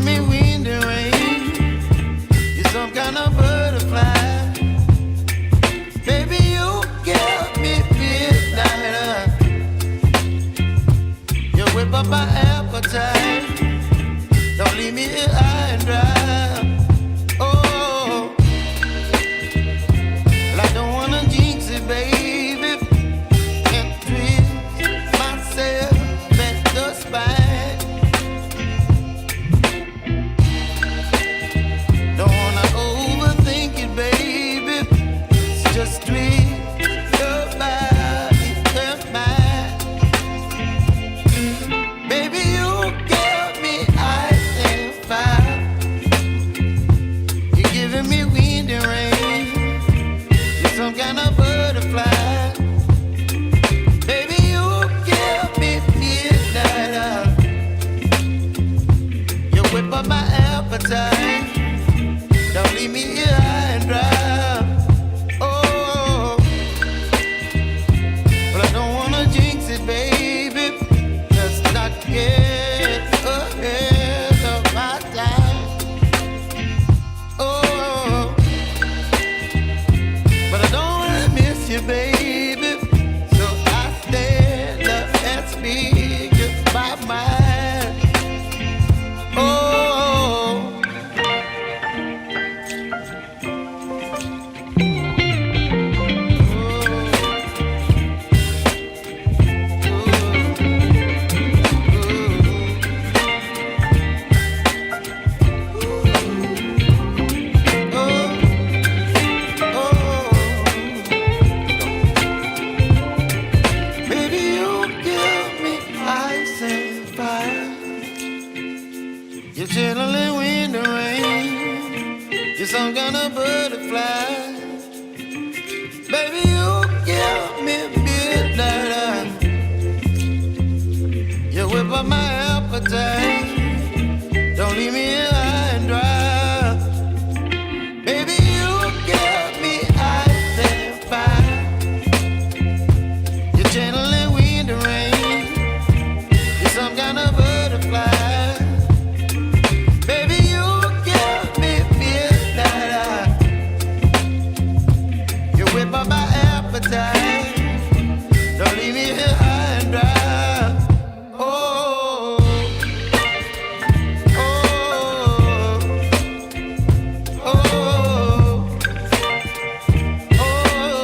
me wind and rain. You're some kind of butterfly. Baby, you give me midnight. You whip up my appetite. Don't leave me here high and dry. Oh, well, I don't wanna jinx it, baby. And twist myself at the spine. Don't wanna overthink it, baby. It's just twist your body and mine. Baby, you give me ice and fire. You're giving me wind and rain. You're some kind of butterfly. Baby, you give me midnight. You whip up my appetite. Don't leave me here high and dry. Oh, but I don't wanna jinx it, baby. Let's not get ahead of my time. Oh, but I don't wanna miss you, baby. So I stand up and speak my mind. Oh. Baby, you give me ice and fire. You're chilling wind and rain. You're some kind of butterfly. Baby, you give me midnight. You whip up my appetite. Don't leave me here high and dry. Baby, you give me ice and fire. You're channeling wind and rain. You're some kind of butterfly. Baby, you give me midnight. You whip up my appetite. Don't leave me here high and dry. Oh, oh, oh, oh,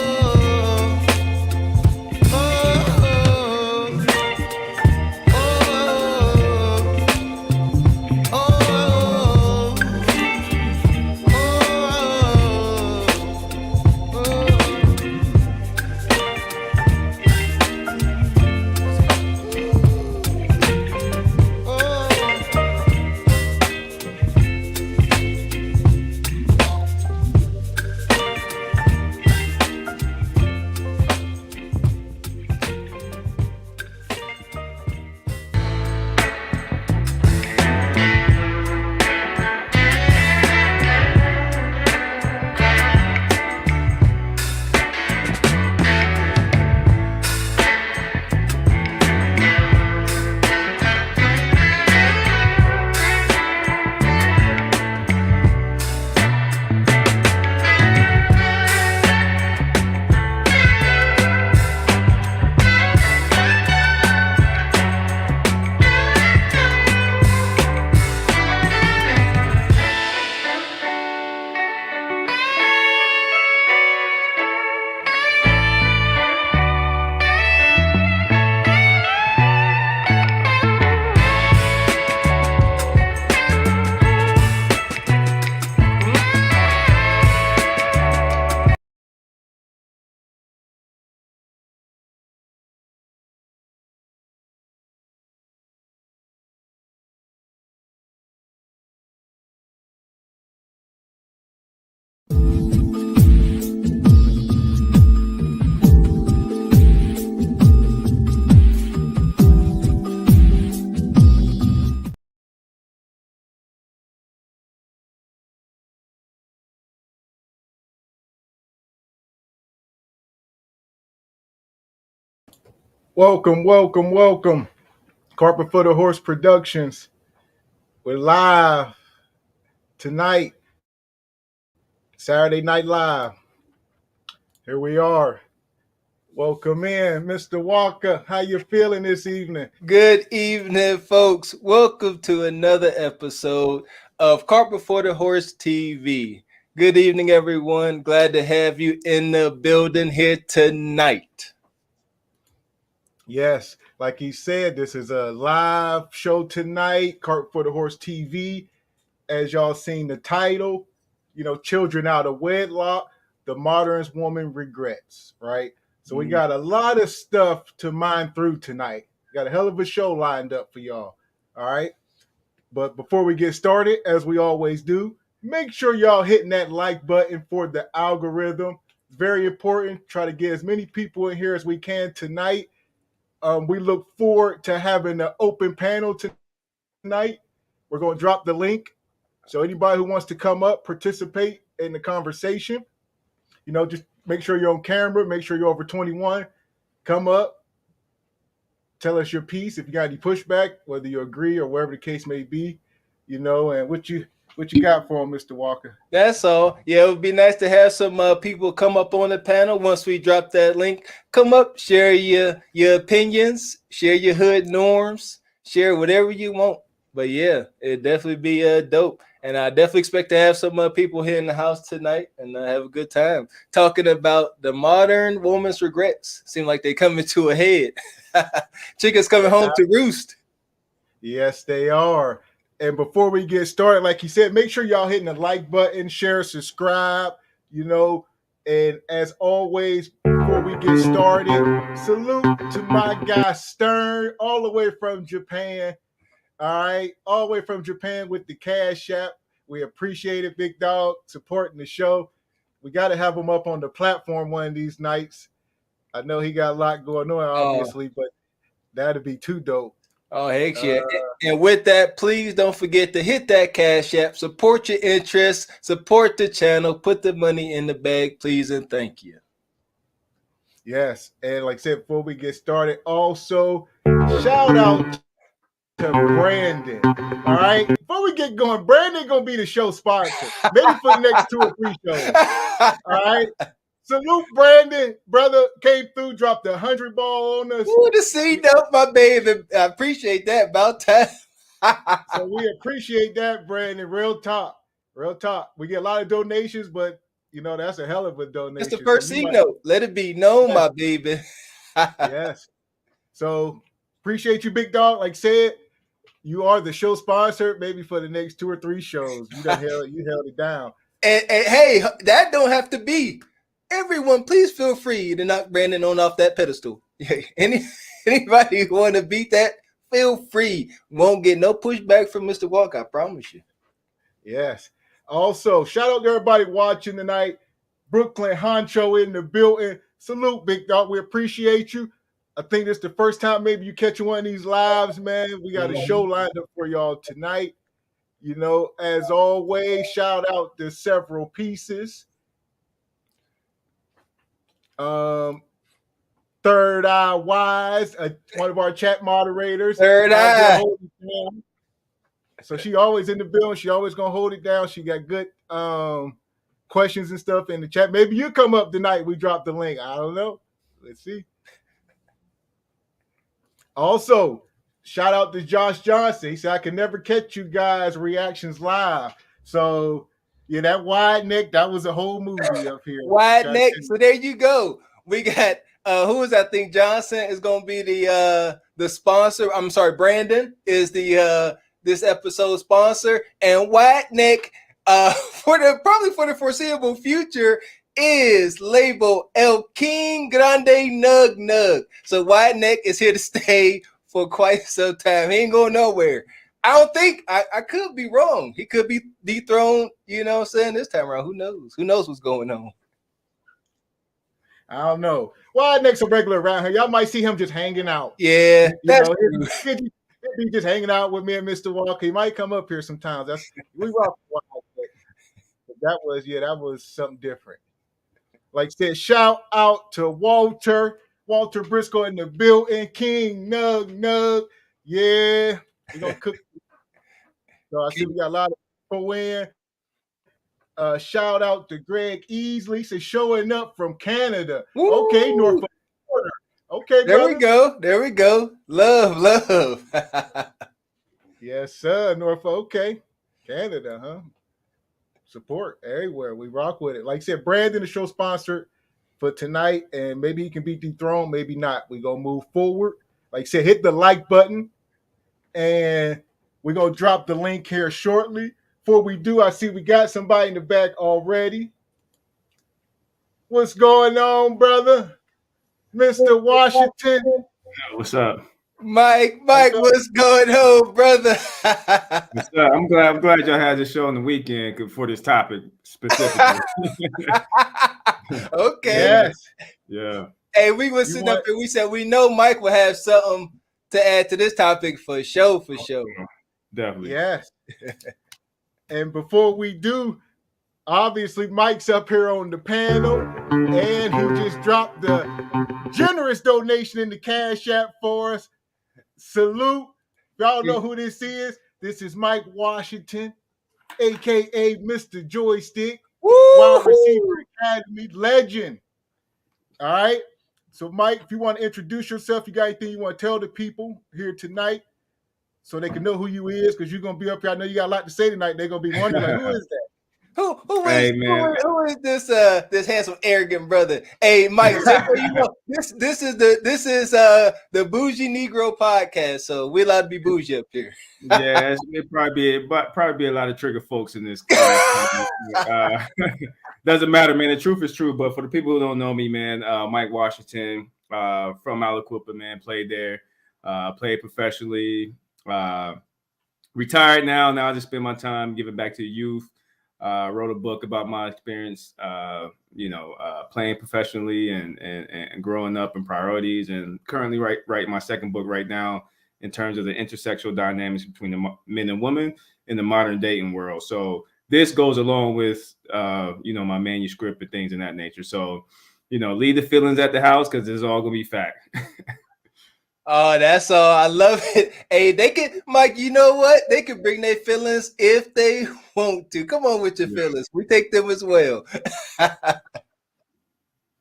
Welcome, welcome, welcome. Carpet for the Horse Productions. We're live tonight, Saturday Night Live. Here we are. Welcome in, Mr. Walker. How you feeling this evening? Good evening, folks. Welcome to another episode of Cart Before the Horse TV. Good evening, everyone. Glad to have you in the building here tonight. Yes, like he said, this is a live show tonight, Cart Before the Horse TV. As y'all seen the title, Children Out of Wedlock, the modern woman regrets, right? So we got a lot of stuff to mine through tonight. Got a hell of a show lined up for y'all. All right. But before we get started, as we always do, make sure y'all hitting that like button for the algorithm. It's very important. Try to get as many people in here as we can tonight. We look forward to having an open panel tonight. We're going to drop the link. So anybody who wants to come up, participate in the conversation, just make sure you're on camera, make sure you're over 21. Come up, tell us your piece. If you got any pushback, whether you agree or whatever the case may be, and what you got for him, Mr. Walker. That's all. Yeah, it would be nice to have some people come up on the panel once we drop that link. Come up, share your opinions, share your hood norms, share whatever you want. But yeah, it'd definitely be dope. And I definitely expect to have some people here in the house tonight and have a good time talking about the modern woman's regrets. Seem like they coming to a head. Chickens coming home to roost. Yes, they are. And before we get started, like he said, make sure y'all hitting the like button, share, subscribe, And as always, before we get started, salute to my guy Stern, all the way from Japan. All right, all the way from Japan with the Cash App. We appreciate it, big dog, supporting the show. We got to have him up on the platform one of these nights. I know he got a lot going on, obviously, but that'd be too dope. Oh, heck yeah. And with that, please don't forget to hit that Cash App, support your interests, support the channel, put the money in the bag, please, and thank you. Yes. And like I said, before we get started, also shout out to Brandon. All right. Before we get going, Brandon gonna be the show sponsor. Maybe for the next 2 or 3 shows. All right. Salute Brandon, brother, came through, dropped 100 ball on us. Ooh, the seed up, my baby. I appreciate that. About time. So we appreciate that, Brandon. Real talk. Real talk. We get a lot of donations, but that's a hell of a donation. It's the first seed note. Let it be known, yes, my baby. Yes. So appreciate you, big dog. Like I said, you are the show sponsor, maybe for the next 2 or 3 shows. You held it down. And hey, that don't have to be. Everyone, please feel free to knock Brandon on off that pedestal. Anybody who want to beat that, feel free. Won't get no pushback from Mr. Walker, I promise you. Yes. Also, shout out to everybody watching tonight. Brooklyn Honcho in the building. Salute, big dog. We appreciate you. I think this is the first time maybe you catch one of these lives, man. We got a show lined up for y'all tonight. As always, shout out to several pieces. Third Eye Wise, one of our chat moderators. Third Eye. So she always in the building. She always gonna hold it down. She got good questions and stuff in the chat. Maybe you come up tonight. We drop the link. I don't know. Let's see. Also, shout out to Josh Johnson. He said, I can never catch you guys' reactions live. So, yeah, that wide neck, that was a whole movie up here. Wide neck. So there you go. We got who is I think Johnson is gonna be the sponsor. I'm sorry, Brandon is the this episode sponsor, and Wide Neck for the foreseeable future is labeled El King Grande Nug Nug. So Wide Neck is here to stay for quite some time. He ain't going nowhere. I don't think I could be wrong. He could be dethroned, this time around. Who knows? Who knows what's going on? I don't know. Wide Neck's a regular around here. Y'all might see him just hanging out. Yeah, he'll be just hanging out with me and Mr. Walker. He might come up here sometimes. We rock Wide Neck. That was something different. Like I said, shout out to Walter Briscoe in the building, King Nug Nug. Yeah, we're gonna cook. So I see we got a lot of people in. Shout out to Greg Easley, says showing up from Canada. Woo! Okay, Norfolk. Okay, there brother. we go. There we go. Love. Yes, sir. Norfolk. Okay. Canada, huh? Support everywhere. We rock with it. Like I said, Brandon, the show sponsored for tonight, and maybe he can be dethroned, maybe not. We're going to move forward. Like I said, hit the like button, and we're going to drop the link here shortly. Before we do, I see we got somebody in the back already. What's going on, brother? Mr. Washington. What's up? Mike, what's going on, brother? What's up? I'm glad y'all had this show on the weekend for this topic specifically. Okay. Yes. Yeah. Hey, we were sitting up and we said we know Mike will have something to add to this topic for sure. Definitely. Yes. And before we do, obviously Mike's up here on the panel, and he just dropped the generous donation in the Cash App for us. Salute. Y'all know who this is. This is Mike Washington, a.k.a. Mr. Joystick, wide receiver academy legend. All right. So, Mike, if you want to introduce yourself, you got anything you want to tell the people here tonight so they can know who you is, because you're going to be up here. I know you got a lot to say tonight. They're going to be wondering, like, who is that? Who is this handsome, arrogant brother? Hey, Mike, this is the Bougie Negro podcast, so we're allowed to be bougie up here. Yeah, it probably be a lot of trigger folks in this. Doesn't matter, man. The truth is true. But for the people who don't know me, man, Mike Washington from Aliquippa, man, played there, played professionally, retired now. Now I just spend my time giving back to the youth. Wrote a book about my experience, playing professionally and growing up and priorities, and currently write my second book right now in terms of the intersectional dynamics between the men and women in the modern dating world. So this goes along with, my manuscript and things in that nature. So, leave the feelings at the house because it's all going to be fact. Oh, that's all. I love it. Hey, they can, Mike, you know what? They can bring their feelings if they want to. Come on with your feelings. We take them as well.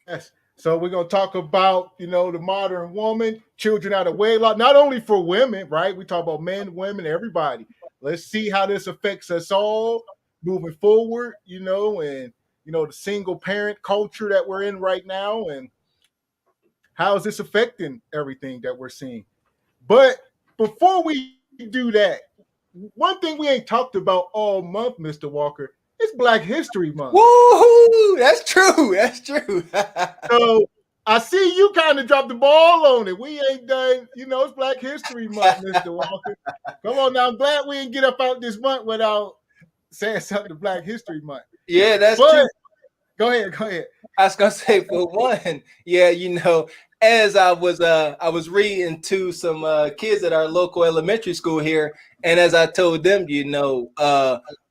Yes. So we're going to talk about, the modern woman, children out of wedlock, not only for women, right? We talk about men, women, everybody. Let's see how this affects us all moving forward, and, the single parent culture that we're in right now, and how is this affecting everything that we're seeing? But before we do that, one thing we ain't talked about all month, Mr. Walker, is Black History Month. Woohoo! That's true. So I see you kind of dropped the ball on it. We ain't done, it's Black History Month, Mr. Walker. Come on now. I'm glad we didn't get up out this month without saying something to Black History Month. Yeah, that's true. Go ahead. I was gonna say, for one, as I was reading to some kids at our local elementary school here, and as I told them,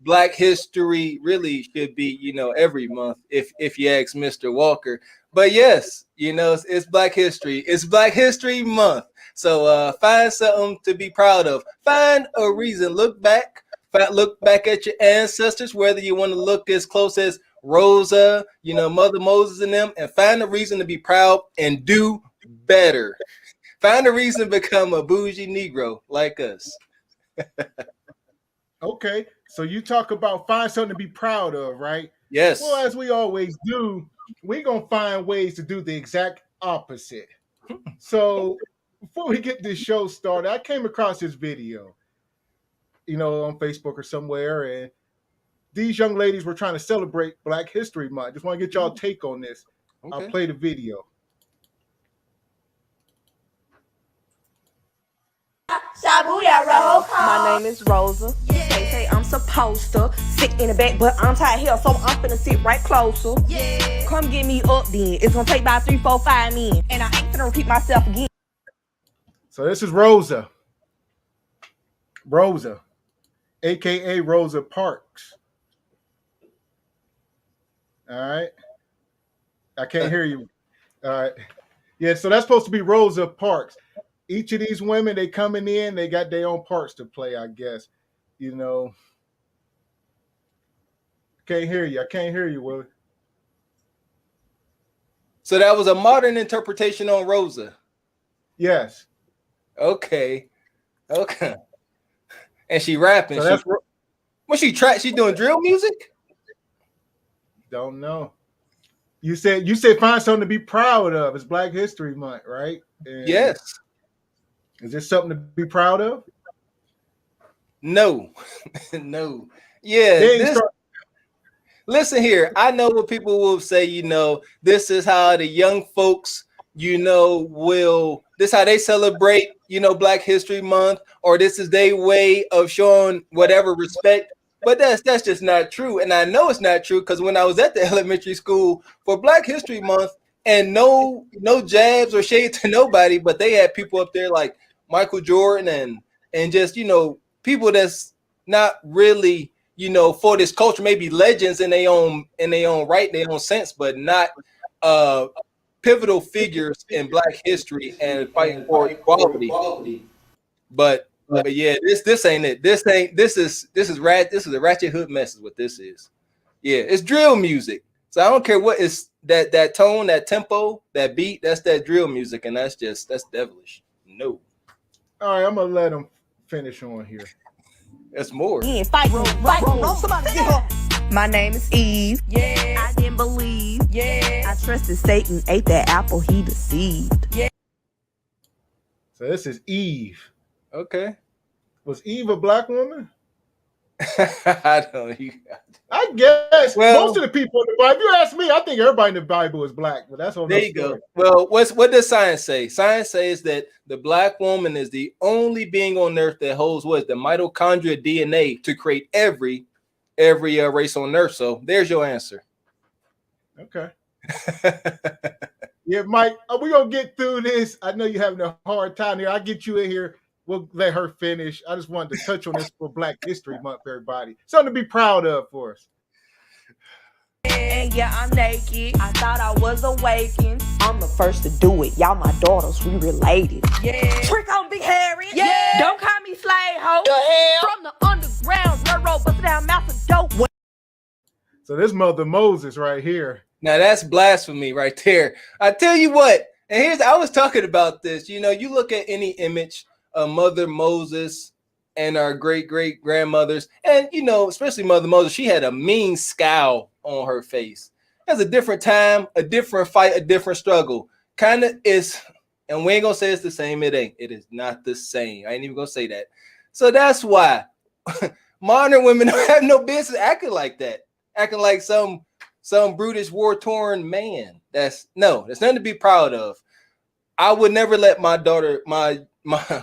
Black History really should be, every month if you ask Mr. Walker. But yes, it's Black History. It's Black History Month. So find something to be proud of. Find a reason. Look back at your ancestors, whether you want to look as close as Rosa, Mother Moses and them, and find a reason to be proud and do better. Find a reason to become a bougie Negro like us. Okay, so you talk about find something to be proud of, right? Yes. Well, as we always do, we're going to find ways to do the exact opposite. So before we get this show started, I came across this video, on Facebook or somewhere, and these young ladies were trying to celebrate Black History Month. Just want to get y'all take on this. Okay. I'll play the video. My name is Rosa. They say I'm supposed to sit in the back, but I'm tired here, so I'm finna sit right closer. Yeah. Come get me up then. It's gonna take about 3, 4, 5 men, and I ain't finna repeat myself again. So this is Rosa, aka Rosa Parks. All right. I can't hear you. All right. Yeah, so that's supposed to be Rosa Parks. Each of these women, they coming in, they got their own parts to play, I guess. you know, can't hear you. I can't hear you, Willie. So that was a modern interpretation on Rosa. Yes. Okay. And she rapping. So that's she doing drill music? Don't know. You said find something to be proud of. It's Black History Month, right? And yes. Is this something to be proud of? No. No. Yeah. Listen here. I know what people will say, this is how the young folks, this how they celebrate, Black History Month, or this is their way of showing whatever respect. But that's just not true. And I know it's not true because when I was at the elementary school for Black History Month, and no jabs or shade to nobody, but they had people up there like Michael Jordan and just, people that's not really, for this culture, maybe legends in their own right, their own sense, but not pivotal figures in Black history and fighting for equality. But yeah, this ain't it. This is a ratchet hood mess is what this is. Yeah, it's drill music. So I don't care what is that tone, that tempo, that beat, that's that drill music, and that's devilish. No. All right, I'm gonna let him finish on here. That's more. Yeah, fight. Somebody get her. My name is Eve. Yeah. I didn't believe. Yeah. I trusted Satan, ate that apple, he deceived. Yeah. So this is Eve. Okay. Was Eve a Black woman? I don't know. I guess most of the people in the Bible, if you ask me, I think everybody in the Bible is Black, but that's all. There you go. Well, what does science say? Science says that the Black woman is the only being on earth that holds the mitochondria DNA to create every race on earth. So there's your answer. Okay. Yeah, Mike, we're gonna get through this. I know you're having a hard time here. I'll get you in here. We'll let her finish. I just wanted to touch on this for Black History Month, everybody. Something to be proud of for us. And yeah, I'm naked. I thought I was awakened. I'm the first to do it. Y'all my daughters, we related. Yeah. Trick on Big Harry. Yeah. Don't call me slave hoe. The hell? From the underground railroad, bust down mouth of dope. So this Mother Moses right here. Now that's blasphemy right there. I tell you what, and I was talking about this. You look at any image of Mother Moses and our great grandmothers, and especially Mother Moses, she had a mean scowl on her face. That's a different time, a different fight, a different struggle. Kind of is, and we ain't gonna say it's the same. It ain't. It is not the same. I ain't even gonna say that. So that's why modern women don't have no business acting like that, acting like some brutish war-torn man. That's nothing to be proud of. I would never let my daughter, my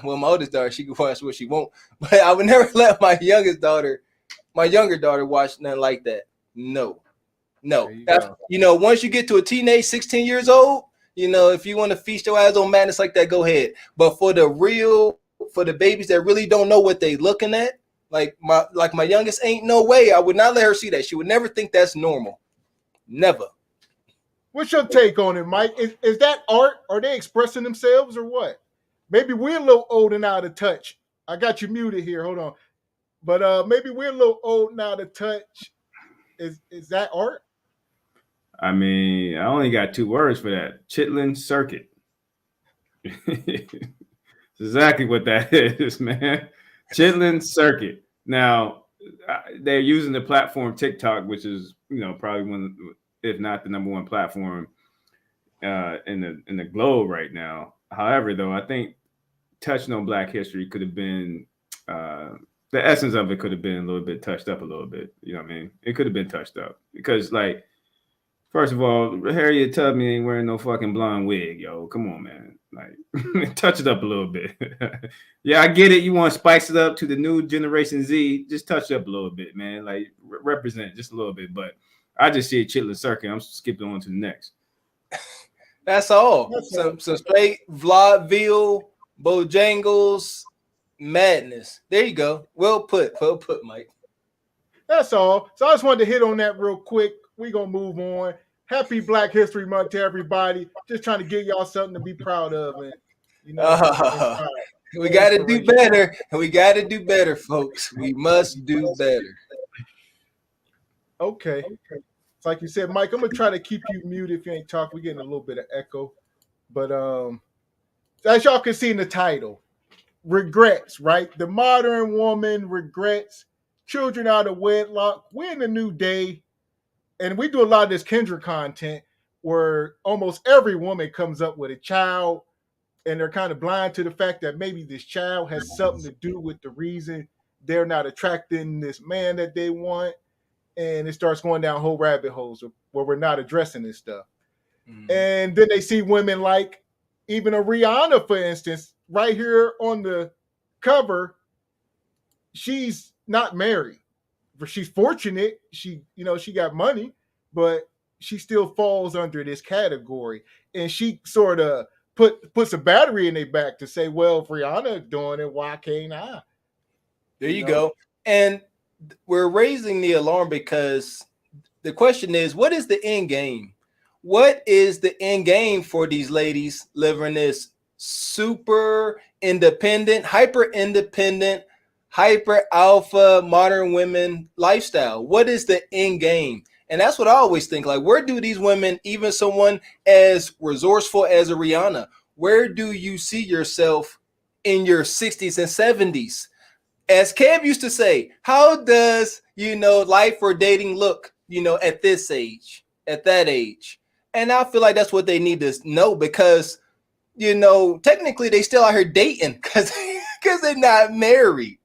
oldest daughter, she can watch what she won't, but I would never let my younger daughter watch nothing like that. No. That's, once you get to a teenage 16 years old, if you want to feast your eyes on madness like that, go ahead. But for the babies that really don't know what they looking at, like my youngest, ain't no way. I would not let her see that. She would never think that's normal. Never. What's your take on it, Mike? Is that art? Are they expressing themselves or what? Maybe we're a little old and out of touch. I got you muted here. Hold on. But maybe we're a little old and out of touch. Is that art? I mean, I only got 2 words for that. Chitlin circuit. It's exactly what that is, man. Chitlin circuit. Now, they're using the platform TikTok, which is, probably one, if not the number 1 platform in the globe right now. However, though, I think touching on Black history could have been the essence of it could have been a little bit touched up a little bit. You know what I mean? It could have been touched up because, like, first of all, Harriet Tubman ain't wearing no fucking blonde wig, yo. Come on, man. Like, touch it up a little bit. Yeah, I get it. You want to spice it up to the new Generation Z. Just touch it up a little bit, man. Like, represent just a little bit. But I just see a chitlin circuit. I'm skipping on to the next. That's all. Some straight vaudeville, Bojangles, madness. There you go. Well put, Mike. That's all. So I just wanted to hit on that real quick. We're going to move on. Happy Black History Month to everybody. Just trying to give y'all something to be proud of. And, We got to do better, and we got to do better, folks. We must do better. Okay. It's like you said, Mike, I'm gonna try to keep you muted if you ain't talking. We're getting a little bit of echo. But as y'all can see in the title, regrets, right? The modern woman regrets, children out of wedlock. We're in a new day. And we do a lot of this Kendra content where almost every woman comes up with a child and they're kind of blind to the fact that maybe this child has something to do with the reason they're not attracting this man that they want. And it starts going down whole rabbit holes where we're not addressing this stuff. Mm-hmm. And then they see women like even a Rihanna, for instance, right here on the cover. She's not married. She's fortunate. She got money, but she still falls under this category. And she sort of puts a battery in their back to say, well, if Rihanna's doing it, why can't I? There you go. And we're raising the alarm because the question is, what is the end game? What is the end game for these ladies living this super independent, hyper independent, hyper alpha modern women lifestyle? What is the end game? And that's what I always think, like, where do these women, even someone as resourceful as a Rihanna, where do you see yourself in your 60s and 70s? As Kev used to say, how does, life or dating look, at this age, at that age? And I feel like that's what they need to know because, technically they still out here dating because they're not married.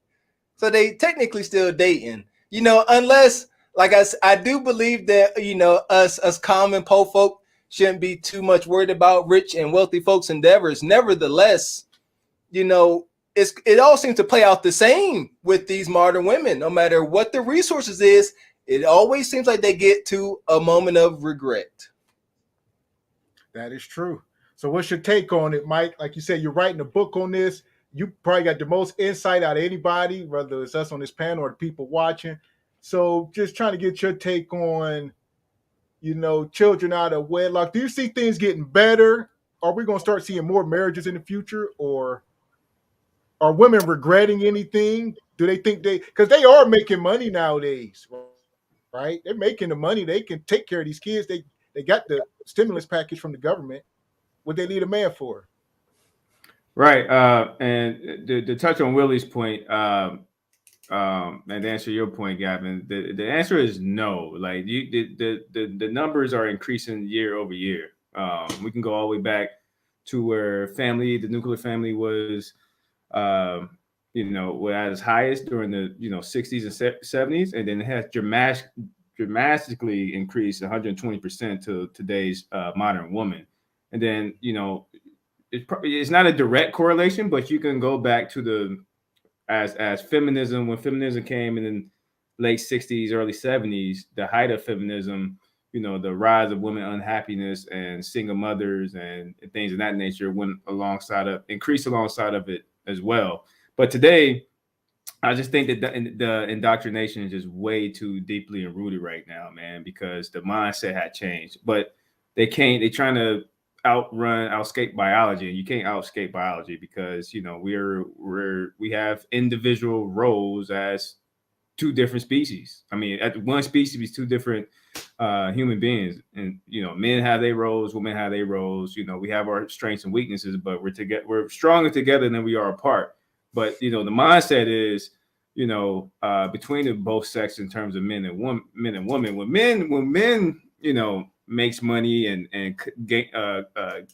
So they technically still dating, unless, like I do believe that, us common po folk shouldn't be too much worried about rich and wealthy folks' endeavors. Nevertheless, it all seems to play out the same with these modern women. No matter what the resources is, it always seems like they get to a moment of regret. That is true. So what's your take on it, Mike? Like you said, you're writing a book on this. You probably got the most insight out of anybody, whether it's us on this panel or the people watching. So just trying to get your take on, children out of wedlock. Do you see things getting better? Are we going to start seeing more marriages in the future? Or are women regretting anything? Do they think because they are making money nowadays, right? They're making the money. They can take care of these kids. They got the stimulus package from the government. What they need a man for? Right. And to touch on Willie's point, and to answer your point, Gavin, the answer is no. Like the numbers are increasing year over year. We can go all the way back to where the nuclear family was, at its highest during the 60s and 70s, and then it has dramatically increased 120% to today's modern woman. And then it's not a direct correlation, but you can go back to as feminism, when feminism came in the late 60s, early 70s, the height of feminism, the rise of women unhappiness and single mothers and things of that nature increased alongside of it as well. But today, I just think that the indoctrination is just way too deeply rooted right now, man, because the mindset had changed. But they're trying to outscape biology, and you can't outscape biology because we have individual roles as two different species. I mean, at one species is two different human beings, and men have their roles, women have their roles. We have our strengths and weaknesses, but we're stronger together than we are apart. But the mindset is between the both sexes in terms of men and women. When men makes money and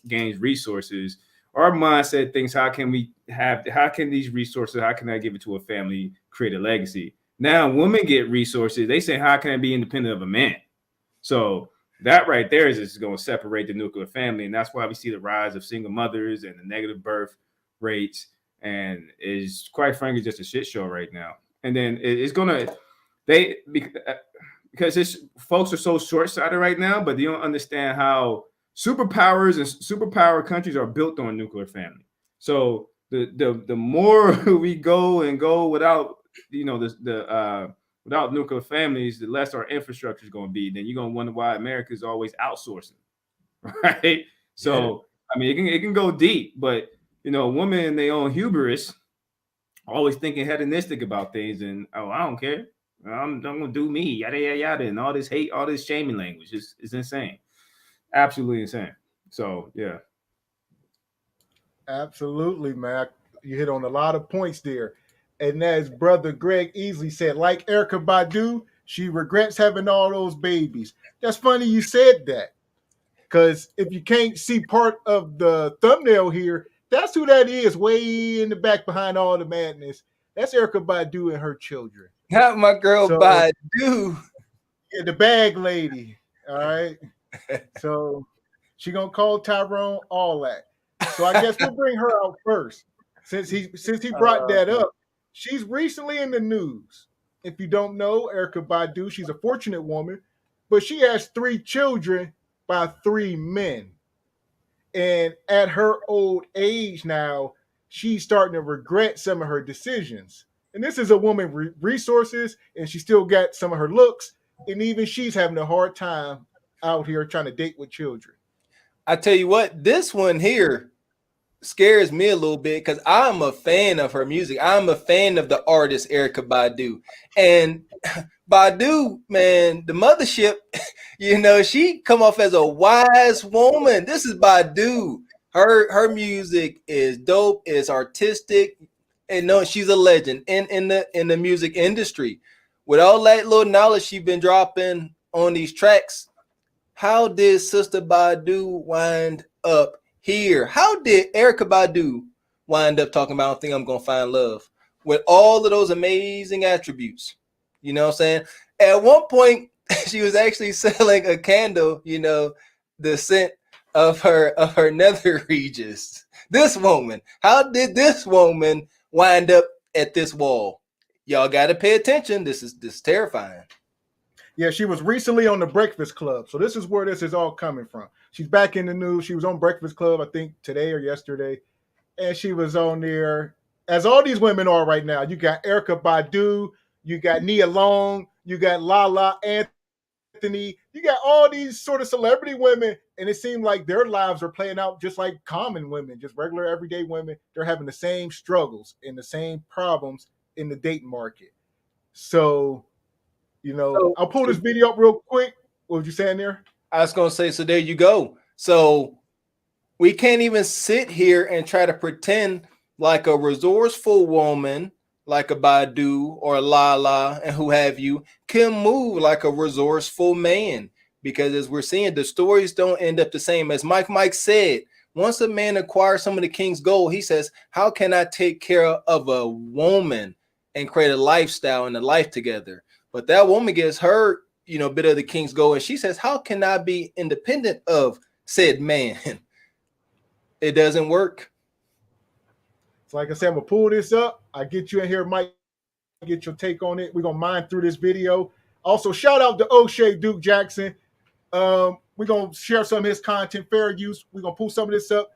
gains resources, our mindset thinks, how can these resources, how can I give it to a family, create a legacy? Now women get resources, they say, how can I be independent of a man? So that right there is just going to separate the nuclear family, and that's why we see the rise of single mothers and the negative birth rates, and is quite frankly just a shit show right now. And then it's gonna because folks are so short-sighted right now, but they don't understand how superpowers and superpower countries are built on nuclear family. So the more we go without without nuclear families, the less our infrastructure is going to be. Then you're going to wonder why America is always outsourcing, right? So I mean, it can go deep, but women in their own hubris, always thinking hedonistic about things, and I don't care. I'm gonna do me, yada yada yada, and all this hate, all this shaming language is insane, absolutely insane. So yeah, Absolutely, man. You hit on a lot of points there. And as brother Greg easily said, like Erykah Badu, she regrets having all those babies. That's funny you said that. Because if you can't see part of the thumbnail here, that's who that is, way in the back behind all the madness. That's Erykah Badu and her children. Not my girl So- Badu. Yeah, the bag lady. All right. So she gonna call Tyrone all that. So I guess we'll bring her out first. Since he brought that up, she's recently in the news. If you don't know, Erykah Badu, she's a fortunate woman, but she has 3 children by 3 men. And at her old age now, she's starting to regret some of her decisions. And this is a woman with resources, and she still got some of her looks, and even she's having a hard time out here trying to date with children. I tell you what, this one here scares me a little bit because I'm a fan of her music. I'm a fan of the artist Erykah Badu. And Badu, man, the mothership, she come off as a wise woman. This is Badu. Her music is dope, is artistic, and no, she's a legend in the music industry. With all that little knowledge she's been dropping on these tracks, how did Sister Badu wind up here? How did Erykah Badu wind up talking about I don't think I'm gonna find love with all of those amazing attributes? You know what I'm saying? At one point, she was actually selling a candle, the scent of her nether regions. This woman, how did this woman wind up at this wall? Y'all gotta pay attention. This is terrifying. Yeah, she was recently on the Breakfast Club. So this is where this is all coming from. She's back in the news. She was on Breakfast Club, I think today or yesterday. And she was on there, as all these women are right now. You got Erykah Badu, you got Nia Long, you got Lala Anthony, you got all these sort of celebrity women. And it seemed like their lives are playing out just like common women, just regular everyday women. They're having the same struggles and the same problems in the dating market. So, I'll pull this video up real quick. What were you saying there? I was going to say, so there you go. So we can't even sit here and try to pretend like a resourceful woman, like a Badu or a Lala and who have you, can move like a resourceful man. Because as we're seeing, the stories don't end up the same. As Mike said, once a man acquires some of the king's gold, he says, how can I take care of a woman and create a lifestyle and a life together? But that woman gets her, bit of the king's gold, and she says, how can I be independent of said man? It doesn't work. So like I said, I'm going to pull this up. I get you in here, Mike, get your take on it. We're going to mine through this video. Also, shout out to O'Shea Duke Jackson. We're going to share some of his content, fair use. We're going to pull some of this up.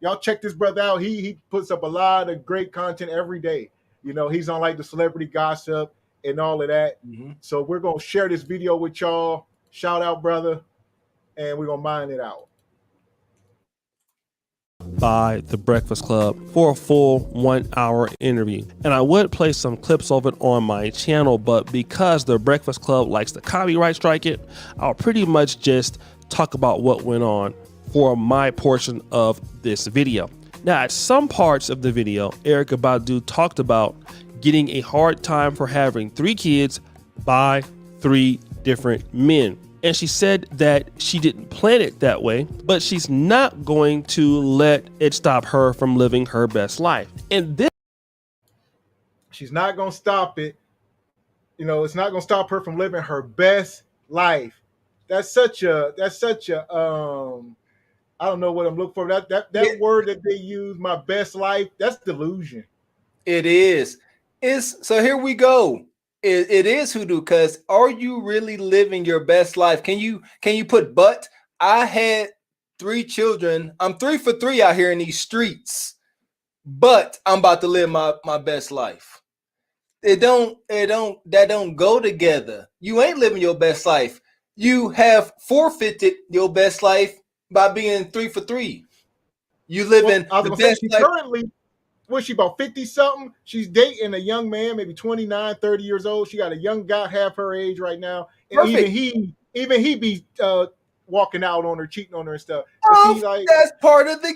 Y'all check this brother out. He puts up a lot of great content every day. He's on like the celebrity gossip and all of that. Mm-hmm. So we're going to share this video with y'all. Shout out, brother. And we're going to mine it out. By the Breakfast Club for a full 1 hour interview. And I would play some clips of it on my channel, but because the Breakfast Club likes to copyright strike it, I'll pretty much just talk about what went on for my portion of this video. Now, at some parts of the video, Erykah Badu talked about getting a hard time for having 3 kids by 3 different men. And she said that she didn't plan it that way, but she's not going to let it stop her from living her best life. And this, she's not going to stop it. It's not going to stop her from living her best life. That's such a I don't know what I'm looking for. That word that they use, my best life, that's delusion. It is. So here we go. It is hoodoo, because are you really living your best life? Can you put but? I had 3 children. I'm 3 for 3 out here in these streets, but I'm about to live my best life. That don't go together. You ain't living your best life. You have forfeited your best life by being 3 for 3. You live in I was the gonna say best she life. currently, was she about 50 something? She's dating a young man, maybe 29, 30 years old. She got a young guy half her age right now. And Perfect. even he be walking out on her, cheating on her and stuff. And Oh, she like, that's part of the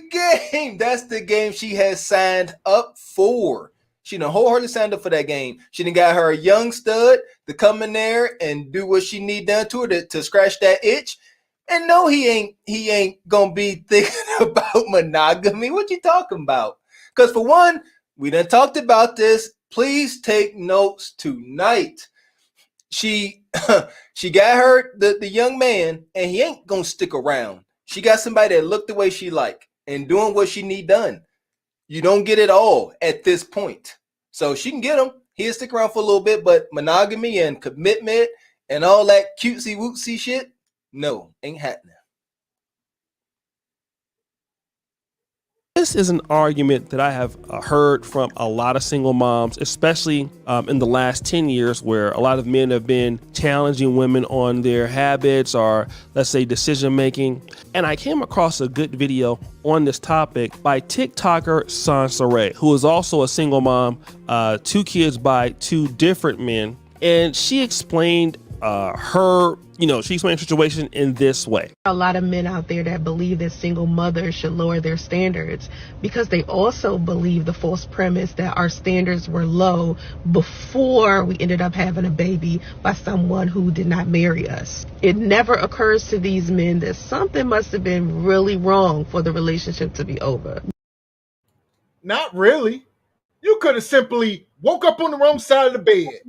game. That's the game she has signed up for. She done wholeheartedly signed up for that game. She done got her a young stud to come in there and do what she need done to her to scratch that itch. And no, he ain't gonna be thinking about monogamy. What you talking about? Because for one, we done talked about this. Please take notes tonight. She she got her the young man, and he ain't gonna stick around. She got somebody that look the way she like and doing what she need done. You don't get it all at this point. So she can get him. He'll stick around for a little bit, but monogamy and commitment and all that cutesy wootsy shit, no, ain't happening. This is an argument that I have heard from a lot of single moms, especially in the last 10 years, where a lot of men have been challenging women on their habits or, let's say, decision making. And I came across a good video on this topic by TikToker Sansaray, who is also a single mom, 2 kids by 2 different men. And she explained she explained her situation in this way. A lot of men out there that believe that single mothers should lower their standards because they also believe the false premise that our standards were low before we ended up having a baby by someone who did not marry us. It never occurs to these men that something must have been really wrong for the relationship to be over. not really. You could have simply woke up on the wrong side of the bed.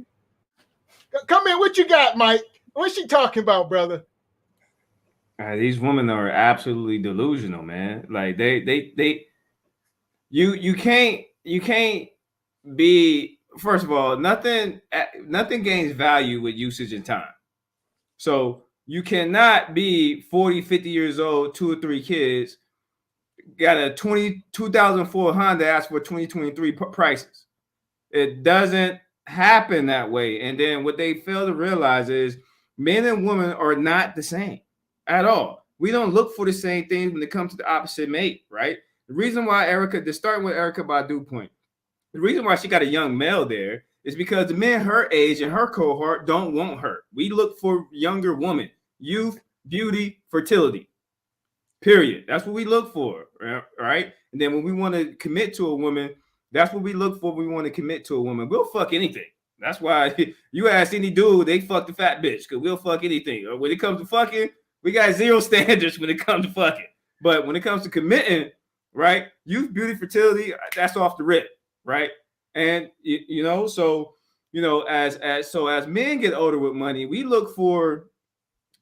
Come in, what you got, Mike? What's she talking about, brother? These women are absolutely delusional, man. Like you can't be, first of all, nothing gains value with usage and time. So you cannot be 40, 50 years old, 2 or 3 kids, got a 2004 Honda, ask for 2023 prices. It doesn't happen that way. And then what they fail to realize is men and women are not the same at all. We don't look for the same things when it comes to the opposite mate, right? The reason why starting with Erykah Badu point, the reason why she got a young male there is because the men her age and her cohort don't want her. We look for younger women, youth, beauty, fertility, period. That's what we look for, right? And then when we want to commit to a woman, that's what we look for. We want to commit to a woman. We'll fuck anything. That's why you ask any dude, they fuck the fat bitch, because we'll fuck anything. When it comes to fucking, we got zero standards when it comes to fucking. But when it comes to committing, right? Youth, beauty, fertility, that's off the rip, right? And as men get older with money, we look for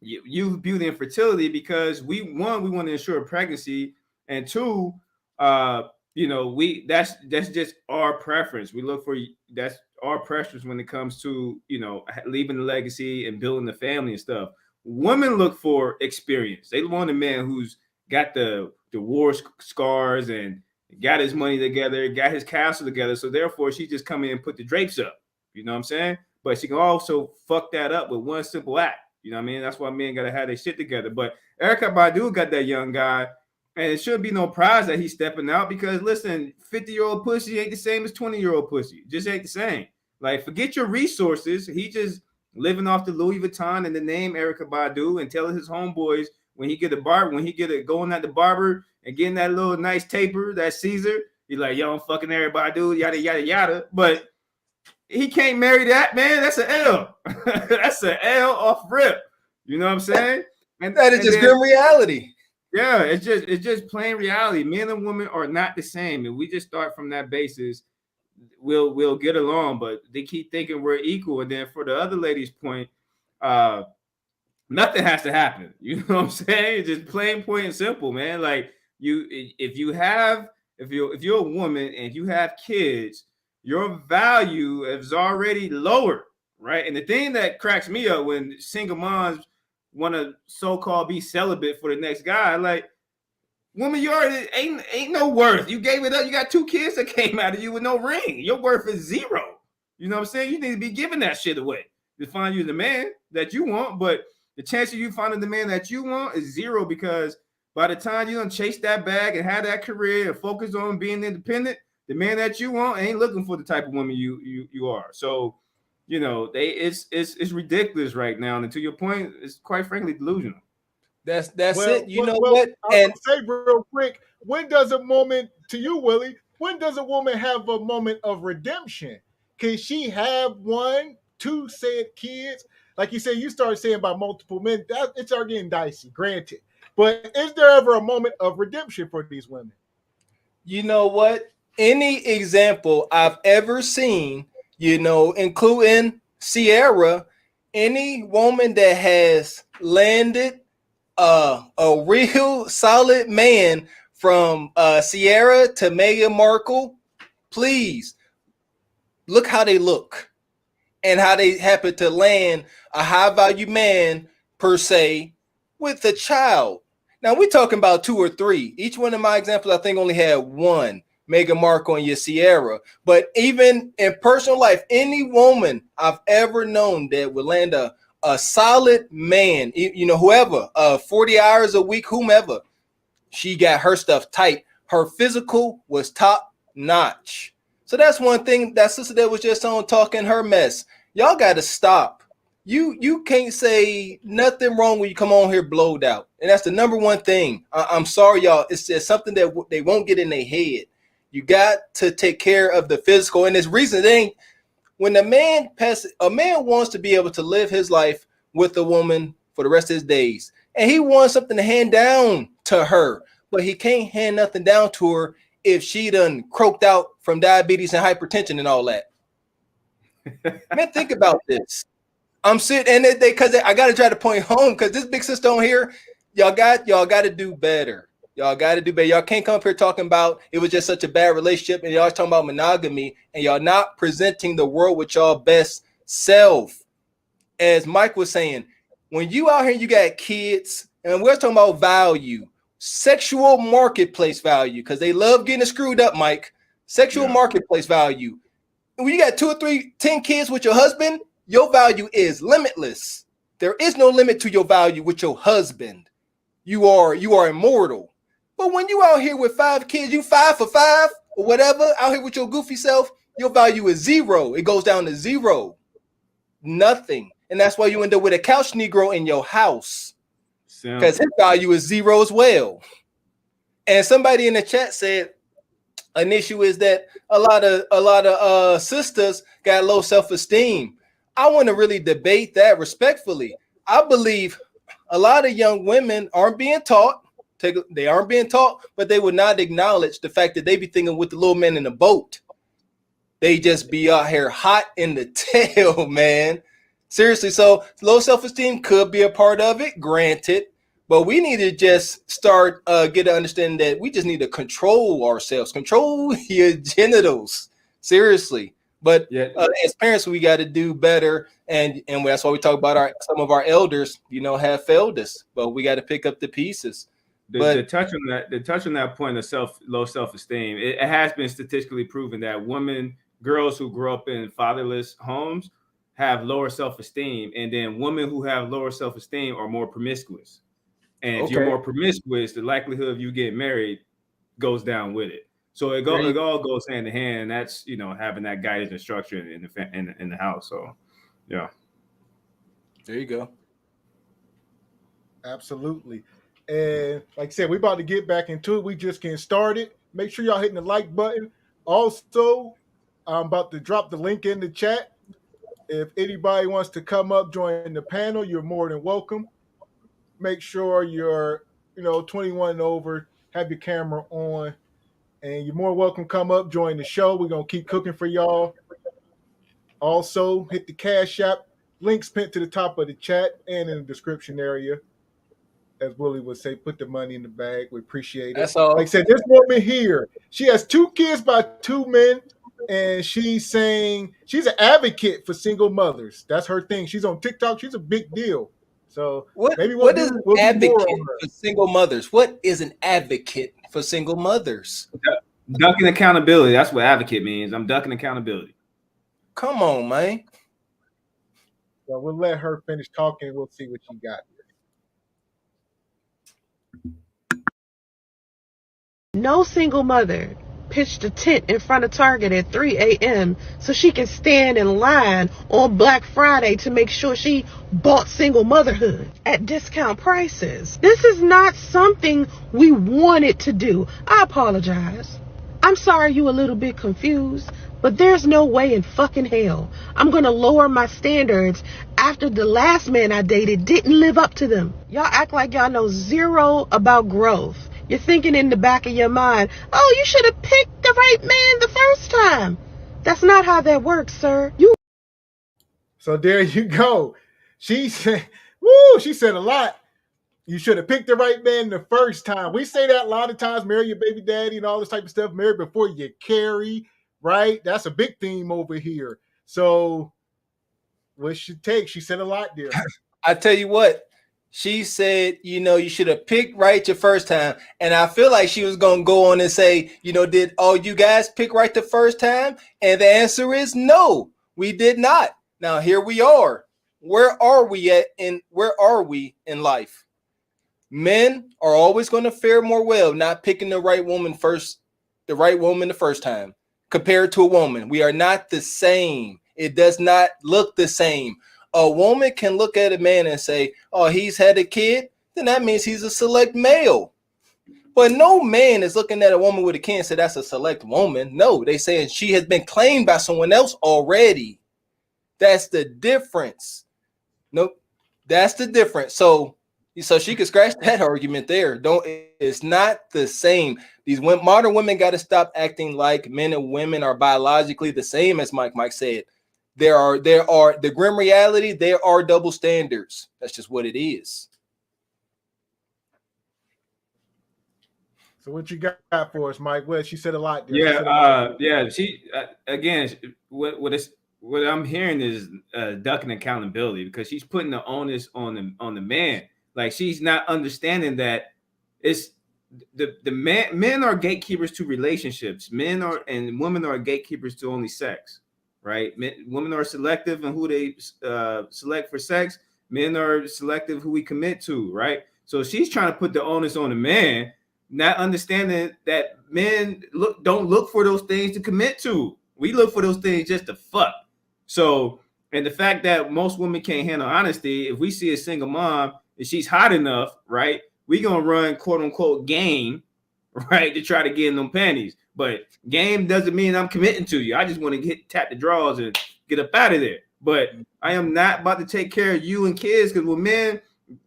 youth, beauty, and fertility because we want to ensure pregnancy, and 2, that's just our preference. We look for that's our preference when it comes to leaving a legacy and building the family and stuff. Women look for experience. They want a man who's got the war scars and got his money together, got his castle together. So therefore, she just come in and put the drapes up. You know what I'm saying? But she can also fuck that up with one simple act. You know what I mean? That's why men got to have their shit together. But Erykah Badu got that young guy, and it should be no prize that he's stepping out because, listen, 50-year-old pussy ain't the same as 20-year-old pussy. Just ain't the same. Like, forget your resources. He just living off the Louis Vuitton and the name Erykah Badu and telling his homeboys when he get going at the barber and getting that little nice taper, that Caesar, he's like, yo, I'm fucking Erykah Badu, yada, yada, yada. But he can't marry that, man. That's an L. That's an L off rip. You know what I'm saying? And that is just grim reality. Yeah, it's just plain reality. Men and women are not the same. And we just start from that basis, we'll get along, but they keep thinking we're equal. And then for the other lady's point, nothing has to happen. You know what I'm saying? It's just plain, point, and simple, man. Like if you're a woman and you have kids, your value is already lower, right? And the thing that cracks me up when single moms want to so-called be celibate for the next guy, like, woman, you already ain't no worth. You gave it up. You got 2 kids that came out of you with no ring. Your worth is 0. You know what I'm saying? You need to be giving that shit away to find you the man that you want. But the chance of you finding the man that you want is 0 because By the time you don't chase that bag and have that career and focus on being independent, the man that you want ain't looking for the type of woman you are. So, you know, it's ridiculous right now. And to your point, it's quite frankly delusional. That's it. You know what? I And say real quick, when does a woman, to you, Willie, when does a woman have a moment of redemption? Can she have 1, 2 said kids? Like you said, you started saying about multiple men. That it's already getting dicey, granted. But is there ever a moment of redemption for these women? you know what? Any example I've ever seen, you know, including Sierra, any woman that has landed a real solid man from Sierra to Meghan Markle, please look how they look and how they happen to land a high value man per se with a child. Now we're talking about 2 or 3. Each one of my examples, I think, only had 1. Meghan Markle and your Sierra. But even in personal life, any woman I've ever known that would land a solid man, you know, whoever, 40 hours a week, whomever, she got her stuff tight. Her physical was top notch. So that's one thing. That sister that was just on talking her mess. Y'all got to stop. You can't say nothing wrong when you come on here blowed out. And that's the number one thing. I'm sorry, y'all. It's just something that they won't get in their head. You got to take care of the physical. And this reason it ain't, when a man wants to be able to live his life with a woman for the rest of his days. And he wants something to hand down to her. But he can't hand nothing down to her if she done croaked out from diabetes and hypertension and all that. Man, think about this. I'm sitting and they because I gotta try to point home because this big sister on here, y'all got to do better. Y'all got to do better. Y'all can't come up here talking about it was just such a bad relationship and y'all talking about monogamy and y'all not presenting the world with y'all best self. As Mike was saying, when you out here, you got kids, and we're talking about value, sexual marketplace value, because they love getting screwed up, Mike. Sexual marketplace value. And when you got 2 or 3, 10 kids with your husband, your value is limitless. There is no limit to your value with your husband. You are immortal. But when you out here with 5 kids, you 5 for 5 or whatever, out here with your goofy self, your value is 0. It goes down to 0. Nothing. And that's why you end up with a couch Negro in your house. Because his value is 0 as well. And somebody in the chat said an issue is that a lot of sisters got low self-esteem. I want to really debate that respectfully. I believe a lot of young women aren't being taught. They aren't being taught, but they would not acknowledge the fact that they be thinking with the little man in the boat. They just be out here hot in the tail, man. Seriously, so low self-esteem could be a part of it, granted, but we need to just start get to understand that we just need to control ourselves, control your genitals, seriously. But as parents, we got to do better, and that's why we talk about some of our elders, you know, have failed us, but we got to pick up the pieces. To touch on that point of low self-esteem, it has been statistically proven that girls who grow up in fatherless homes have lower self-esteem, and then women who have lower self-esteem are more promiscuous. And if you're more promiscuous, the likelihood of you getting married goes down with it. So it all goes hand in hand. And that's, you know, having that guidance and structure in the house. So yeah, there you go. Absolutely. And like I said, we're about to get back into it. We just getting started. Make sure y'all hitting the like button. Also, I'm about to drop the link in the chat. If anybody wants to come up, join the panel, you're more than welcome. Make sure you're, 21 and over, have your camera on, and you're more welcome. Come up, join the show. We're going to keep cooking for y'all. Also, hit the Cash App. Links pinned to the top of the chat and in the description area. As Willie would say, put the money in the bag. We appreciate it. That's all. Like I said, this woman here, she has 2 kids by 2 men. And she's saying she's an advocate for single mothers. That's her thing. She's on TikTok. She's a big deal. So what is an advocate for single mothers? What is an advocate for single mothers? Ducking accountability. That's what advocate means. I'm ducking accountability. Come on, man. So we'll let her finish talking. We'll see what you got No single mother pitched a tent in front of Target at 3 a.m. so she can stand in line on Black Friday to make sure she bought single motherhood at discount prices. This is not something we wanted to do. I apologize. I'm sorry you a little bit confused, but there's no way in fucking hell I'm gonna lower my standards after the last man I dated didn't live up to them. Y'all act like y'all know zero about growth. You're thinking in the back of your mind, oh, you should have picked the right man the first time. That's not how that works, sir. So there you go. She said, woo, she said a lot. You should have picked the right man the first time. We say that a lot of times, marry your baby daddy and all this type of stuff. Marry before you carry, right? That's a big theme over here. So what she take? She said a lot there. I tell you what, she said, you should have picked right your first time. And I feel like she was going to go on and say, did all you guys pick right the first time? And the answer is no, we did not. Now, here we are. Where are we in life? Men are always going to fare more well not picking the right woman the first time compared to a woman. We are not the same. It does not look the same. A woman can look at a man and say, oh, he's had a kid, then that means he's a select male. But no man is looking at a woman with a kid and say that's a select woman. No, they saying she has been claimed by someone else already. That's the difference. Nope, that's the difference. So she could scratch that argument there. It's not the same. These modern women got to stop acting like men and women are biologically the same, as Mike said. There are the grim reality. There are double standards. That's just what it is. So what you got for us, Mike? Well, she said a lot there. She again, what I'm hearing is ducking accountability, because she's putting the onus on the man. Like, she's not understanding that it's the men are gatekeepers to relationships. Men and women are gatekeepers to only sex. Right? Women are selective in who they select for sex. Men are selective who we commit to, right? So she's trying to put the onus on the man, not understanding that men don't look for those things to commit to. We look for those things just to fuck. So, and the fact that most women can't handle honesty, if we see a single mom and she's hot enough, right, we gonna run quote unquote game, right, to try to get in them panties. But game doesn't mean I'm committing to you. I just want to tap the draws and get up out of there. But I am not about to take care of you and kids, because when men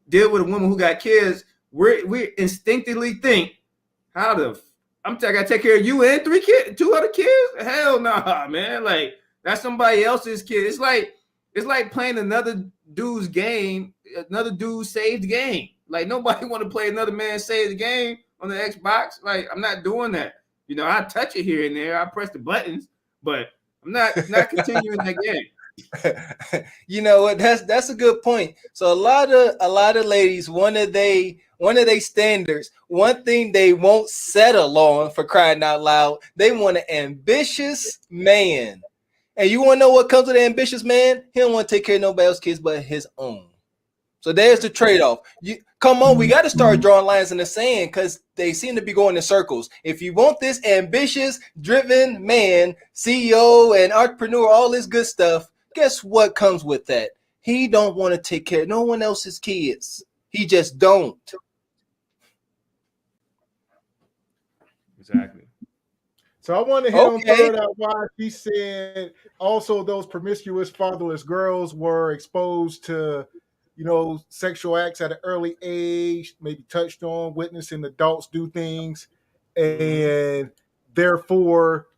deal with a woman who got kids, we instinctively think, I gotta take care of you and two other kids? Hell nah, man. Like, that's somebody else's kid. It's like playing another dude's game, another dude saved game. Like, nobody want to play another man saved game on the Xbox. Like, I'm not doing that. I touch it here and there. I press the buttons, but I'm not continuing that game. You know what? That's a good point. So a lot of ladies, one of they standards, one thing they won't settle on, for crying out loud, they want an ambitious man. And you want to know what comes with an ambitious man? He don't want to take care of nobody else's kids but his own. So there's the trade-off. Come on, we got to start drawing lines in the sand, because they seem to be going in circles. If you want this ambitious, driven man, CEO and entrepreneur, all this good stuff, guess what comes with that? He don't want to take care of no one else's kids. He just don't. Exactly. So I want to hit on third out why she said also those promiscuous fatherless girls were exposed to sexual acts at an early age, maybe touched on, witnessing adults do things, and therefore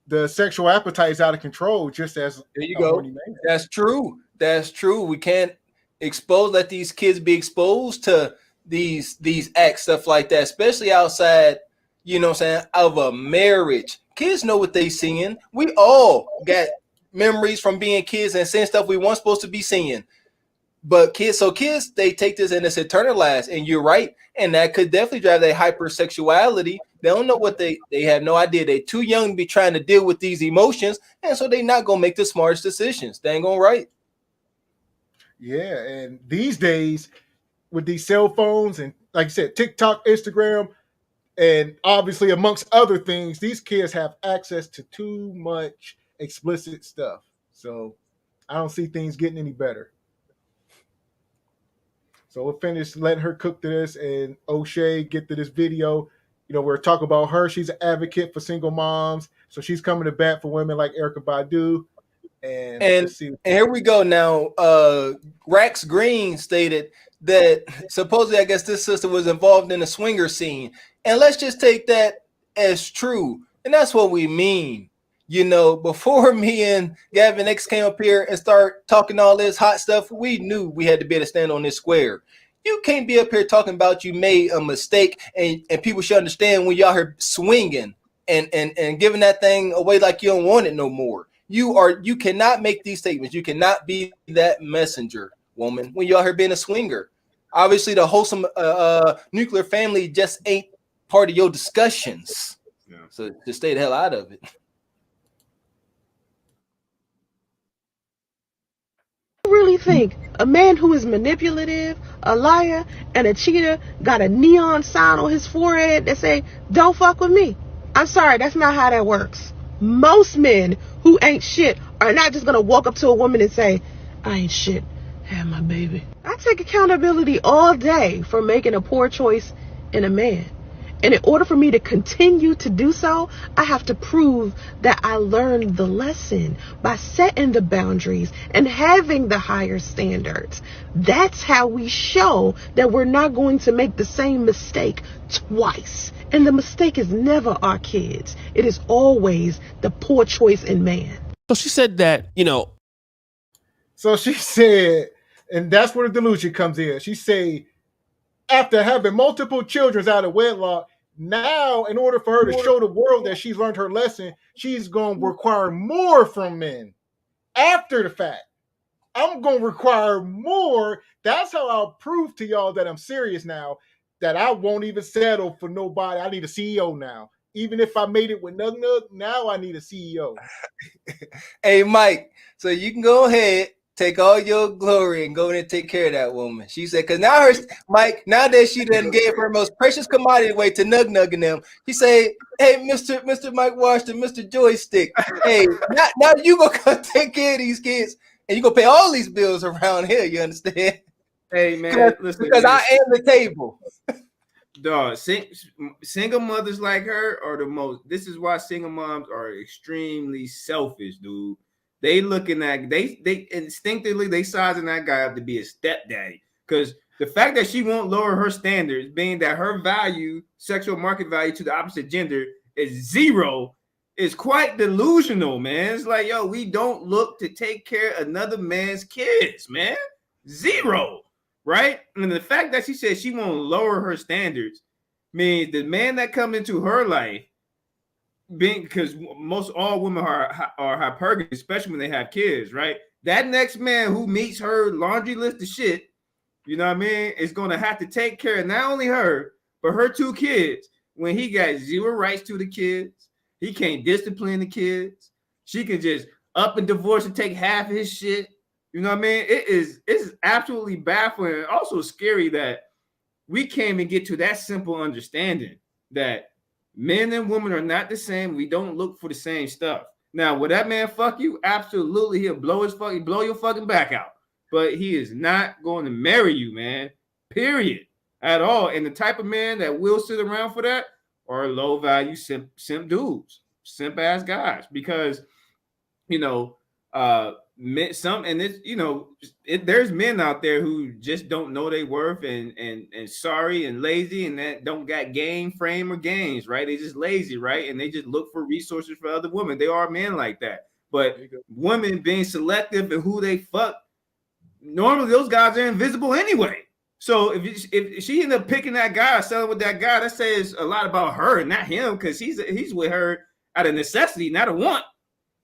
the sexual appetite is out of control, just as there you go. That's true. We can't let these kids be exposed to these acts, stuff like that, especially outside, of a marriage. Kids know what they seeing. We all got memories from being kids and seeing stuff we weren't supposed to be seeing. But kids, they take this and it's internalized, and you're right. And that could definitely drive their hypersexuality. They don't know what they have no idea. They're too young to be trying to deal with these emotions. And so they're not going to make the smartest decisions. They ain't going to right. Yeah. And these days with these cell phones and, like you said, TikTok, Instagram, And obviously, amongst other things, these kids have access to too much explicit stuff. So I don't see things getting any better. So we'll finish letting her cook to this, and O'Shea get to this video. You know, we're talking about her. She's an advocate for single moms. So she's coming to bat for women like Erykah Badu. And let's see. And here we go now. Rax Green stated that supposedly, I guess this sister was involved in a swinger scene. And let's just take that as true. And that's what we mean. You know, before me and Gavin X came up here and start talking all this hot stuff, we knew we had to be able to stand on this square. You can't be up here talking about you made a mistake, and people should understand when y'all here swinging and giving that thing away like you don't want it no more. You cannot make these statements. You cannot be that messenger, woman, when y'all here being a swinger. Obviously, the wholesome nuclear family just ain't part of your discussions. Yeah. So just stay the hell out of it. Really think a man who is manipulative, a liar, and a cheater got a neon sign on his forehead that say, "Don't fuck with me"? I'm sorry, that's not how that works. Most men who ain't shit are not just gonna walk up to a woman and say, "I ain't shit, have my baby." I take accountability all day for making a poor choice in a man. And in order for me to continue to do so, I have to prove that I learned the lesson by setting the boundaries and having the higher standards. That's how we show that we're not going to make the same mistake twice. And the mistake is never our kids. It is always the poor choice in man. So she said that, you know. So she said, and that's where the delusion comes in. She said, after having multiple children out of wedlock, now in order for her to show the world that she's learned her lesson, she's going to require more from men after the fact. I'm going to require more. That's how I'll prove to y'all that I'm serious now, that I won't even settle for nobody. I need a CEO now. Even if I made it with Nug Nug, now I need a CEO. Hey, Mike, so you can go ahead, take all your glory and go in and take care of that woman. She said, because now Mike, now that she done gave her most precious commodity away to Nug Nug and them, he said, "Hey, Mr. Mike Washington, Mr. Joystick, hey, now you gonna come take care of these kids and you gonna pay all these bills around here, you understand?" Hey, man, listen, because I am the table. Dog, single mothers like her are the most. This is why single moms are extremely selfish, dude. They looking at they instinctively they sizing that guy up to be a stepdaddy, because the fact that she won't lower her standards, being that her value, sexual market value to the opposite gender is zero, is quite delusional, man. It's like, yo, we don't look to take care of another man's kids, man. Zero, right? And the fact that she said she won't lower her standards means the man that comes into her life, being, because most all women are hypergamous, especially when they have kids, right? That next man who meets her laundry list of shit, you know what I mean, is going to have to take care of not only her, but her two kids when he got zero rights to the kids. He can't discipline the kids. She can just up and divorce and take half of his shit. You know what I mean? It's absolutely baffling and also scary that we can't even get to that simple understanding that men and women are not the same. We don't look for the same stuff. Now, will that man fuck you? Absolutely, he'll blow your fucking back out. But he is not going to marry you, man. Period. At all. And the type of man that will sit around for that are low value simp dudes, simp ass guys. Because, you know, there's men out there who just don't know their worth and sorry and lazy and that don't got game frame or gains, right? They just lazy, right? And they just look for resources for other women. They are men like that. But women being selective in who they fuck, normally those guys are invisible anyway. So if she end up picking that guy or selling with that guy, that says a lot about her and not him, because he's with her out of necessity, not a want.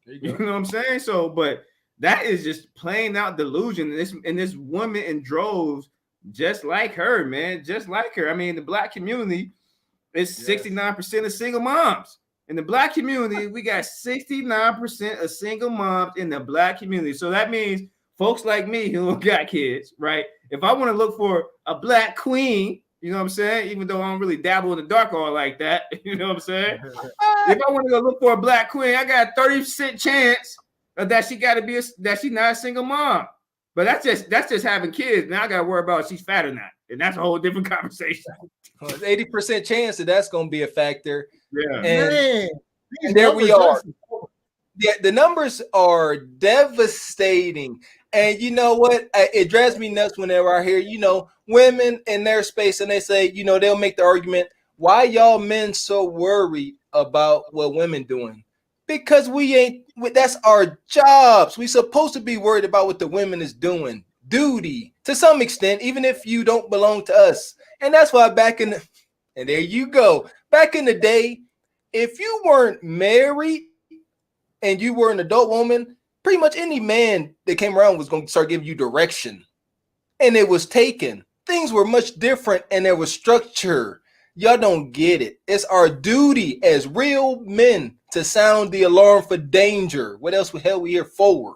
You know what I'm saying? So, but that is just plain out delusion. And this woman in droves, just like her, man, just like her. I mean, the Black community is 69% of single moms. In the Black community, we got 69% of single moms in the Black community. So that means folks like me who got kids, right? If I want to look for a Black queen, You know what I'm saying? Even though I don't really dabble in the dark all like that. You know what I'm saying? If I want to go look for a black queen, I got a 30% chance that she got to be that she's not a single mom. But that's just having kids. Now I got to worry about if she's fat or not, and that's a whole different conversation. Well, 80% chance that's going to be a factor. Yeah, and there we are. Yeah, the numbers are devastating. And you know what? It drives me nuts whenever I hear, women in their space and they say, they'll make the argument, why y'all men so worried about what women doing? Because that's our jobs. We supposed to be worried about what the women is doing. Duty to some extent, even if you don't belong to us. And that's why and there you go. Back in the day, if you weren't married and you were an adult woman, pretty much any man that came around was going to start giving you direction. And it was taken. Things were much different and there was structure. Y'all don't get it. It's our duty as real men to sound the alarm for danger. What else the hell we here for?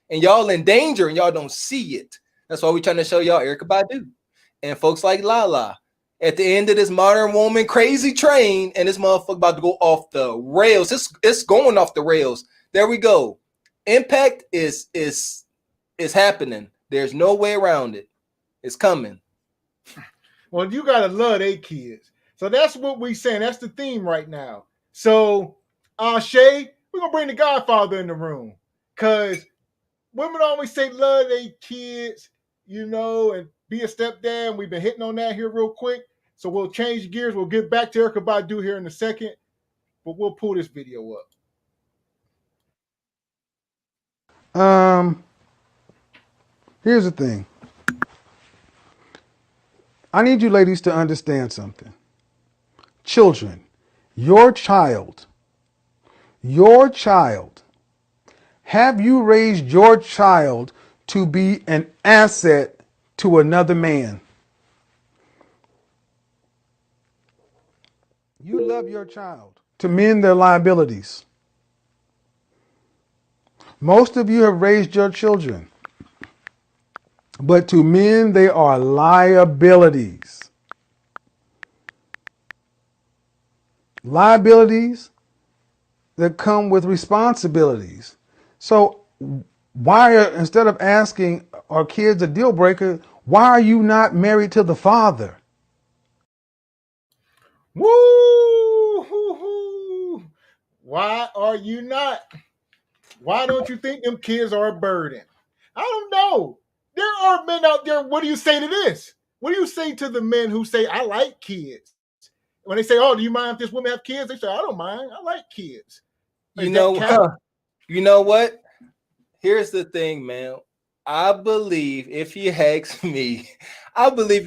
And y'all in danger and y'all don't see it. That's why we're trying to show y'all Erykah Badu and folks like Lala. At the end of this modern woman crazy train, and this motherfucker about to go off the rails. It's going off the rails. There we go. Impact is happening. There's no way around it. It's coming. Well, you gotta love they kids. So that's what we saying. That's the theme right now. So, Shay, we're gonna bring the Godfather in the room because women always say love their kids, and be a stepdad. And we've been hitting on that here real quick. So we'll change gears. We'll get back to Erykah Badu here in a second, but we'll pull this video up. Here's the thing. I need you ladies to understand something. Children, your child, have you raised your child to be an asset to another man? You love your child to mend their liabilities. Most of you have raised your children, but to men they are liabilities. Liabilities that come with responsibilities. So instead of asking, are kids a deal breaker, why are you not married to the father? Woo! Why are you not? Why don't you think them kids are a burden? I don't know. There are men out there. What do you say to this? What do you say to the men who say, I like kids? When they say, oh, do you mind if this woman have kids? They say, I don't mind. I like kids. You know what? Here's the thing, man. I believe, if you ask me, I believe,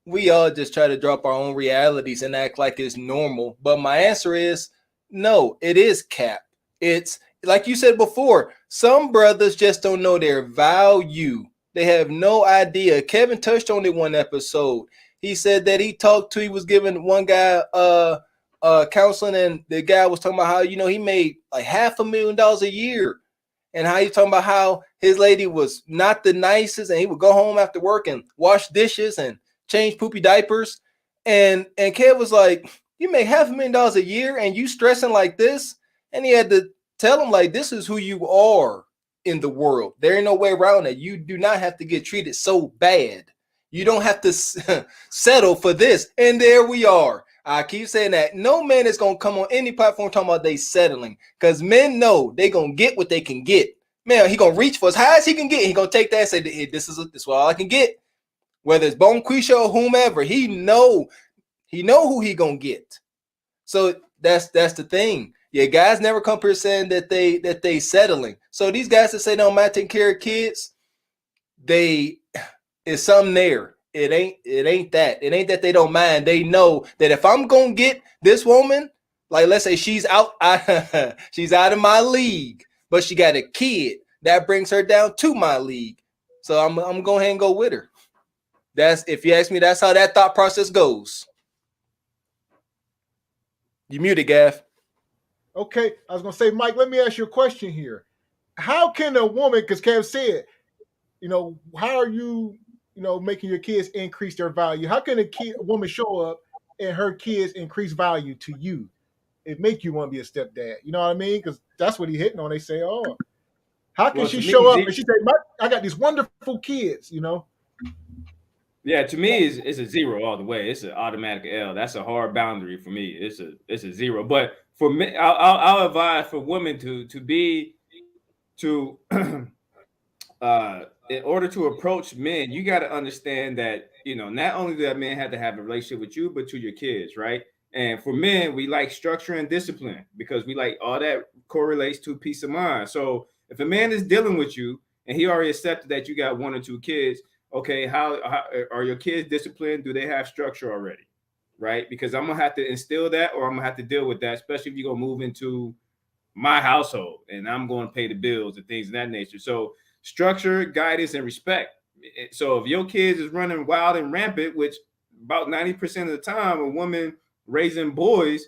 we all just try to drop our own realities and act like it's normal. But my answer is no, it is cap. It's like you said before, some brothers just don't know their value. They have no idea. Kevin touched on it one episode. He said that he was giving one guy counseling, and the guy was talking about how, he made like $500,000 a year. And how he talking about how his lady was not the nicest, and he would go home after work and wash dishes and change poopy diapers. And Kev was like, you make $500,000 a year and you stressing like this? And he had to tell him, like, this is who you are in the world. There ain't no way around it. You do not have to get treated so bad. You don't have to settle for this. And there we are. I keep saying that no man is going to come on any platform talking about they settling, because men know they going to get what they can get. Man, he going to reach for as high as he can get. He going to take that and say, hey, this is all I can get. Whether it's Bone Quisha or whomever, he know who he going to get. So that's the thing. Yeah, guys never come here saying that they settling. So these guys that say they don't mind taking care of kids, it's something there. It ain't that. It ain't that they don't mind. They know that if I'm gonna get this woman, like let's say she's out of my league, but she got a kid, that brings her down to my league. So I'm gonna go ahead and go with her. That's, if you ask me, that's how that thought process goes. You muted, Gav. Okay, I was gonna say, Mike, let me ask you a question here. How can a woman, because Kev said, how are you making your kids increase their value? How can a woman show up and her kids increase value to you? It make you want to be a stepdad. You know what I mean? Because that's what he hitting on. They say, oh, how can she show up and she say, I got these wonderful kids, Yeah, to me, it's a zero all the way. It's an automatic L. That's a hard boundary for me. It's a zero. But for me, I'll advise for women to in order to approach men, you got to understand that not only do that man have to have a relationship with you, but to your kids, right? And for men, we like structure and discipline because we like all that correlates to peace of mind. So if a man is dealing with you and he already accepted that you got 1 or 2 kids, okay, how are your kids disciplined? Do they have structure already? Right? Because I'm gonna have to instill that, or I'm gonna have to deal with that, especially if you're gonna move into my household and I'm going to pay the bills and things of that nature. So structure, guidance, and respect. So if your kids is running wild and rampant, which about 90% of the time, a woman raising boys,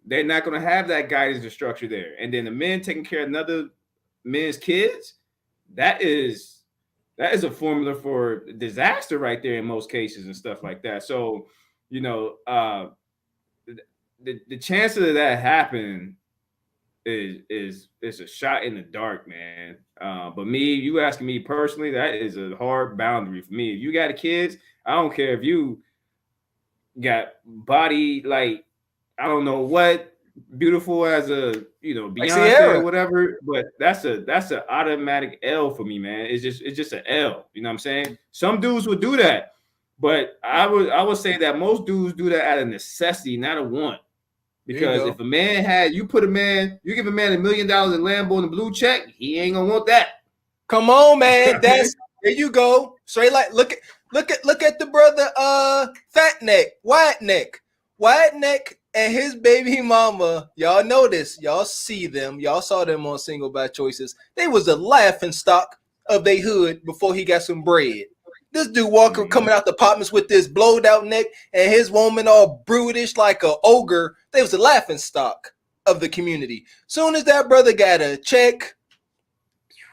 they're not going to have that guidance and structure there. And then the men taking care of another men's kids, that is a formula for disaster right there in most cases and stuff like that. So, the chances of that happening is a shot in the dark, man. But you asking me personally, that is a hard boundary for me. If you got kids, I don't care if you got body like I don't know what, beautiful as a Beyonce or whatever, but that's an automatic L for me, man. It's just an L. You know what I'm saying? Some dudes would do that, but I would say that most dudes do that out of necessity, not a want. Because if a man you give a man $1 million in Lambo and a blue check, he ain't gonna want that. Come on, man. There you go. Straight like look at the brother White Neck and his baby mama. Y'all know this. Y'all see them. Y'all saw them on Single by Choices. They was a laughing stock of they hood before he got some bread. This dude Walker coming out the apartments with this blowed out neck and his woman all brutish like a ogre. They was a laughing stock of the community. Soon as that brother got a check,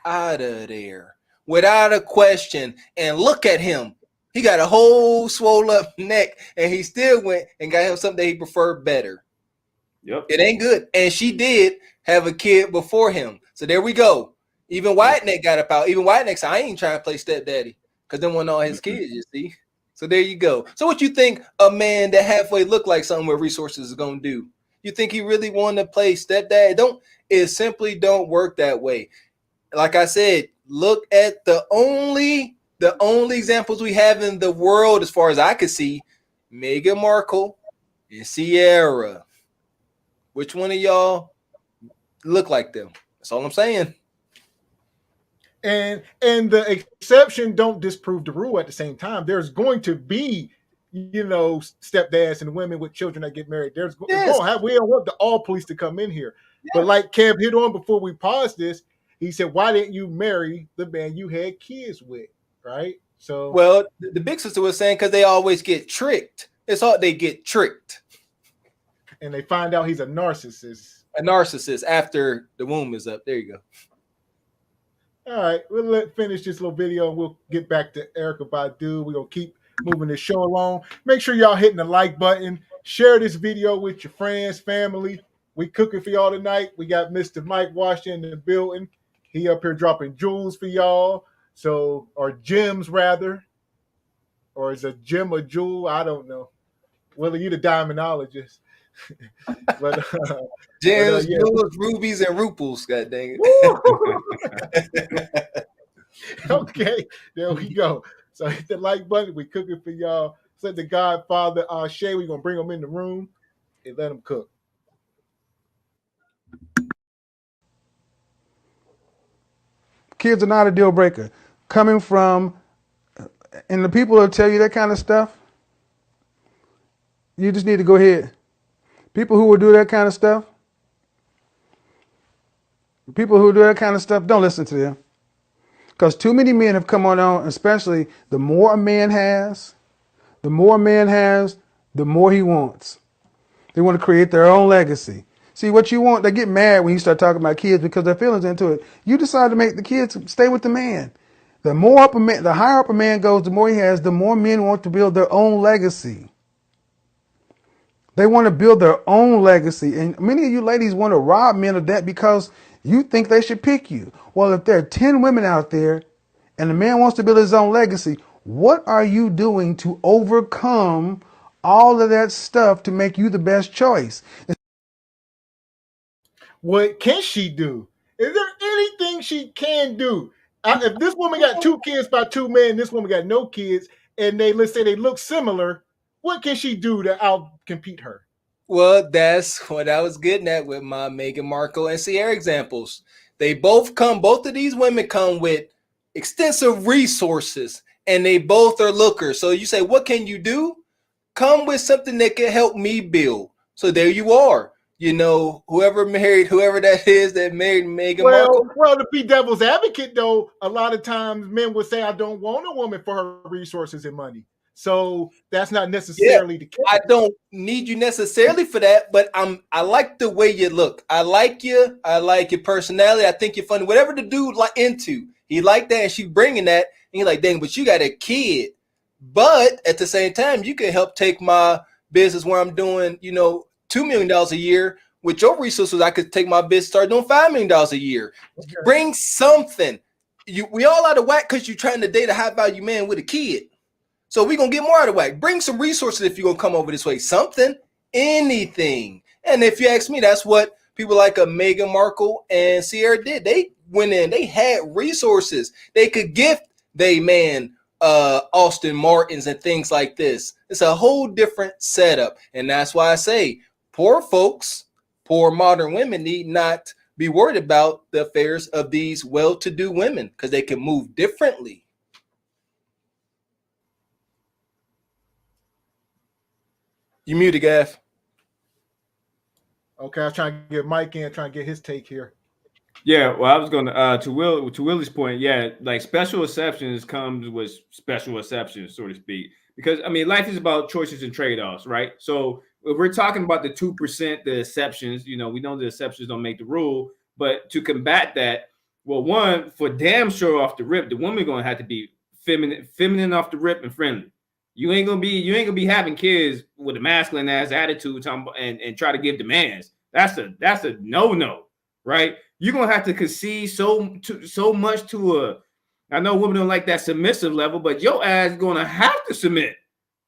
out of there without a question. And look at him. He got a whole swole up neck and he still went and got him something that he preferred better. Yep. It ain't good. And she did have a kid before him. So there we go. Even White Neck got up out. Even White Neck said, I ain't trying to play stepdaddy. Because then want all his kids, you see. So there you go. So what you think a man that halfway look like something with resources is going to do? You think he really want to play stepdad? It simply don't work that way. Like I said, look at the only examples we have in the world, as far as I could see, Meghan Markle and Sierra. Which one of y'all look like them? That's all I'm saying. And the exception don't disprove the rule at the same time. There's going to be, stepdads and women with children that get married. We don't want all police to come in here. Yes. But like Kev hit on before we paused this, he said, why didn't you marry the man you had kids with? Right? So well, the big sister was saying because they always get tricked. It's all they get tricked. And they find out he's a narcissist. A narcissist after the womb is up. There you go. All right, we'll finish this little video and we'll get back to Erykah Badu. We're going to keep moving the show along. Make sure y'all hitting the like button. Share this video with your friends, family. We cooking for y'all tonight. We got Mr. Mike Washington in the building. He up here dropping jewels for y'all. So, or gems rather. Or is a gem a jewel? I don't know. Willie, you the diamondologist. Gems, jewels, rubies, and ruples. God dang it. Okay, there we go. So hit the like button. We cooking for y'all. Said the Godfather Shay. We're gonna bring him in the room and let him cook. Kids are not a deal breaker. Coming from, and the people who tell you that kind of stuff, you just need to go ahead. People who will do that kind of stuff, don't listen to them. Because too many men have come on, especially the more a man has, the more he wants. They want to create their own legacy. See, what you want, they get mad when you start talking about kids because their feelings into it. You decide to make the kids stay with the man. The higher up a man goes, the more he has, the more men want to build their own legacy. They want to build their own legacy. And many of you ladies want to rob men of that because you think they should pick you. Well, if there are 10 women out there and the man wants to build his own legacy, what are you doing to overcome all of that stuff to make you the best choice? What can she do? Is there anything she can do? If this woman got 2 kids by 2 men, this woman got no kids, and let's say they look similar, what can she do to outcompete her? Well, that's what I was getting at with my Meghan Markle and Sierra examples. Both of these women come with extensive resources, and they both are lookers. So you say, what can you do? Come with something that can help me build. So there you are. You know, whoever that is that married Meghan Markle. Well, to be devil's advocate, though, a lot of times men would say, I don't want a woman for her resources and money. So that's not necessarily the case. I don't need you necessarily for that, but I like the way you look. I like you. I like your personality. I think you're funny. Whatever the dude into, he like that, and she's bringing that. And you're like, dang, but you got a kid. But at the same time, you can help take my business where I'm doing, $2 million a year. With your resources, I could take my business, start doing $5 million a year. Okay. Bring something. We all out of whack because you're trying to date a high value man with a kid. So we're going to get more out of whack. Bring some resources if you're going to come over this way. Something, anything. And if you ask me, that's what people like Meghan Markle and Sierra did. They went in. They had resources. They could gift they man Austin Martins and things like this. It's a whole different setup. And that's why I say poor modern women need not be worried about the affairs of these well-to-do women because they can move differently. You muted, Gav. Okay, I was trying to get Mike in, trying to get his take here. Yeah, well, I was going to Willie's point. Yeah, like special exceptions comes with special exceptions, so to speak. Because I mean, life is about choices and trade-offs, right? So if we're talking about the 2%, the exceptions, we know the exceptions don't make the rule. But to combat that, well, one, for damn sure off the rip, the woman gonna have to be feminine off the rip and friendly. You ain't gonna be having kids with a masculine ass attitude and try to give demands. That's a no, right? You're gonna have to concede so much to I know women don't like that submissive level, but your ass is gonna have to submit.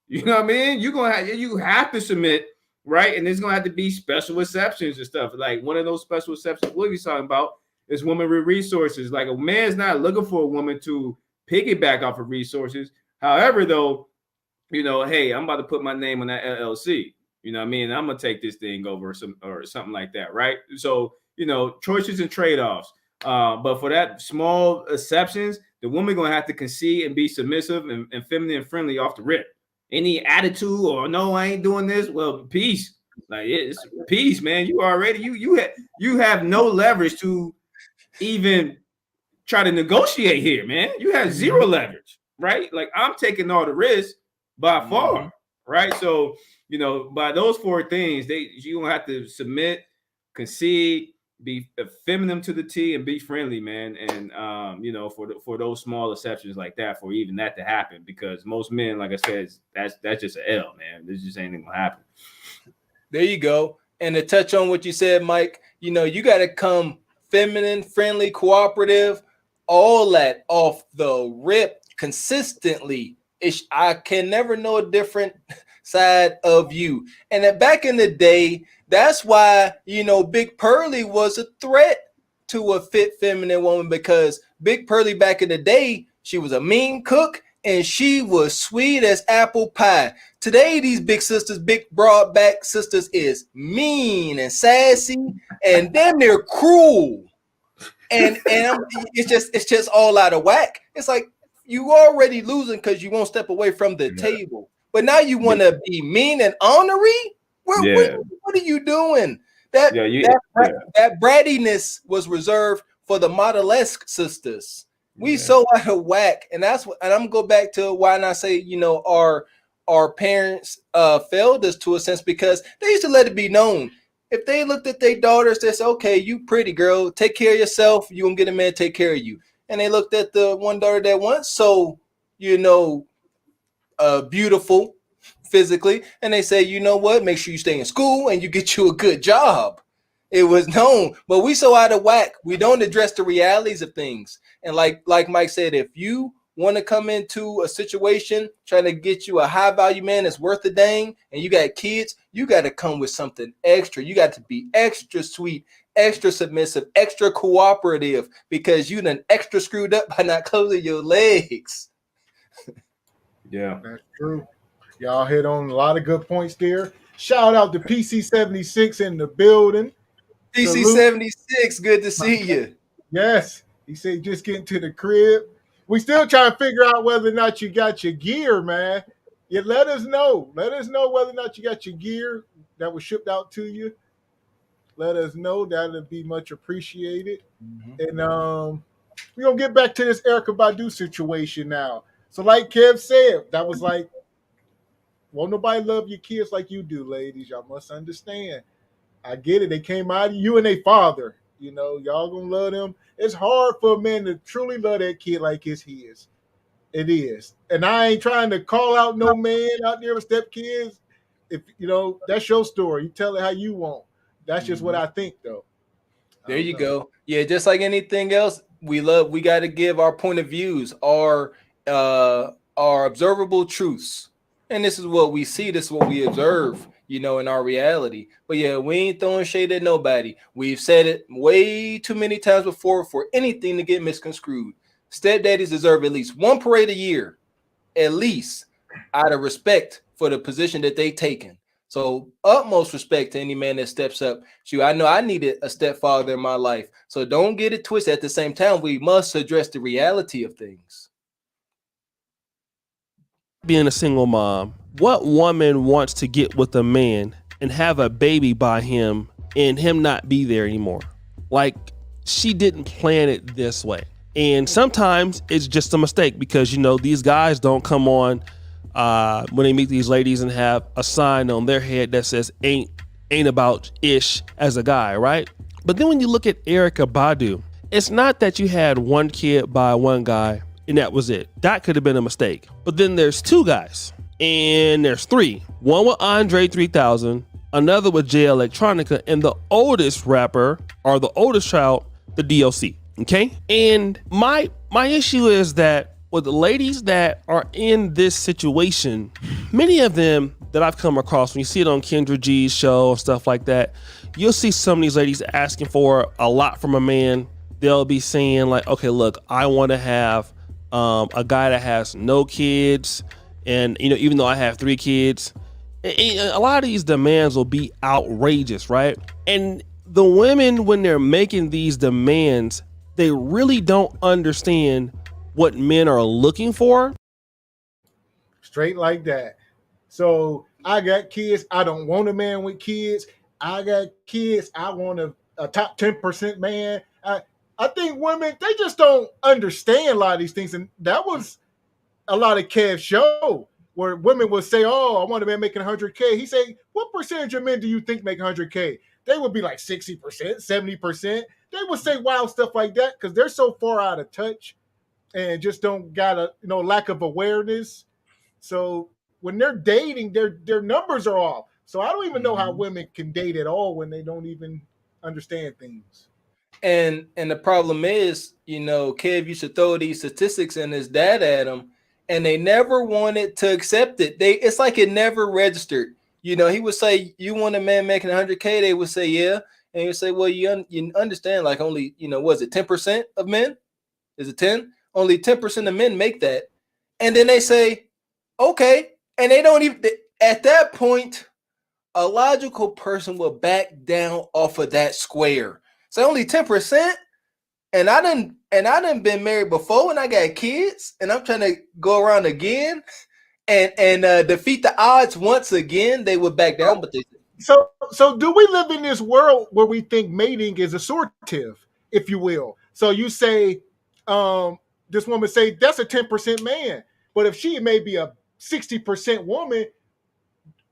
You know what I mean? You have to submit, right? And there's gonna have to be special exceptions and stuff. Like one of those special exceptions what he's talking about is women with resources. Like a man's not looking for a woman to piggyback off of resources. However, though, hey, I'm about to put my name on that LLC. You know what I mean? I'm gonna take this thing over or something like that, right? So, choices and trade-offs. But for that small exceptions, the woman gonna have to concede and be submissive and feminine and friendly off the rip. Any attitude or no, I ain't doing this. Well, peace. Like it's peace, man. You already you have no leverage to even try to negotiate here, man. You have zero leverage, right? Like I'm taking all the risks by far, right? So, by those 4 things, you gonna have to submit, concede, be feminine to the T, and be friendly, man. And for those small exceptions like that, for even that to happen, because most men, like I said, that's just an L, man. This just ain't gonna happen. There you go. And to touch on what you said, Mike, you got to come feminine, friendly, cooperative, all that off the rip consistently. I can never know a different side of you. And then back in the day, that's why, Big Pearly was a threat to a fit feminine woman, because Big Pearly back in the day, she was a mean cook and she was sweet as apple pie. Today, these big broad back sisters is mean and sassy and damn near cruel. And it's just all out of whack. It's like you already losing because you won't step away from the table. But now you want to be mean and ornery? What are you doing? That brattiness was reserved for the model-esque sisters. We so out of whack, and that's what. And I'm gonna go back to why I say our parents failed us to a sense, because they used to let it be known. If they looked at their daughters, they said, "Okay, you pretty girl, take care of yourself. You gonna get a man to take care of you." and they looked at the one daughter that wasn't so, beautiful physically, and they say, you know what, make sure you stay in school and you get you a good job. It was known, but we so out of whack. We don't address the realities of things. And like Mike said, if you want to come into a situation trying to get you a high value man that's worth a dang, and you got kids, you got to come with something extra. You got to be extra sweet, extra submissive, extra cooperative, because you done extra screwed up by not closing your legs. Yeah, that's true. Y'all hit on a lot of good points there. Shout out to PC76 in the building. PC76, good to see you. Yes, he said just getting to the crib. We still trying to figure out whether or not you got your gear, man. You let us know. Let us know whether or not you got your gear that was shipped out to you. Let us know. That'll be much appreciated. Mm-hmm. And we're gonna get back to this Erykah Badu situation now. So, like Kev said, that was like, won't nobody love your kids like you do, ladies. Y'all must understand. I get it. They came out of you and they father. Y'all gonna love them. It's hard for a man to truly love that kid like it's his. It is. And I ain't trying to call out no man out there with stepkids. If that's your story. You tell it how you want. That's just what I think, though. There you go. Yeah, just like anything else, we got to give our point of views, our observable truths. And this is what we see. This is what we observe, in our reality. But yeah, we ain't throwing shade at nobody. We've said it way too many times before for anything to get misconstrued. Stepdaddies deserve at least one parade a year, at least, out of respect for the position that they taken. So utmost respect to any man that steps up. Shoot, I know I needed a stepfather in my life. So don't get it twisted. At the same time, we must address the reality of things. Being a single mom, what woman wants to get with a man and have a baby by him and him not be there anymore? Like, she didn't plan it this way. And sometimes it's just a mistake because, these guys don't come on when they meet these ladies and have a sign on their head that says ain't about ish as a guy, right? But then when you look at Erykah Badu, it's not that you had one kid by one guy and that was it. That could have been a mistake. But then there's two guys and there's three. One with Andre 3000, another with Jay Electronica, and the oldest rapper or the oldest child, the DLC. Okay. And my issue is that with the ladies that are in this situation, many of them that I've come across, when you see it on Kendra G's show and stuff like that, you'll see some of these ladies asking for a lot from a man. They'll be saying like, okay, look, I want to have a guy that has no kids. And, even though I have 3 kids, a lot of these demands will be outrageous, right? And the women, when they're making these demands, they really don't understand what men are looking for. Straight like that. So I got kids. I don't want a man with kids. I got kids. I want a top 10% man. I think women, they just don't understand a lot of these things. And that was a lot of Kev's show where women would say, oh, I want a man making 100K. He say, what percentage of men do you think make 100K? They would be like 60%, 70%. They would say wild stuff like that because they're so far out of touch and just don't got a lack of awareness. So when they're dating, their numbers are off. So I don't even know how women can date at all when they don't even understand things. And the problem is, Kev used to throw these statistics and his dad at him, and they never wanted to accept it. It's like it never registered. He would say, you want a man making 100K? They would say, yeah. And he would say, well, you understand, like only, was it 10% of men? Is it 10? Only 10% of men make that. And then they say, okay. And they don't even, at that point, a logical person will back down off of that square. So only 10%. And I done been married before and I got kids and I'm trying to go around again and defeat the odds once again. They would back down, but they. So do we live in this world where we think mating is assortative, if you will? So you say, this woman say that's a 10% man, but if she may be a 60% woman,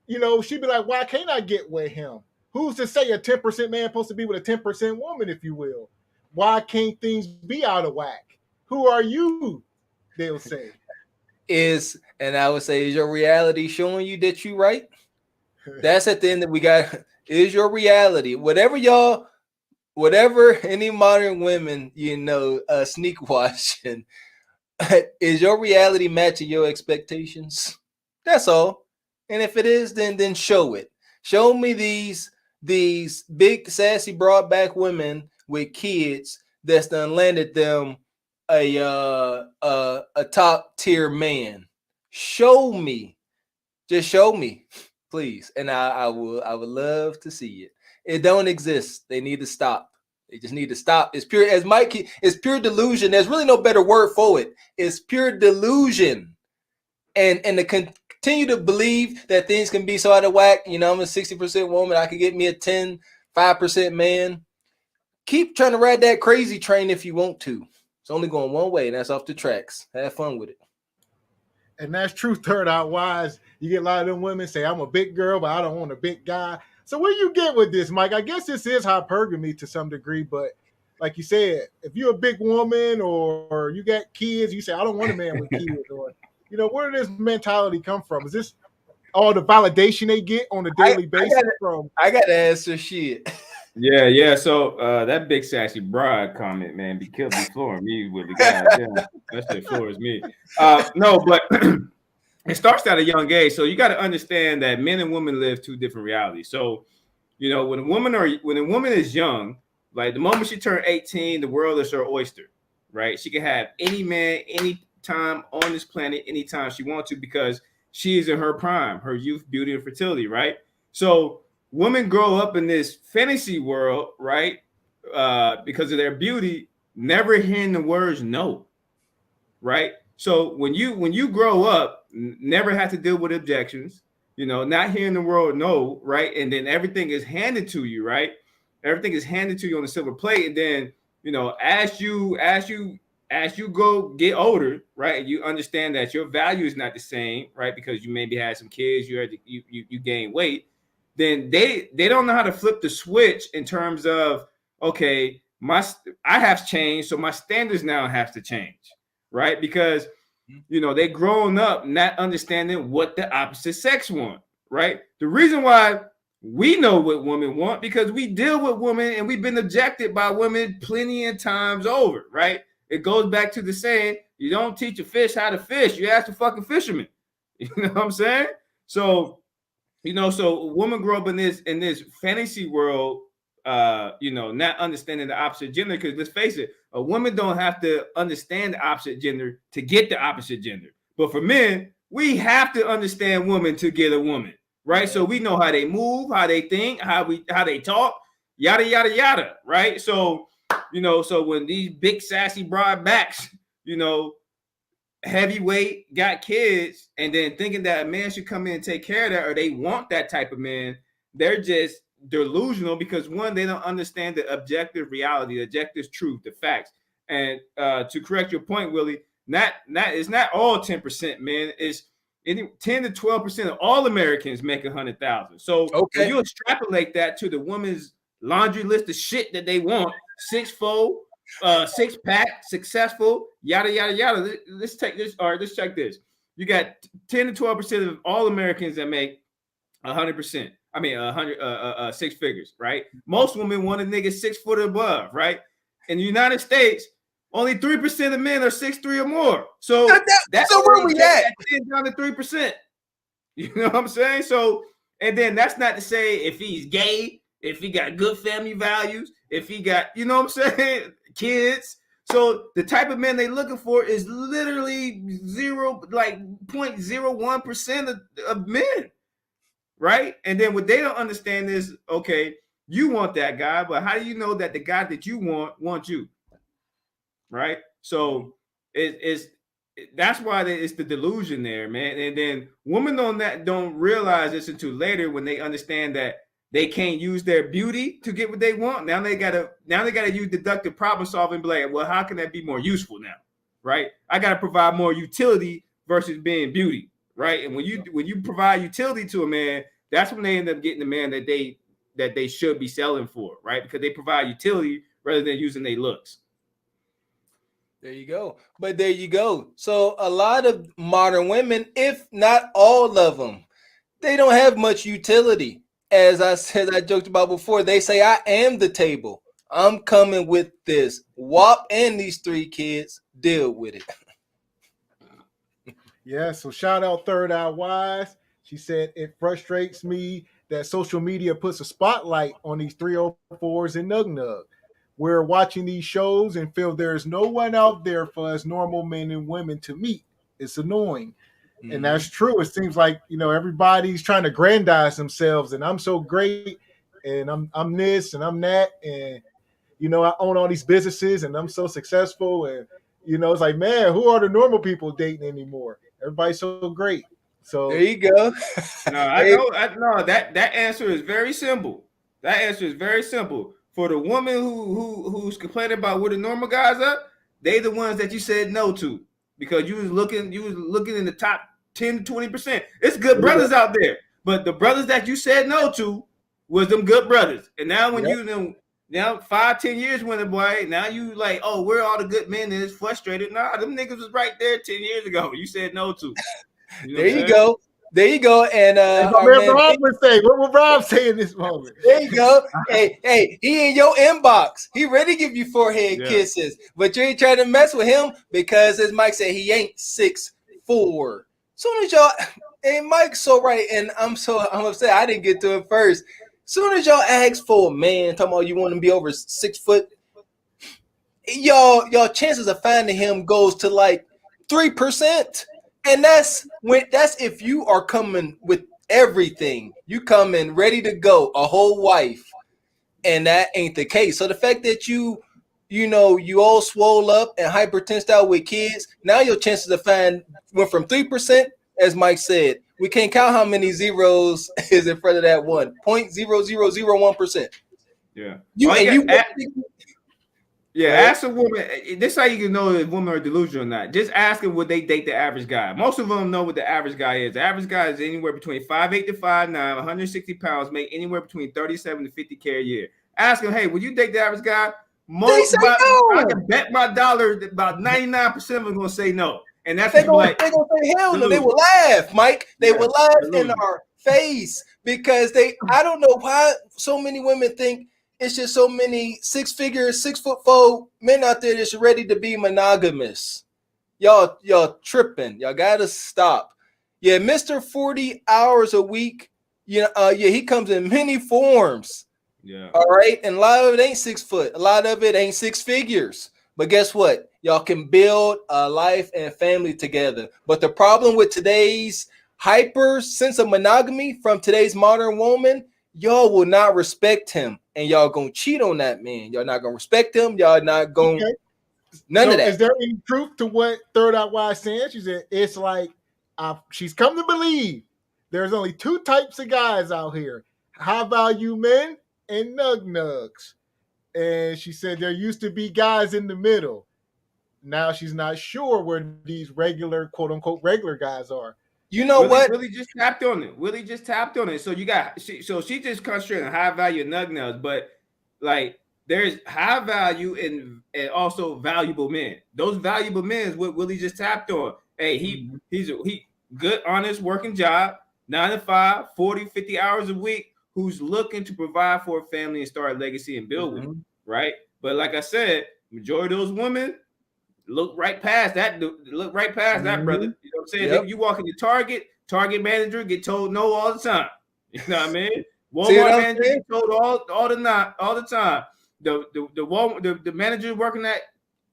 she'd be like, why can't I get with him? Who's to say a 10% man supposed to be with a 10% woman, if you will? Why can't things be out of whack? Who are you? They'll say. And I would say, is your reality showing you that you right? That's at the end that we got. Is your reality, whatever any modern women, sneak watching, is your reality matching your expectations? That's all. And if it is, then show it. Show me these big sassy broadback women with kids that's done landed them a top tier man. Show me. Just show me, please. And I would love to see it. It don't exist. They need to stop. They just need to stop. It's pure, as Mike, it's pure delusion. There's really no better word for it. It's pure delusion. And to continue to believe that things can be so out of whack. I'm a 60% woman. I could get me a 5% man. Keep trying to ride that crazy train if you want to. It's only going one way, and that's off the tracks. Have fun with it. And that's true, Third Eye Wise. You get a lot of them women say, I'm a big girl, but I don't want a big guy. So where you get with this, Mike? I guess this is hypergamy to some degree, but like you said, if you're a big woman or you got kids, you say, I don't want a man with kids. Or, where did this mentality come from? Is this all the validation they get on a daily basis? I got to answer shit. Yeah. So that big sassy broad comment, man, be flooring me with the goddamn. That shit floors me. No, but it starts at a young age. So you got to understand that men and women live two different realities. So, when a woman is young, like the moment she turned 18, the world is her oyster, right? She can have any man, anytime on this planet, anytime she wants to, because she is in her prime, her youth, beauty, and fertility, right? So women grow up in this fantasy world, right? Because of their beauty, never hearing the words no, right? So when you grow up, never have to deal with objections, not hearing the word no, right? And then everything is handed to you, right? Everything is handed to you on a silver plate. And then, as you go get older, right, and you understand that your value is not the same, right? Because you maybe had some kids, you gain weight. Then they don't know how to flip the switch in terms of, okay, I have changed, so my standards now have to change, right? Because they grown up not understanding what the opposite sex want, right? The reason why we know what women want, because we deal with women and we've been objected by women plenty of times over, right? It goes back to the saying, you don't teach a fish how to fish, you ask the fucking fisherman. You know what I'm saying? So so women grow up in this fantasy world, not understanding the opposite gender. Because let's face it, a woman don't have to understand the opposite gender to get the opposite gender. But for men, we have to understand women to get a woman, right? So we know how they move, how they think, how they talk, yada yada yada, right? So so when these big sassy broad backs, heavyweight, got kids, and then thinking that a man should come in and take care of that, or they want that type of man, they're just delusional, because one, they don't understand the objective reality, the objective truth, the facts. And to correct your point, Willie, it's not all 10%, man. It's 10 to 12% of all Americans make 100,000. So when you extrapolate that to the woman's laundry list of shit that they want, 6'4", 6-pack, successful, yada yada yada. Let's take this. All right, let's check this. You got 10 to 12% of all Americans that make 100%. I mean, 6 figures, right? Most women want a nigga 6 foot above, right? In the United States, only 3% of men are 6'3" or more. So that's where we at. Down to 3%. You know what I'm saying? So, and then that's not to say if he's gay, if he got good family values, if he got, you know what I'm saying, kids. So the type of men they looking for is literally 0.01% of men, right? And then what they don't understand is, okay, you want that guy, but how do you know that the guy that you wants you, right? So that's why it's the delusion there, man. And then women don't realize this until later, when they understand that they can't use their beauty to get what they want. Now they gotta use deductive problem solving and be like, well, how can that be more useful now? Right? I gotta provide more utility versus being beauty, right? And when you provide utility to a man, that's when they end up getting the man that they should be selling for, right? Because they provide utility rather than using their looks. There you go. But there you go. So a lot of modern women, if not all of them, they don't have much utility. As I said, I joked about before, they say, I am the table. I'm coming with this WAP and these 3 kids. Deal with it. Yeah, so shout out Third Eye Wise. She said, it frustrates me that social media puts a spotlight on these 304s and Nug Nug. We're watching these shows and feel there's no one out there for us normal men and women to meet. It's annoying. Mm-hmm. And that's true. It seems like, everybody's trying to grandize themselves, and I'm so great, and I'm this and I'm that, and I own all these businesses and I'm so successful, and it's like, man, who are the normal people dating anymore? Everybody's so great. So there you go. I know that answer is very simple. That answer is very simple. For the woman who's complaining about where the normal guys are, they the ones that you said no to because you was looking in the top 10 to 20%. It's good brothers out there, but the brothers that you said no to was them good brothers. And now when now 5-10 years went by, now you like, oh, where all the good men is frustrated. Nah, them niggas was right there 10 years ago. You said no to. There you go. There you go. And Rob would say, what would Rob say in this moment? There you go. hey, he in your inbox. He ready to give you forehead kisses, but you ain't trying to mess with him because, as Mike said, he ain't 6'4". Soon as y'all, and Mike's so right, and I'm upset I didn't get to it first. Soon as y'all ask for a man, talking about you want to be over 6 foot, y'all chances of finding him goes to like 3%. And that's if you are coming with everything. You come in ready to go, a whole wife, and that ain't the case. So the fact that you all swole up and hypertensed out with kids, now your chances of find went from 3%, as Mike said. We can't count how many zeros is in front of that one. 0.0001%. Yeah. Ask a woman. This is how you can know if women are delusional or not. Just ask them would they date the average guy. Most of them know what the average guy is. The average guy is anywhere between 5'8" to 5'9", 160 pounds, make anywhere between 37 to 50K a year. Ask them, hey, would you date the average guy? I can bet my dollar that about 99% of them are gonna say no. And that's they're gonna say hell no. They will laugh, Mike. They will laugh in our face because I don't know why so many women think it's just so many 6-figure, 6'4" men out there that's ready to be monogamous. Y'all tripping. Y'all gotta stop. Yeah, Mr. 40 hours a week. He comes in many forms. Yeah. All right. And a lot of it ain't 6 foot. A lot of it ain't 6 figures. But guess what? Y'all can build a life and family together. But the problem with today's hyper sense of monogamy from today's modern woman, y'all will not respect him. And y'all gonna cheat on that man. Y'all not gonna respect him. Y'all not gonna none of that. Is there any truth to what Third Eye Wise said? She said it's like she's come to believe there's only 2 types of guys out here: high value men and Nug Nugs. And she said there used to be guys in the middle. Now she's not sure where these regular, quote unquote, regular guys are. You know what? Willie just tapped on it. So she just concentrated on high value Nug Nugs, but like there's high value and also valuable men. Those valuable men is what Willie just tapped on. Hey, he's good, honest, working job, 9 to 5, 40, 50 hours a week, who's looking to provide for a family and start a legacy and build with it, right? But like I said, majority of those women look right past that. Look right past that, brother. You know what I'm saying? Yep. You walk into Target manager get told no all the time. You know what I mean? Walmart manager get told all the time. The manager working at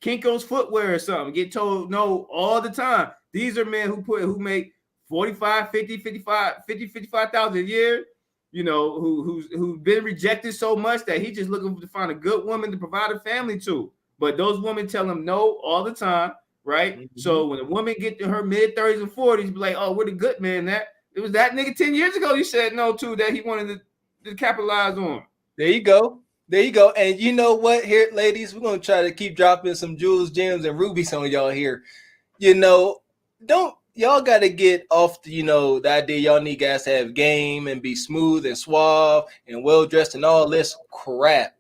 Kinko's Footwear or something get told no all the time. These are men who make 45, 50, 55,000 a year. Who's been rejected so much that he's just looking to find a good woman to provide a family to. But those women tell him no all the time, right? Mm-hmm. So when a woman get to her mid-30s and 40s, be like, oh, we're the good man. It was that nigga 10 years ago you said no to that he wanted to capitalize on. There you go. And you know what, here, ladies, we're going to try to keep dropping some jewels, gems, and rubies on y'all here. Y'all got to get off the idea y'all need guys to have game and be smooth and suave and well-dressed and all this crap.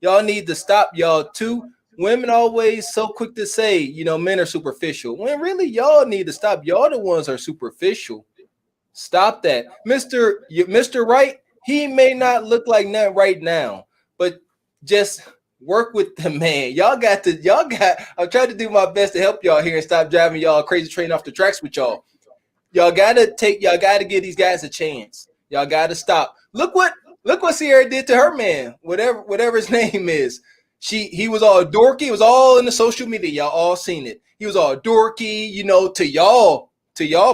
Y'all need to stop y'all too women always so quick to say, you know, men are superficial. When really y'all need to stop. Y'all the ones are superficial. Stop that. Mr. Right, he may not look like nothing right now, but just work with the man. I'm trying to do my best to help y'all here and stop driving y'all crazy train off the tracks with y'all. Y'all gotta give these guys a chance. Y'all gotta stop. Look what Sierra did to her man, whatever his name is. He was all dorky. It was all in the social media. Y'all all seen it. He was all dorky, you know, to y'all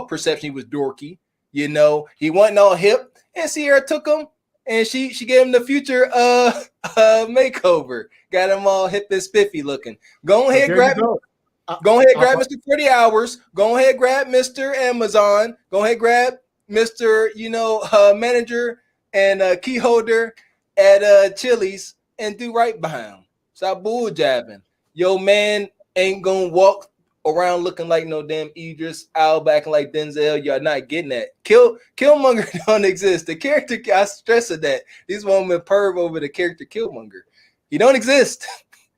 perception, he was dorky. You know, he wasn't all hip, and Sierra took him and she gave him the future makeover. Got him all hip and spiffy looking. Go ahead, grab Mr. 40 Hours. Go ahead, grab Mr. Amazon. Go ahead, grab Mr. Manager and key holder at Chili's and do right behind him. Stop bull jabbing. Yo, man ain't gonna walk around looking like no damn Idris Elba, acting like Denzel. Y'all not getting that. Killmonger don't exist. The character, I stress that. These women perv over the character Killmonger. He don't exist.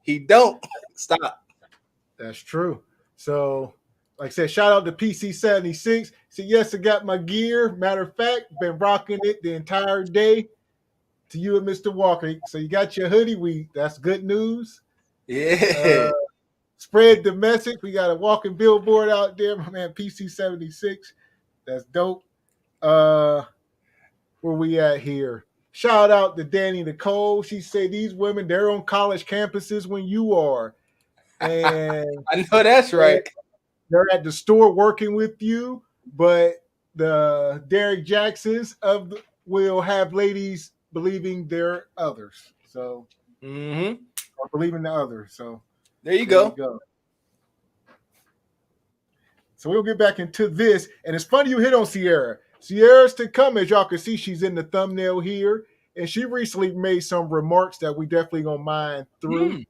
He don't. Stop. That's true. So, like I said, shout out to PC76. So, yes, I got my gear. Matter of fact, been rocking it the entire day. To you and Mr. Walker. So, you got your hoodie. That's good news. Yeah. Spread the message. We got a walking billboard out there, my man PC76. That's dope. Where we at here? Shout out to Danny Nicole. She said these women, they're on college campuses when you are. And I know that's right. They're at the store working with you, but the Derek Jacksons will have ladies believing they're others. So or believing the others. So there you go. So we'll get back into this. And it's funny you hit on Sierra. Sierra's to come, as y'all can see, she's in the thumbnail here. And she recently made some remarks that we definitely gonna mind through.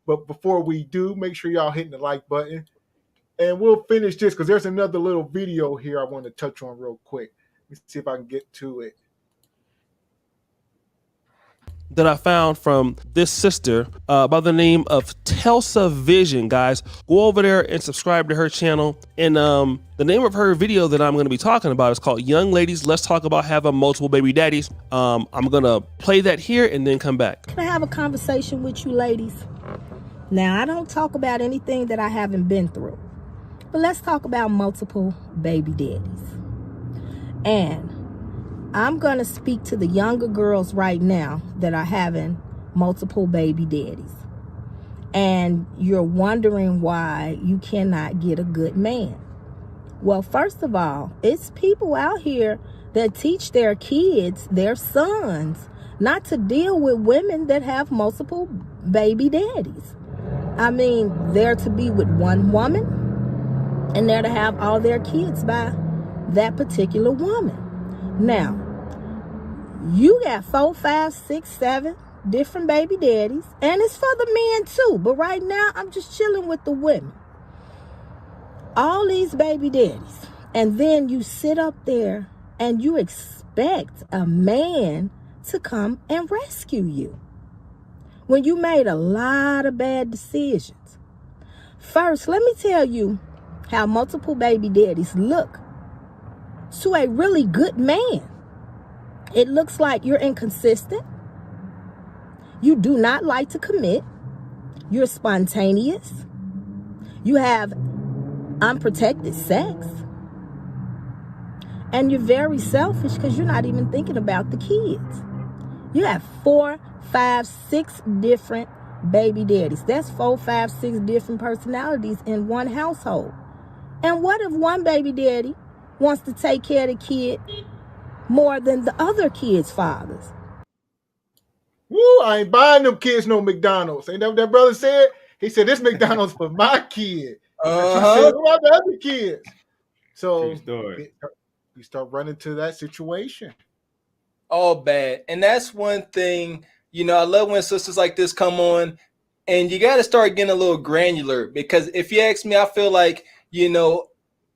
But before we do, make sure y'all hitting the like button. And we'll finish this because there's another little video here I want to touch on real quick. Let's see if I can get to it. That I found from this sister by the name of Telsa Vision, guys. Go over there and subscribe to her channel. And the name of her video that I'm going to be talking about is called Young Ladies, Let's Talk About Having Multiple Baby Daddies. I'm going to play that here and then come back. Can I have a conversation with you ladies? Now, I don't talk about anything that I haven't been through. But let's talk about multiple baby daddies. And I'm going to speak to the younger girls right now that are having multiple baby daddies. And you're wondering why you cannot get a good man. Well, first of all, it's people out here that teach their kids, their sons, not to deal with women that have multiple baby daddies. I mean, they're to be with one woman and they're to have all their kids by that particular woman. Now, you got 4, 5, 6, 7 different baby daddies, and it's for the men too. But right now, I'm just chilling with the women. All these baby daddies, and then you sit up there and you expect a man to come and rescue you when you made a lot of bad decisions. First, let me tell you how multiple baby daddies look to a really good man. It looks like you're inconsistent. You do not like to commit. You're spontaneous. You have unprotected sex. And you're very selfish because you're not even thinking about the kids. You have 4, 5, 6 different baby daddies. That's 4, 5, 6 different personalities in one household. And what if one baby daddy wants to take care of the kid more than the other kids' fathers? Woo, I ain't buying them kids no McDonald's. Ain't that what that brother said? He said, this McDonald's for my kid. And she said, what about the other kids? So you start running to that situation. All bad. And that's one thing, you know, I love when sisters like this come on, and you got to start getting a little granular, because if you ask me, I feel like, you know,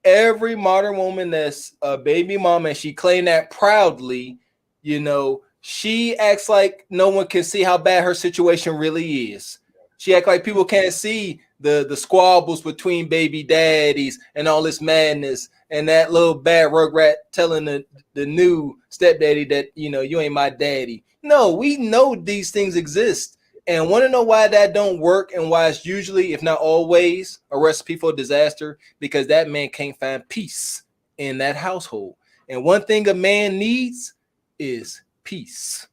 every modern woman that's a baby mama, and she claimed that proudly, you know, she acts like no one can see how bad her situation really is. She act like people can't see the squabbles between baby daddies and all this madness, and that little bad rugrat telling the new stepdaddy that, you know, you ain't my daddy. No, we know these things exist. And want to know why that don't work and why it's usually, if not always, a recipe for disaster? Because that man can't find peace in that household. And one thing a man needs is peace.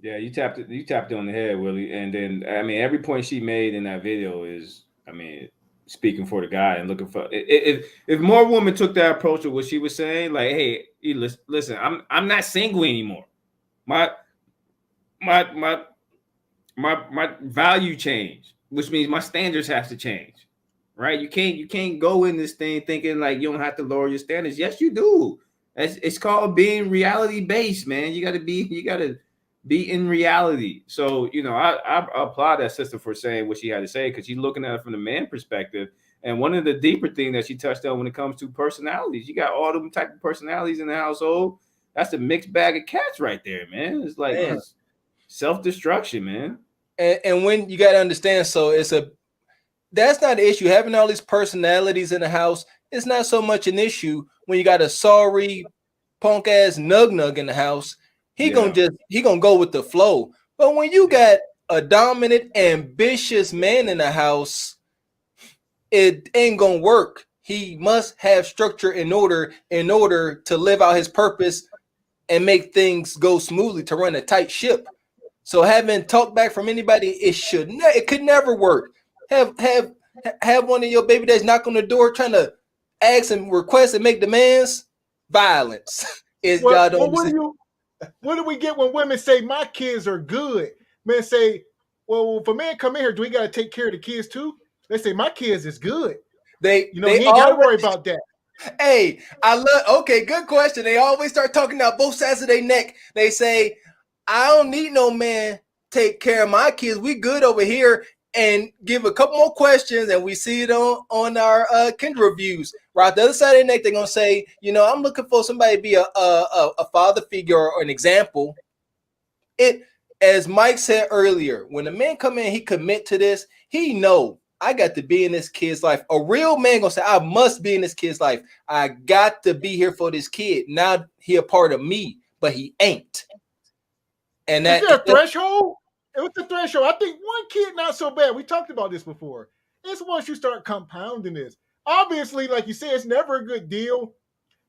Yeah, you tapped it on the head, Willie. And then, I mean, every point she made in that video is, I mean, speaking for the guy and looking for. If more women took that approach of what she was saying, like, hey, listen, I'm not single anymore. My value changed, which means my standards have to change, right? You can't go in this thing thinking like you don't have to lower your standards. Yes, you do. It's called being reality based, man. You got to be in reality. So, you know, I applaud that sister for saying what she had to say, because she's looking at it from the man perspective. And one of the deeper things that she touched on when it comes to personalities, you got all them type of personalities in the household. That's a mixed bag of cats right there, man. It's like it's self-destruction, man. And when you got to understand, so that's not an issue. Having all these personalities in the house, it's not so much an issue when you got a sorry punk ass nug in the house. He gonna go with the flow. But when you got a dominant, ambitious man in the house, it ain't gonna work. He must have structure in order to live out his purpose and make things go smoothly, to run a tight ship. So having talk back from anybody, it could never work. Have one of your baby daddies knock on the door trying to ask and request and make demands. Violence is what do we get when women say my kids are good? Men say, well, if a man come in here, do we got to take care of the kids too? They say my kids is good. They ain't got to worry about that. Hey, okay, good question. They always start talking out both sides of their neck. They say, I don't need no man take care of my kids. We good over here. And give a couple more questions, and we see it on our Kindle reviews. Right, the other side of the neck, they're gonna say, you know, I'm looking for somebody to be a father figure or an example. It, as Mike said earlier, when a man come in, he commit to this. He know I got to be in this kid's life. A real man gonna say, I must be in this kid's life. I got to be here for this kid. Now he a part of me, but he ain't. And is there a threshold? What's the threshold? I think one kid not so bad. We talked about this before. It's once you start compounding this. Obviously, like you said, it's never a good deal.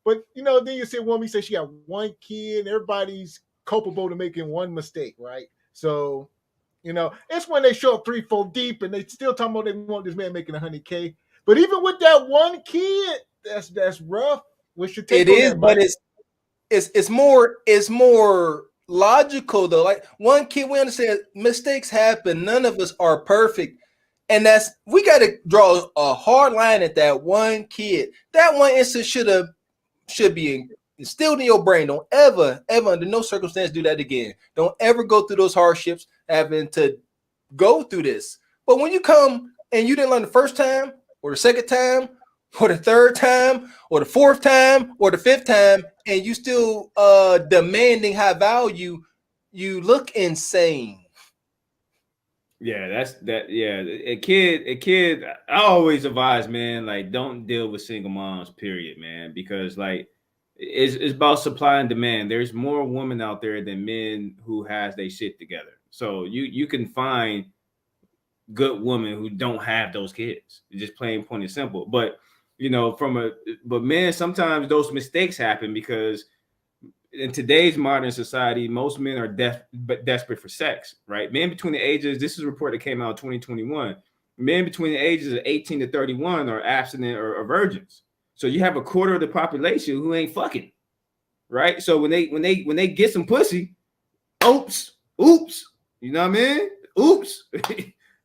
But, you know, then you see a woman say she got one kid. Everybody's culpable to making one mistake, right? So, you know, it's when they show up 3-4 deep and they still talking about they want this man making $100K. But even with that one kid, that's rough. What's your take on that, Mike? But it's more logical though. Like one kid, we understand mistakes happen. None of us are perfect. And we got to draw a hard line at that one kid. That one instance should be instilled in your brain. Don't ever under no circumstance do that again. Don't ever go through those hardships having to go through this. But when you come and you didn't learn the first time or the second time or the third time or the fourth time or the fifth time, and you still demanding high value, you look insane. Yeah, yeah, a kid. I always advise, man, like don't deal with single moms, period, man, because like it's about supply and demand. There's more women out there than men who has their shit together. So you can find good women who don't have those kids. Just plain, point and simple. But you know, but men, sometimes those mistakes happen because in today's modern society, most men are desperate for sex, right? Men between the ages, this is a report that came out in 2021. Men between the ages of 18 to 31 are abstinent or virgins. So you have a quarter of the population who ain't fucking, right? So when they get some pussy, oops, you know what I mean? Oops,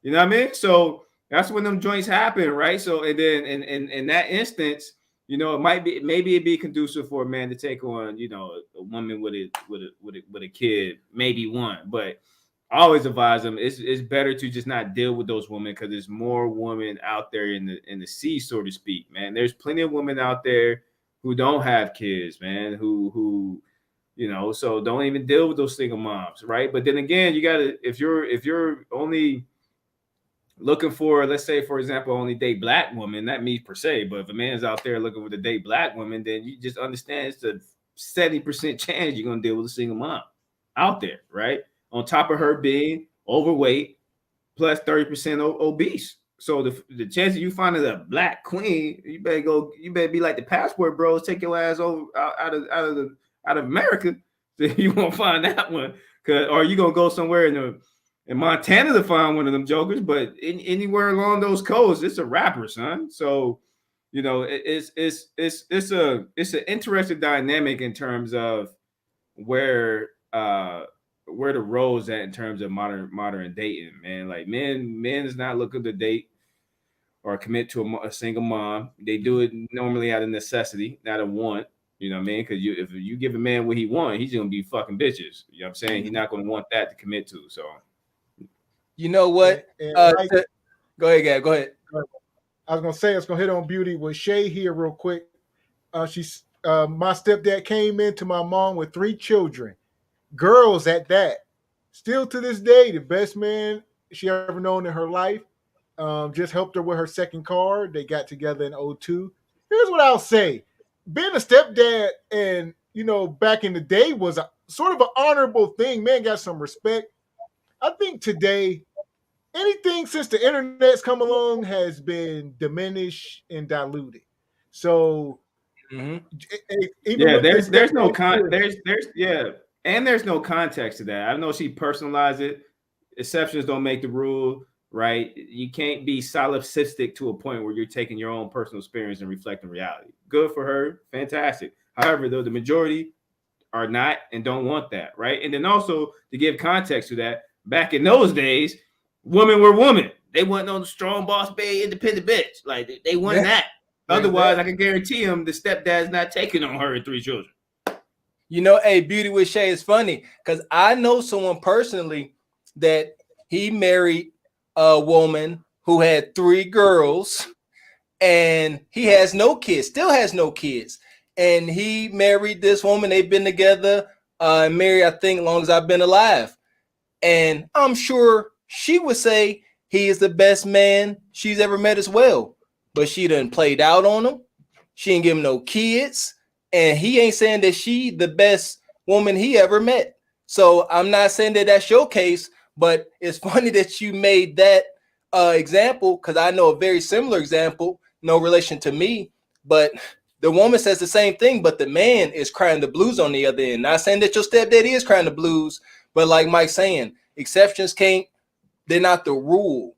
you know what I mean? So that's when them joints happen, right? So and then in that instance, you know, maybe it'd be conducive for a man to take on, you know, a woman with a kid, maybe one. But I always advise them it's better to just not deal with those women because there's more women out there in the sea, so to speak, man. There's plenty of women out there who don't have kids, man, who You know, so don't even deal with those single moms, right? But then again, you gotta if you're only looking for, let's say, for example, only date black women, not me per se, but if a man's out there looking for to date black women, then you just understand it's a 70% chance you're gonna deal with a single mom out there, right? On top of her being overweight plus 30% obese. So the chances you finding a black queen, you better be like the passport bros, take your ass over out of America, so you won't find that one. Or you gonna go somewhere in Montana to find one of them jokers, but anywhere along those coasts, it's a rapper, son. So, you know, it's an interesting dynamic in terms of where the roles at in terms of modern dating, man. Like men is not looking to date or commit to a single mom. They do it normally out of necessity, not a want. You know what I mean? Because if you give a man what he wants, he's gonna be fucking bitches. You know what I'm saying? He's not gonna want that to commit to. So, you know what? Go ahead, Gab. Go ahead. I was gonna say I was gonna hit on beauty with Shay here real quick. She's my stepdad came into my mom with 3 children, girls at that. Still to this day, the best man she ever known in her life. Just helped her with her second car. They got together in 2002. Here's what I'll say. Being a stepdad and, you know, back in the day was a sort of an honorable thing. Man got some respect. I think today, anything since the internet's come along has been diminished and diluted. So, even there's no there's no context to that. I know she personalized it. Exceptions don't make the rule, right? You can't be solipsistic to a point where you're taking your own personal experience and reflecting reality. Good for her, fantastic. However, though, the majority are not and don't want that, right? And then also to give context to that, back in those days, women were women. They wasn't on the strong boss babe, independent bitch. Like they want that. Otherwise, I can guarantee him the stepdad's not taking on her and 3 children. You know, hey, Beauty with Shay is funny because I know someone personally that he married a woman who had 3 girls and he has no kids, still has no kids. And he married this woman. They've been together and married, I think, as long as I've been alive. And I'm sure she would say he is the best man she's ever met as well. But she done played out on him. She ain't give him no kids. And he ain't saying that she the best woman he ever met. So I'm not saying that that's your case, but it's funny that you made that example because I know a very similar example, no relation to me, but the woman says the same thing, but the man is crying the blues on the other end. Not saying that your stepdaddy is crying the blues, but like Mike's saying, exceptions they're not the rule.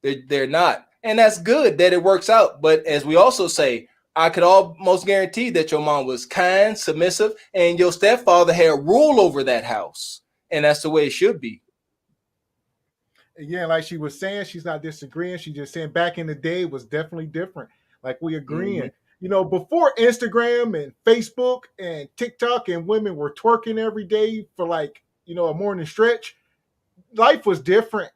They're not. And that's good that it works out. But as we also say, I could almost guarantee that your mom was kind, submissive, and your stepfather had rule over that house. And that's the way it should be. Yeah, like she was saying, she's not disagreeing. She's just saying back in the day it was definitely different. Like we agreeing. Mm-hmm. You know, before Instagram and Facebook and TikTok and women were twerking every day for like, you know, a morning stretch, life was different.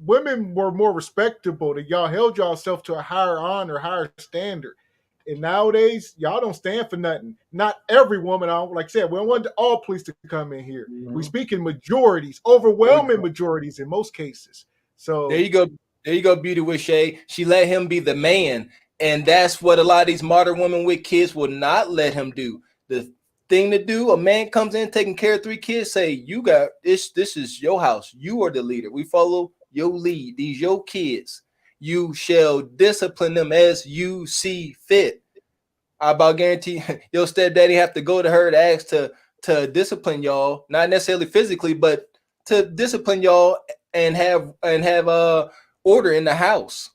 Women were more respectable. That y'all held yourself to a higher honor, higher standard. And nowadays, y'all don't stand for nothing. Not every woman, like I said, we don't want all police to come in here. Mm-hmm. We speak in majorities, overwhelming majorities in most cases. So there you go. There you go, Beauty with Shay. She let him be the man. And that's what a lot of these modern women with kids will not let him do. The thing to do, a man comes in taking care of 3 kids, say, you got this is your house. You are the leader. We follow your lead. These your kids. You shall discipline them as you see fit. I about guarantee your stepdaddy have to go to her to ask to discipline y'all, not necessarily physically, but to discipline y'all and have order in the house.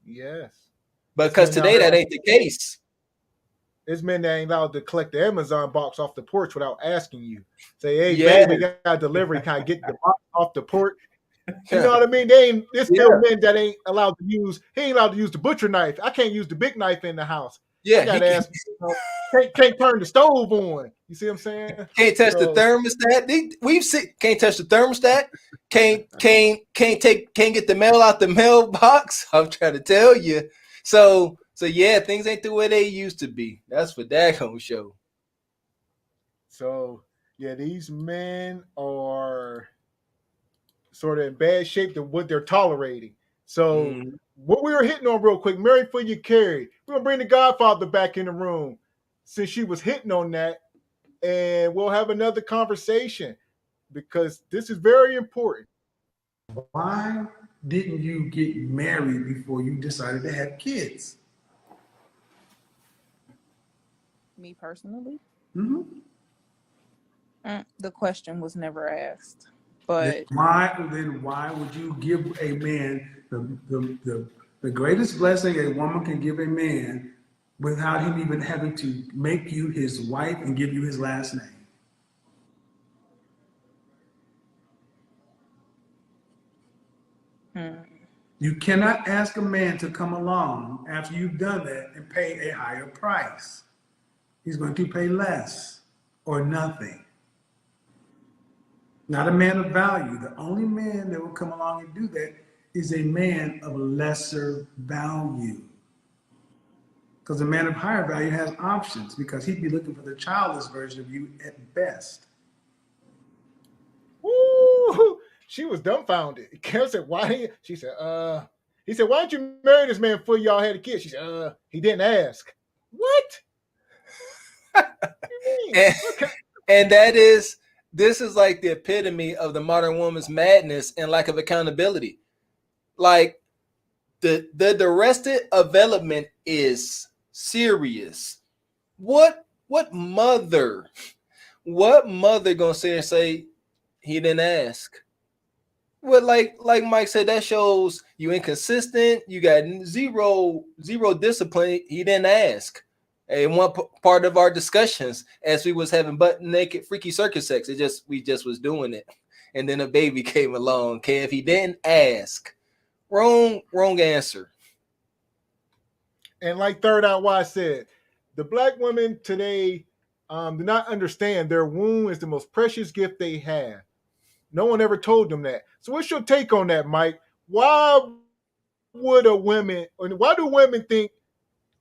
Yes. Because today that ain't the case. There's men that ain't allowed to collect the Amazon box off the porch without asking you. Say, hey, baby, we got a delivery. Can I get the box off the porch? You know what I mean? There's still men that ain't allowed to use. He ain't allowed to use the butcher knife. I can't use the big knife in the house. Yeah, I gotta ask. Can't turn the stove on. You see what I'm saying? Can't touch the thermostat. We've seen. Can't touch the thermostat. Can't get the mail out the mailbox. I'm trying to tell you. So yeah, things ain't the way they used to be. That's for daggone show. So Yeah, these men are sort of in bad shape than what they're tolerating. So what we were hitting on real quick, Mary for you carry. We're gonna bring the Godfather back in the room since she was hitting on that, and we'll have another conversation because this is very important. Why didn't you get married before you decided to have kids? Me personally, Mm-hmm. The question was never asked. But Then why would you give a man the greatest blessing a woman can give a man without him even having to make you his wife and give you his last name? You cannot ask a man to come along after you've done that and pay a higher price. He's going to pay less or nothing. Not a man of value. The only man that will come along and do that is a man of lesser value. Because a man of higher value has options because he'd be looking for the childless version of you at best. Woo! She was dumbfounded. Karen said, "Why?" She said, He said, "Why don't you marry this man before y'all had a kid?" She said, He didn't ask." What? And this is like the epitome of the modern woman's madness and lack of accountability. Like the arrested development is serious. What mother gonna sit and say he didn't ask? Well, like Mike said, that shows you inconsistent. You got zero discipline. He didn't ask. And one part of our discussions, as we was having butt naked freaky circus sex, we just was doing it, and then a baby came along. Okay, if he didn't ask, wrong answer. And like Third Eye Wise said, the black women today do not understand their womb is the most precious gift they have. No one ever told them that. So what's your take on that, Mike? Why do women think?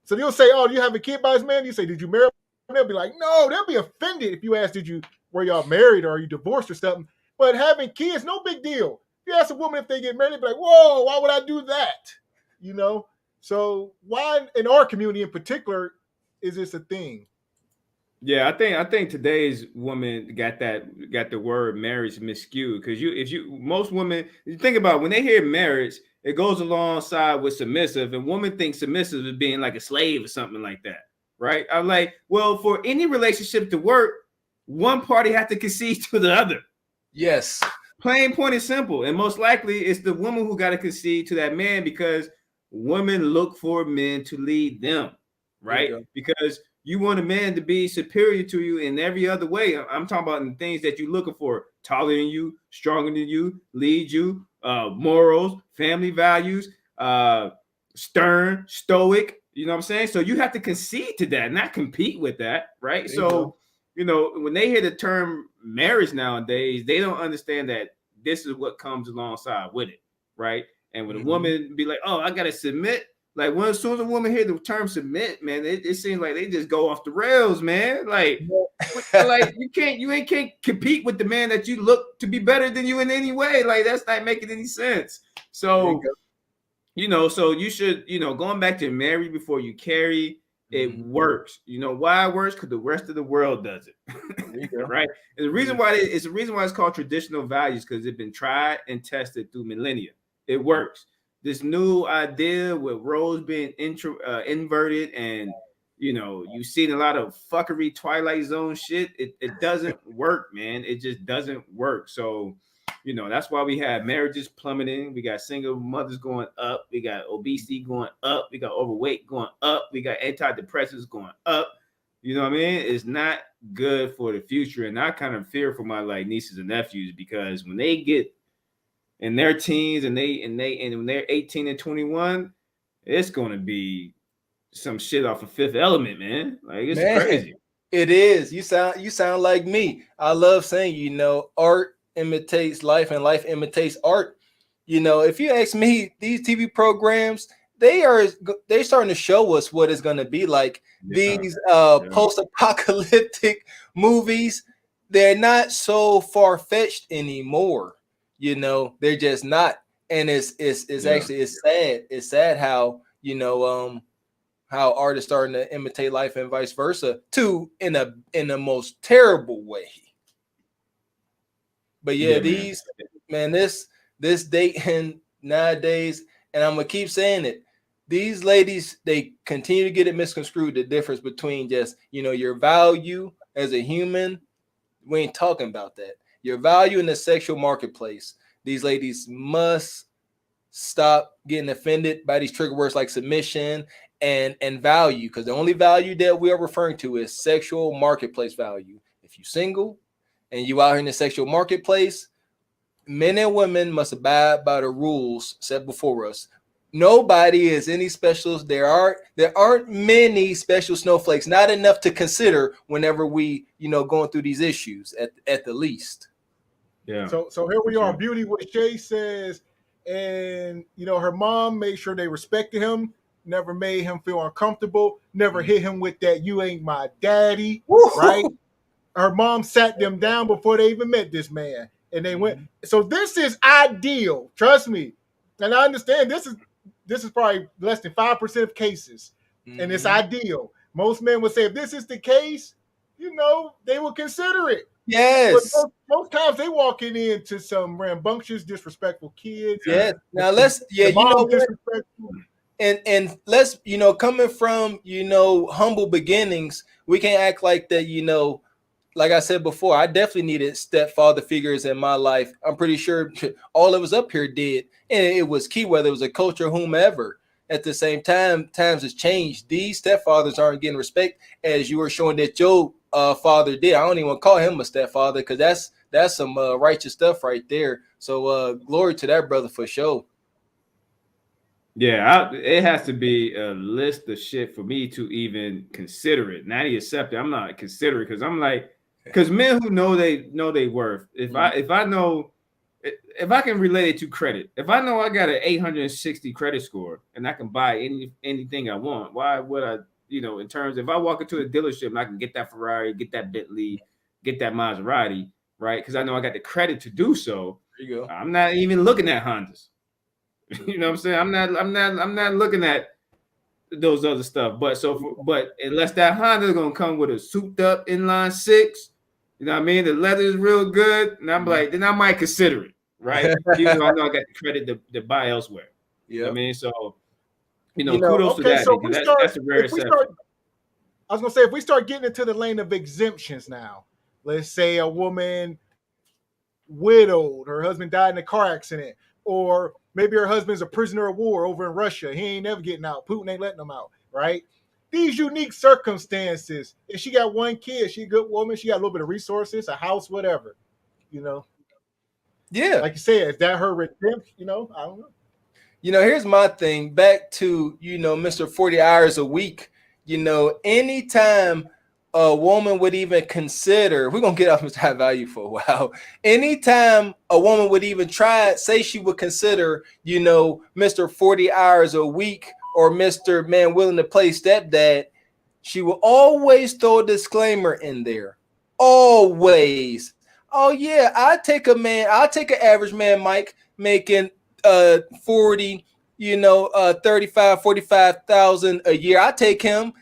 So they'll say, "Oh, do you have a kid by his man?" You say, "Did you marry him?" They'll be like, "No." They'll be offended if you ask, were y'all married or are you divorced or something? But having kids, no big deal. If you ask a woman if they get married, they'll be like, "Whoa, why would I do that?" You know? So why in our community in particular is this a thing? Yeah, I think today's woman got the word marriage miscued because most women, you think about when they hear marriage, it goes alongside with submissive, and women think submissive is being like a slave or something like that, right? I'm like, well, for any relationship to work, one party has to concede to the other. Yes, plain, point, and simple. And most likely, it's the woman who got to concede to that man because women look for men to lead them, right? Because you want a man to be superior to you in every other way. I'm talking about in things that you're looking for: taller than you, stronger than you, lead you, morals, family values, stern, stoic. You know what I'm saying? So you have to concede to that, not compete with that, right? So, when they hear the term marriage nowadays, they don't understand that this is what comes alongside with it, right? And when a woman be like, "Oh, I gotta submit," like as soon as a woman hear the term submit, man, it seems like they just go off the rails, man. Like, like you can't compete with the man that you look to be better than you in any way. Like that's not making any sense. So, so you should, going back to marry before you carry, it works. You know why it works? Because the rest of the world does it. Right? And the reason why it's called traditional values, because it's been tried and tested through millennia. It works. This new idea with roles being inverted, and you've seen a lot of fuckery Twilight Zone shit. It doesn't work, man. It just doesn't work. So, that's why we have marriages plummeting. We got single mothers going up. We got obesity going up. We got overweight going up. We got antidepressants going up. You know what I mean? It's not good for the future. And I kind of fear for my nieces and nephews, because when they get in their teens and when they're 18 and 21, it's going to be some shit off of Fifth Element, man. Like it's crazy. It is. You sound like me. I love saying, art imitates life and life imitates art. If you ask me, these TV programs, they're starting to show us what it's going to be like. These post-apocalyptic movies, they're not so far-fetched anymore. You know, they're just not. And it's actually it's sad. It's sad how, you know, how art is starting to imitate life and vice versa, too, in a most terrible way. But yeah, this dating nowadays, and I'm gonna keep saying it. These ladies, they continue to get it misconstrued. The difference between just, you know, your value as a human. We ain't talking about that. Your value in the sexual marketplace. These ladies must stop getting offended by these trigger words like submission and value, because the only value that we are referring to is sexual marketplace value. If you're single and you out here in the sexual marketplace, men and women must abide by the rules set before us. Nobody is any specials. There aren't many special snowflakes, not enough to consider whenever we, you know, going through these issues at the least. Yeah. So here we are. Beauty what Shay says, and you know, her mom made sure they respected him, never made him feel uncomfortable, never hit him with that "you ain't my daddy," right? Her mom sat them down before they even met this man, and they went. So this is ideal. Trust me, and I understand this is probably less than 5% of cases, and it's ideal. Most men would say if this is the case, you know, they will consider it. Yes. But most times they walking into some rambunctious, disrespectful kids. Yeah. Now let's, you know what? And let's, you know, coming from, you know, humble beginnings, we can't act like that, you know, like I said before, I definitely needed stepfather figures in my life. I'm pretty sure all of us up here did. And it was key, whether it was a coach or whomever. At the same time, times has changed. These stepfathers aren't getting respect as you were showing that your father did. I don't even want to call him a stepfather, because that's some righteous stuff right there. So glory to that brother for sure. Yeah, it has to be a list of shit for me to even consider it. Not even accept it. I'm not considering, because I'm like, because men who know they worth. If I know, if I can relate it to credit, if I know I got an 860 credit score and I can buy anything I want, why would I? You know, in terms, if I walk into a dealership and I can get that Ferrari, get that Bentley, get that Maserati, right? Because I know I got the credit to do so. There you go. I'm not even looking at Hondas. You know what I'm saying? I'm not looking at those other stuff. But but unless that Honda is gonna come with a souped up inline six, you know what I mean? The leather is real good, and I'm like, then I might consider it, right? Even though I know I got the credit to buy elsewhere. Yeah, you know what I mean, so kudos to that. So that's a rare exception. I was gonna say, if we start getting into the lane of exemptions now, let's say a woman widowed, her husband died in a car accident, or maybe her husband's a prisoner of war over in Russia. He ain't never getting out. Putin ain't letting him out, right? These unique circumstances. If she got one kid, she a good woman. She got a little bit of resources, a house, whatever, you know. Yeah. Like you said, is that her redemption? You know, I don't know. You know, here's my thing. Back to, you know, Mr. 40 hours a week. You know, anytime a woman would even consider, we're going to get off Mr. High Value for a while. Anytime a woman would even try, say she would consider, you know, Mr. 40 hours a week or Mr. Man willing to play stepdad, she will always throw a disclaimer in there. Always. Oh, yeah, I'll take an average man, Mike, making 40, you know, 35, 45,000 a year. I take him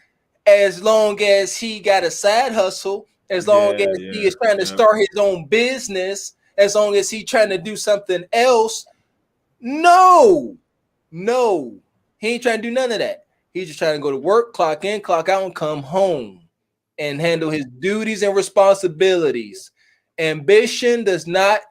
as long as he got a side hustle, as long as he is trying to start his own business, as long as he trying to do something else. No, he ain't trying to do none of that. He's just trying to go to work, clock in, clock out, and come home and handle his duties and responsibilities. Ambition does not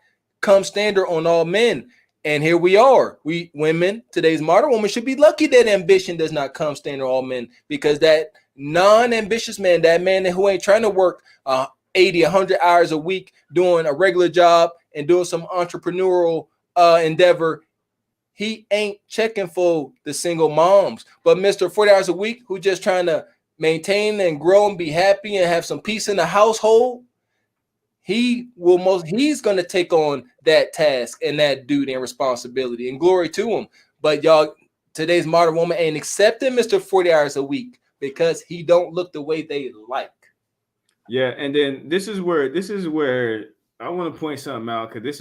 come standard on all men. And here we are. We women, today's modern woman, should be lucky that ambition does not come standard on all men, because that non-ambitious man, that man who ain't trying to work 80, 100 hours a week doing a regular job and doing some entrepreneurial endeavor, he ain't checking for the single moms. But Mr. 40 hours a week, who just trying to maintain and grow and be happy and have some peace in the household, he's going to take on that task and that duty and responsibility, and glory to him. But y'all, today's modern woman ain't accepting Mr. 40 hours a week because he don't look the way they like. Yeah, and then this is where I want to point something out, because this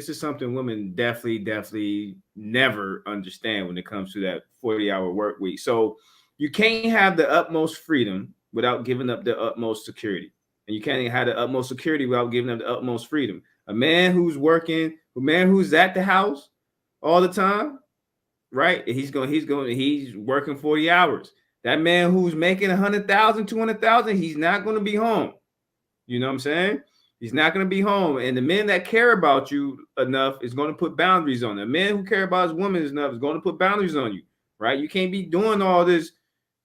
is something women definitely never understand when it comes to that 40-hour work week. So you can't have the utmost freedom without giving up the utmost security. And you can't have the utmost security without giving up the utmost freedom. A man who's working, a man who's at the house all the time, right? He's working 40 hours. That man who's making 100,000, 200,000, he's not going to be home. You know what I'm saying? He's not going to be home. And the men that care about you enough is going to put boundaries on them. The man who care about his woman enough is going to put boundaries on you, right? You can't be doing all this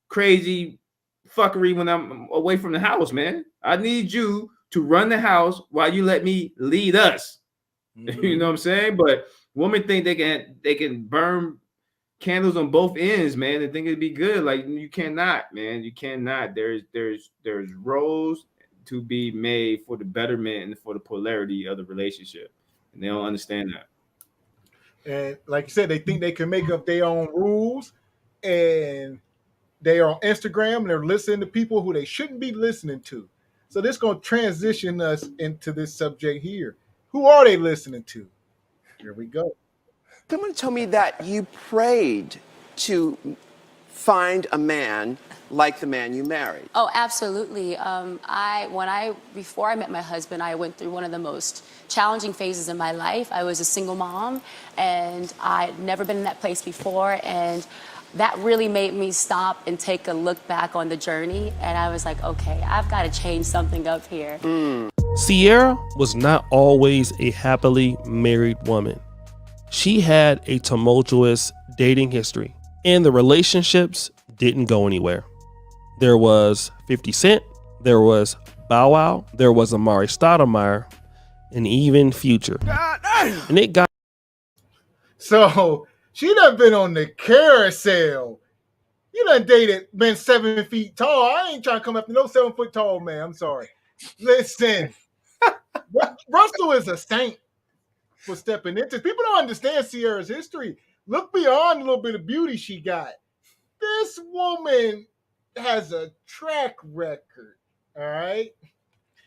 crazy fuckery when I'm away from the house, man. I need you to run the house while you let me lead us. Mm-hmm. You know what I'm saying? But women think they can burn candles on both ends, man, and think it'd be good. Like, you cannot, man. You cannot. There's roles to be made for the betterment and for the polarity of the relationship, and they don't understand that. And like you said, they think they can make up their own rules, and they are on Instagram and they're listening to people who they shouldn't be listening to. So this is going to transition us into this subject here. Who are they listening to? Here we go. Someone told me that you prayed to find a man like the man you married. Oh, absolutely. Before I met my husband, I went through one of the most challenging phases in my life. I was a single mom, and I'd never been in that place before, and that really made me stop and take a look back on the journey, and I was like, okay, I've got to change something up here. Sierra was not always a happily married woman. She had a tumultuous dating history, and the relationships didn't go anywhere. There was 50 Cent, there was Bow Wow, there was Amari Stoudemire, and even Future. And it got... So she done been on the carousel. You done dated, been 7 feet tall. I ain't trying to come up to no 7 foot tall man. I'm sorry. Listen, Russell is a saint for stepping into. People don't understand Sierra's history. Look beyond a little bit of beauty she got. This woman has a track record, all right?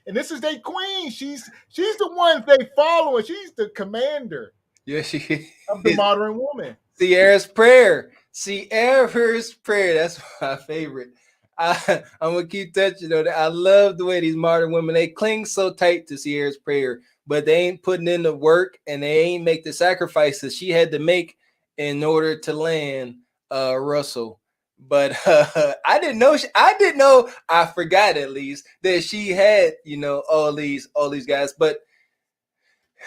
And this is their queen. She's the one they follow, and she's the commander. Yeah, she is. Of the modern woman. Sierra's prayer. Sierra's prayer. That's my favorite. I'm gonna keep touching on that. I love the way these modern women, they cling so tight to Sierra's prayer, but they ain't putting in the work and they ain't make the sacrifices she had to make in order to land Russell. But I didn't know. I forgot at least that she had, all these guys. But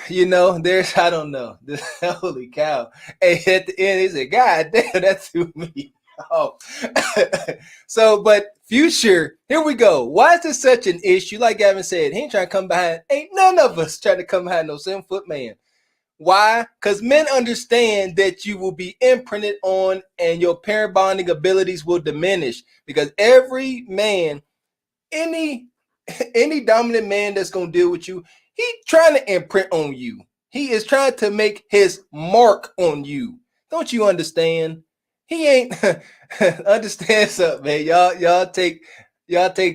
there's, I don't know. Holy cow! And at the end, he said, "God damn, that threw me off." So, but Future, here we go. Why is this such an issue? Like Gavin said, he ain't trying to come behind. Ain't none of us trying to come behind no 7 foot man. Why? Because men understand that you will be imprinted on and your parent bonding abilities will diminish. Because every man, any dominant man that's going to deal with you, he's trying to imprint on you. He is trying to make his mark on you. Don't you understand? He ain't understand something, man. Y'all take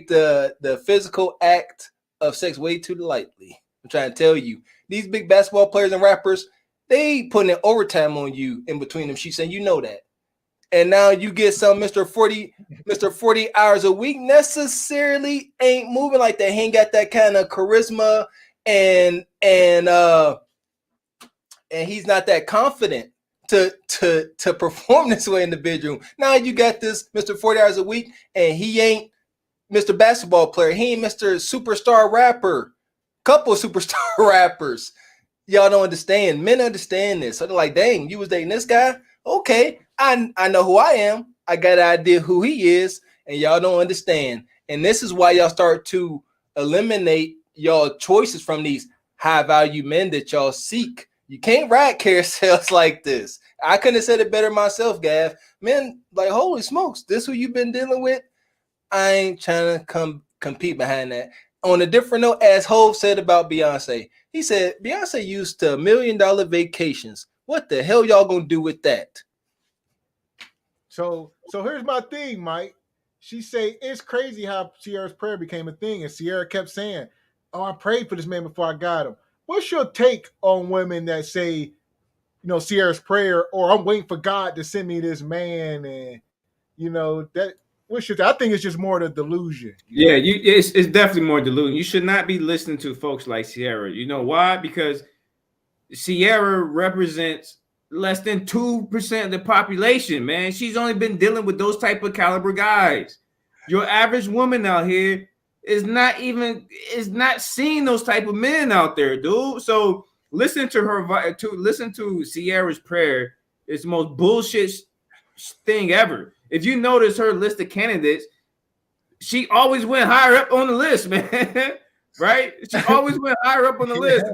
the physical act of sex way too lightly. I'm trying to tell you. These big basketball players and rappers, they putting in overtime on you in between them. She's saying, that. And now you get some Mr. 40 hours a week necessarily ain't moving like that. He ain't got that kind of charisma and he's not that confident to perform this way in the bedroom. Now you got this Mr. 40 hours a week and he ain't Mr. Basketball player. He ain't Mr. Superstar rapper. Couple of superstar rappers. Y'all don't understand. Men understand this. So they're like, dang, you was dating this guy? Okay, I know who I am. I got an idea who he is, and y'all don't understand. And this is why y'all start to eliminate y'all choices from these high-value men that y'all seek. You can't ride carousels like this. I couldn't have said it better myself, Gav. Men, like, holy smokes, this who you've been dealing with? I ain't trying to compete behind that. On a different note, as Hov said about Beyonce, he said Beyonce used to $1 million vacations. What the hell y'all gonna do with that? So here's my thing, Mike. she say it's crazy how Sierra's prayer became a thing, and Sierra kept saying, "Oh, I prayed for this man before I got him." What's your take on women that say, Sierra's prayer, or I'm waiting for God to send me this man, and that? I think it's just more the delusion. Yeah, it's definitely more delusion. You should not be listening to folks like Sierra. You know why? Because Sierra represents less than 2% of the population, man. She's only been dealing with those type of caliber guys. Your average woman out here is not seeing those type of men out there, dude. So listen to Sierra's prayer. It's the most bullshit thing ever. If you notice her list of candidates, she always went higher up on the list, man. Right? She always went higher up on the list.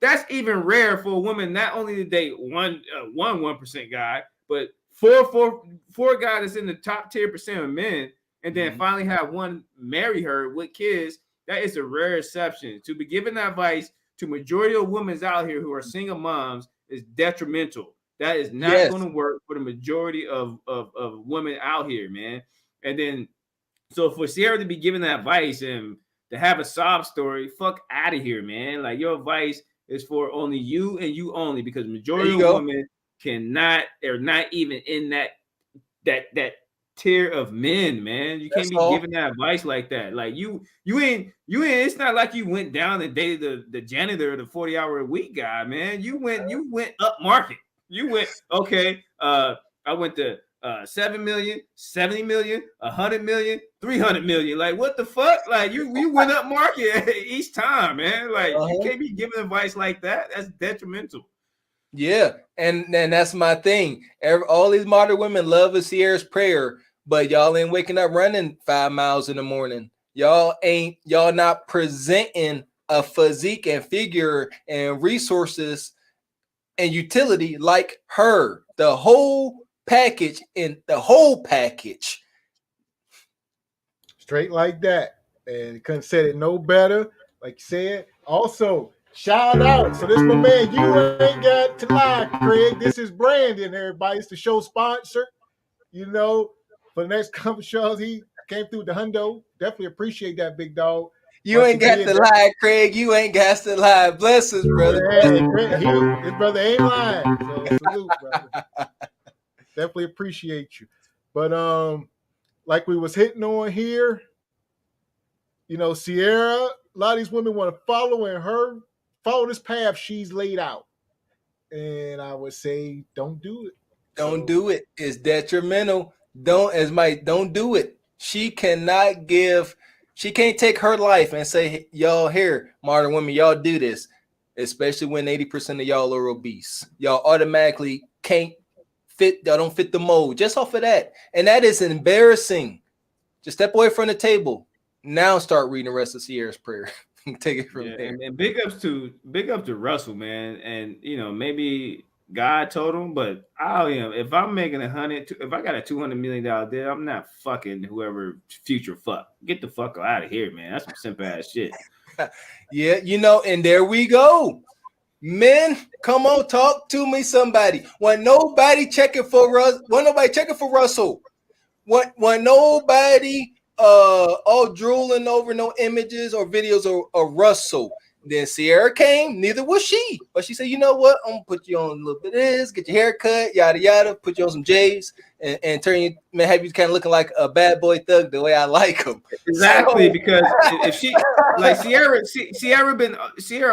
That's even rare for a woman not only to date one 1% guy, but four guys that's in the top 10% of men, and then finally have one marry her with kids. That is a rare exception. To be giving advice to majority of women out here who are single moms is detrimental. That is not going to work for the majority of women out here, man. And then, so for Sierra to be giving that advice and to have a sob story, fuck out of here, man. Like, your advice is for only you and you only, because majority of women are not even in that tier of men, man. You can't be giving that advice like that. Like, you ain't. It's not like you went down and dated the janitor, the 40-hour-a-week guy, man. You went up market. You went, okay, I went to 7 million, 70 million, 100 million, 300 million. Like, what the fuck? Like, you went up market each time, man. Like, you can't be giving advice like that. That's detrimental. Yeah, and that's my thing. All these modern women love a Sierra's prayer, but y'all ain't waking up running 5 miles in the morning. Y'all not presenting a physique and figure and resources and utility like her. The whole package straight like that, and couldn't said it no better. Like you said, also shout out. So this my man, you ain't got to lie, Craig. This is Brandon, everybody. It's the show sponsor. For the next couple shows, he came through the hundo. Definitely appreciate that, big dog. You ain't got to lie, Craig. You ain't got to lie. Bless us, brother. His brother ain't lying. So salute, brother. Definitely appreciate you. But like we was hitting on here, Sierra, a lot of these women want to follow this path she's laid out. And I would say, don't do it. Don't do it. It's detrimental. Don't do it. She can't take her life and say, y'all here, modern women, y'all do this. Especially when 80% of y'all are obese. Y'all automatically can't fit, y'all don't fit the mold just off of that. And that is embarrassing. Just step away from the table. Now start reading the rest of Sierra's prayer. Take it from there. And big ups to Russell, man. And maybe God told him, but if I'm making if I got a $200 million deal, I'm not fucking whoever future fuck. Get the fuck out of here, man. That's some simple ass shit. Yeah, and there we go. Men, come on, talk to me, somebody. When nobody checking for Russell. When nobody all drooling over no images or videos of Russell. Then Sierra came, neither was she. But she said, you know what? I'm gonna put you on a little bit of this, get your hair cut, yada yada, put you on some J's, and turn you, have you kind of looking like a bad boy thug the way I like him. Exactly, because if she like Sierra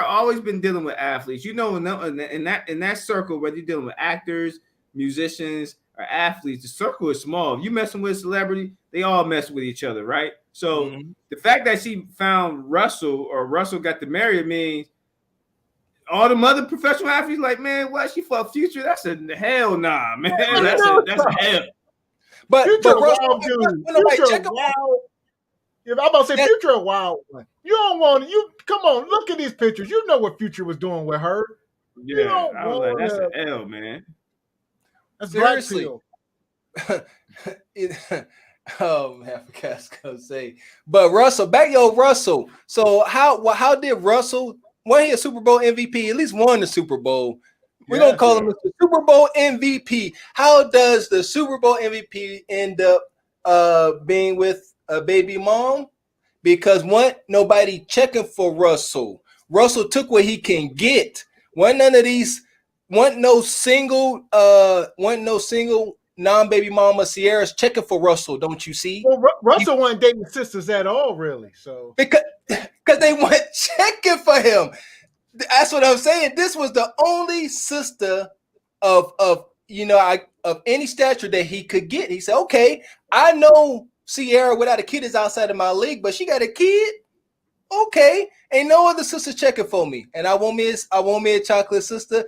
always been dealing with athletes. In that circle, whether you're dealing with actors, musicians, or athletes, the circle is small. If you messing with a celebrity, they all mess with each other, right? So the fact that she found Russell, or Russell got to marry her, means all the other professional athletes like, man, why she fuck Future? That's a hell nah, man. That's a hell. But Future a wild dude. Future a wild. If I'm about to say Future a wild one. You don't want to. Come on, look at these pictures. You know what Future was doing with her. Yeah, I was like, that's an L, man. That's seriously. Oh man, I forgot what I was gonna say. But Russell, Russell. So how did Russell? Won he a Super Bowl MVP? At least won the Super Bowl. We're gonna call him the Super Bowl MVP. How does the Super Bowl MVP end up being with a baby mom? Because nobody checking for Russell. Russell took what he can get. Wasn't no single non-baby mama Sierra's checking for Russell, don't you see? Well, Russell wasn't dating sisters at all, really. So because they weren't checking for him. That's what I'm saying. This was the only sister of any stature that he could get. He said, okay, I know Sierra without a kid is outside of my league, but she got a kid. Okay, ain't no other sister checking for me, and I want me a chocolate sister.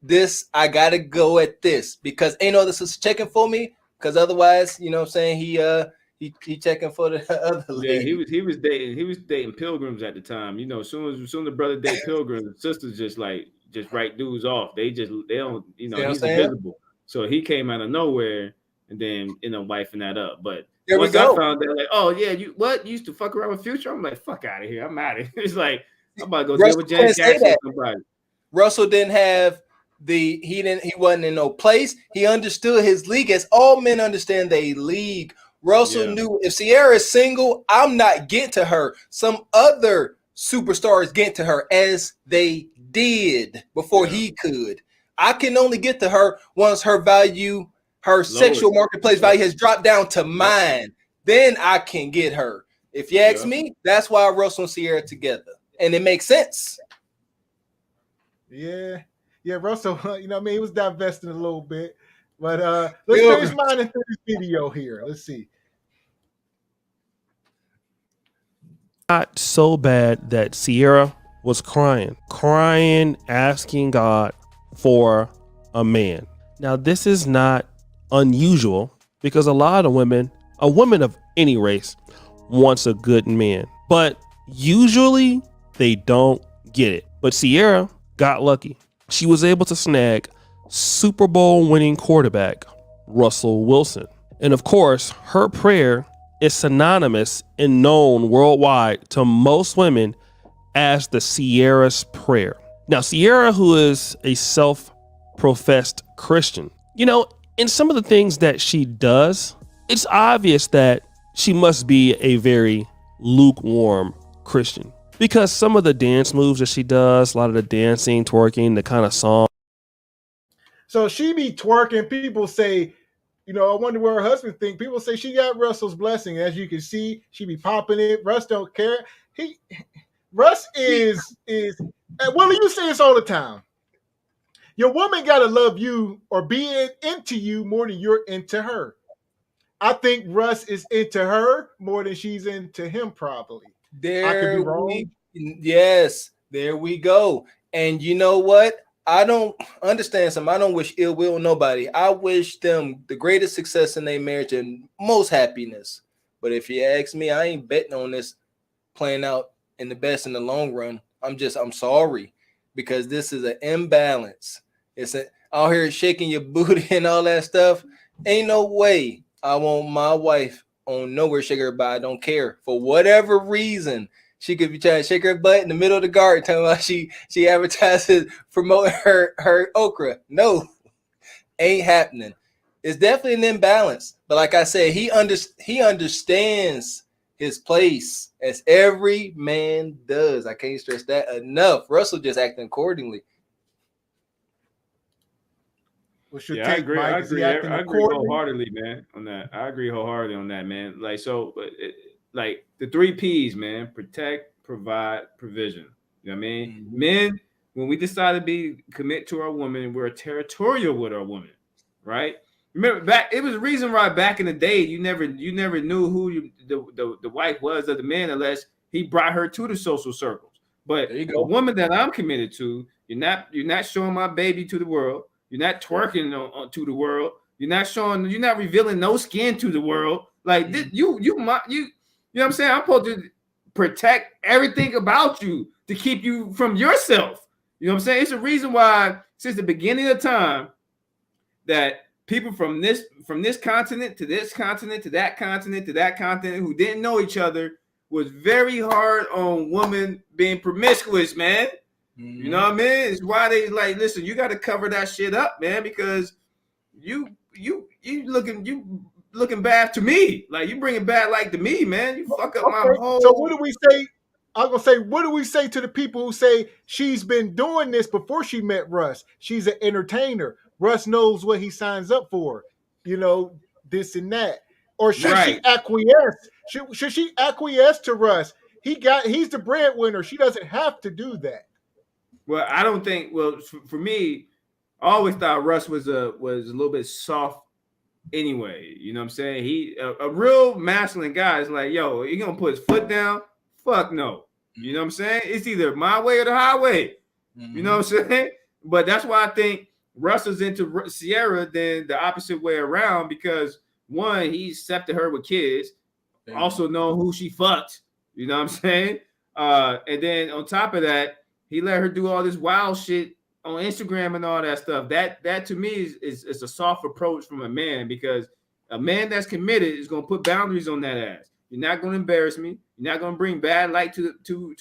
This I gotta go at this because ain't no other sister checking for me. Because otherwise, you know what I'm saying, he checking for the other lady. Yeah, he was dating pilgrims at the time. You know, soon the brother date pilgrims, sisters just write dudes off. They don't, you know, he's invisible. So he came out of nowhere and then wifing that up. But there once we go. I found that, like, oh yeah, you used to fuck around with Future? I'm like, fuck out of here. I'm out of here. It's like I'm about to go deal with Janet Jackson or somebody. Russell didn't have he wasn't in no place. He understood his league as all men understand their league. Russell knew if Sierra is single, I'm not getting to her. Some other superstars get to her as they did before he could. I can only get to her once her value, her sexual marketplace value has dropped down to mine. Then I can get her. If you ask me, that's why Russell and Sierra together. And it makes sense. Yeah, Russell, you know what I mean? He was divesting a little bit. But let's finish mining through this video here. Let's see. Not so bad that Sierra was crying, asking God for a man. Now, this is not unusual because a lot of women, a woman of any race, wants a good man, but usually they don't get it. But Sierra got lucky. She was able to snag Super Bowl winning quarterback Russell Wilson. And of course, her prayer is synonymous and known worldwide to most women as the Sierra's prayer. Now, Sierra, who is a self-professed Christian, you know, in some of the things that she does, it's obvious that she must be a very lukewarm Christian because some of the dance moves that she does, a lot of the dancing, twerking, the kind of song. So she be twerking. People say, you know, I wonder what her husband think. People say she got Russell's blessing. As you can see, she be popping it. Russ don't care. Russ is Willie, you say this all the time. Your woman got to love you or be into you more than you're into her. I think Russ is into her more than she's into him, probably. I could be wrong. Yes, there we go. And you know what? I don't understand something. I don't wish ill will on nobody. I wish them the greatest success in their marriage and most happiness. But if you ask me, I ain't betting on this playing out in the best in the long run. I'm sorry, because this is an imbalance. It's out here shaking your booty and all that stuff. Ain't no way I want my wife on nowhere shake her butt. I don't care. For whatever reason, she could be trying to shake her butt in the middle of the garden, telling about she advertises promoting her okra. No, ain't happening. It's definitely an imbalance. But like I said, he understands his place as every man does. I can't stress that enough. Russell just acting accordingly. What's your I take, agree. Mike? I agree wholeheartedly, man, on that. I agree wholeheartedly on that, man. Like, so, like the 3 P's, man: protect, provide, provision. You know what I mean? Mm-hmm. Men, when we decide to commit to our woman, we're territorial with our woman, right? Remember, it was a reason why back in the day you never knew who the wife was of the man unless he brought her to the social circles. But a woman that I'm committed to, you're not showing my baby to the world. You're not twerking to the world. You're not revealing no skin to the world. Like this, you know what I'm saying? I'm supposed to protect everything about you to keep you from yourself. You know what I'm saying? It's a reason why since the beginning of time that people from this continent to this continent to that continent to that continent who didn't know each other was very hard on women being promiscuous, man. Mm-hmm. You know what I mean? It's why they like, listen, you got to cover that shit up, man, because you looking bad to me. Like, you bringing bad light to me, man. You fuck up my whole. So what do we say? I'm gonna say, what do we say to the people who say she's been doing this before she met Russ? She's an entertainer. Russ knows what he signs up for, this and that. Or should she acquiesce? Should she acquiesce to Russ? He's the breadwinner. She doesn't have to do that. Well, I don't think. Well, for me, I always thought Russ was a little bit soft. Anyway, you know what I'm saying? He a real masculine guy is like, yo, you gonna put his foot down? Fuck no. You know what I'm saying? It's either my way or the highway. You know what I'm saying? But that's why I think Russ is into Sierra than the opposite way around, because one, he accepted her with kids, also know who she fucked. You know what I'm saying? And then on top of that, he let her do all this wild shit on Instagram and all that stuff. That to me is a soft approach from a man, because a man that's committed is gonna put boundaries on that ass. You're not gonna embarrass me. You're not gonna bring bad light to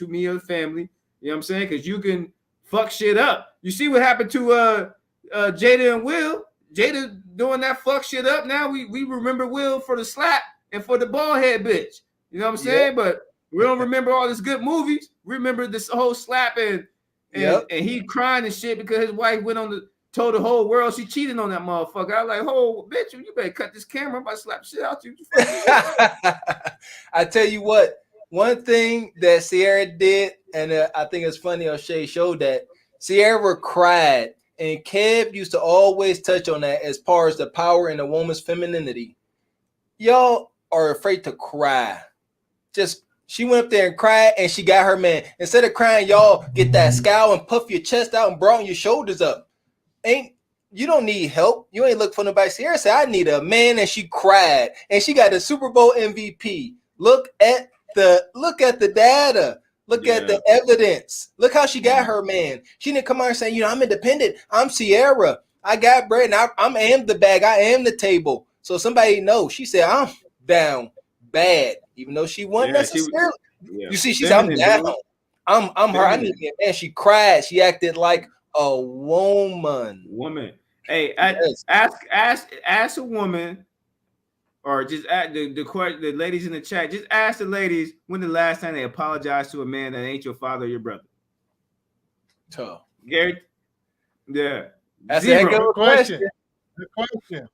me or the family. You know what I'm saying? Because you can fuck shit up. You see what happened to Jada and Will. Jada doing that fuck shit up. Now we remember Will for the slap and for the bald head bitch. You know what I'm saying? But we don't remember all these good movies. We remember this whole slap and he crying and shit because his wife went on told the whole world she cheated on that motherfucker. I was like, oh, bitch, you better cut this camera. I'm about to slap shit out you. I tell you what, one thing that Sierra did, and I think it's funny O'Shea showed that, Sierra cried, and Kev used to always touch on that as far as the power in a woman's femininity. Y'all are afraid to cry. She went up there and cried, and she got her man. Instead of crying, y'all get that scowl and puff your chest out and broaden your shoulders up. You don't need help. You ain't look for nobody. Sierra said, I need a man, and she cried, and she got the Super Bowl MVP. Look at the data. Look at the evidence. Look how she got her man. She didn't come out and say, I'm independent. I'm Sierra. I got bread, and I am the bag. I am the table. So somebody knows. She said, I'm down bad, even though she wasn't necessarily. You see, she said, I'm down. I'm her. I need a man. She cried. She acted like a woman. Hey, ask a woman, or just ask the ladies in the chat. Just ask the ladies when the last time they apologized to a man that ain't your father or your brother. Tough. Gary. Yeah. That's a good question. Good question.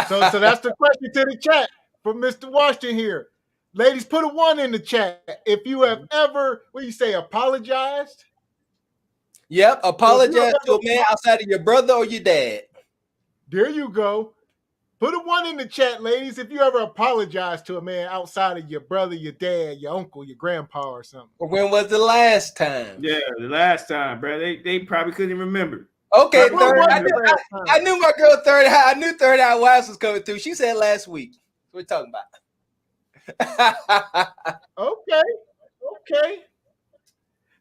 So that's the question to the chat from Mr. Washington here. Ladies, put a 1 in the chat if you have ever, apologized. Yep, apologize to a man outside of your brother or your dad. There you go. Put a 1 in the chat, ladies, if you ever apologize to a man outside of your brother, your dad, your uncle, your grandpa, or something. Or when was the last time? Yeah, the last time, bro. They probably couldn't remember. Okay, I knew my girl Third Eye. I knew Third Eye Wives was coming through. She said last week. What we're talking about. Okay.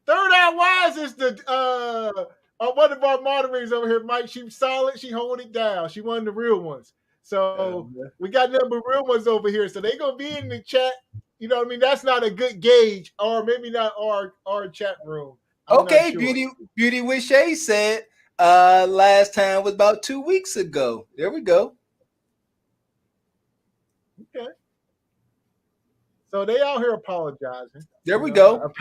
Third Eye Wise is the one of our moderators over here, Mike. She's solid. She holding it down. She one of the real ones. So we got nothing but real ones over here. So they gonna be in the chat. You know what I mean? That's not a good gauge, or maybe not our chat room. Okay, sure. Beauty with Shay said last time was about 2 weeks ago. There we go. Okay. So they out here apologizing. There we go.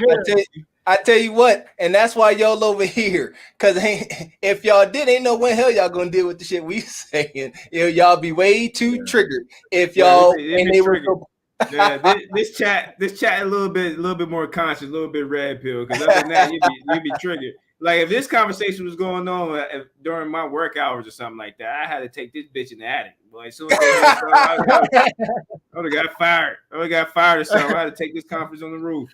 I tell you what, and that's why y'all over here. Because if y'all ain't no way hell y'all gonna deal with the shit we saying. Y'all be way too triggered. If y'all this chat a little bit more conscious, a little bit red pill. Because other than that, you'd be triggered. Like if this conversation was going on during my work hours or something like that, I had to take this bitch in the attic. Boy, as soon as I would have got fired. I would have got fired or something. I had to take this conference on the roof.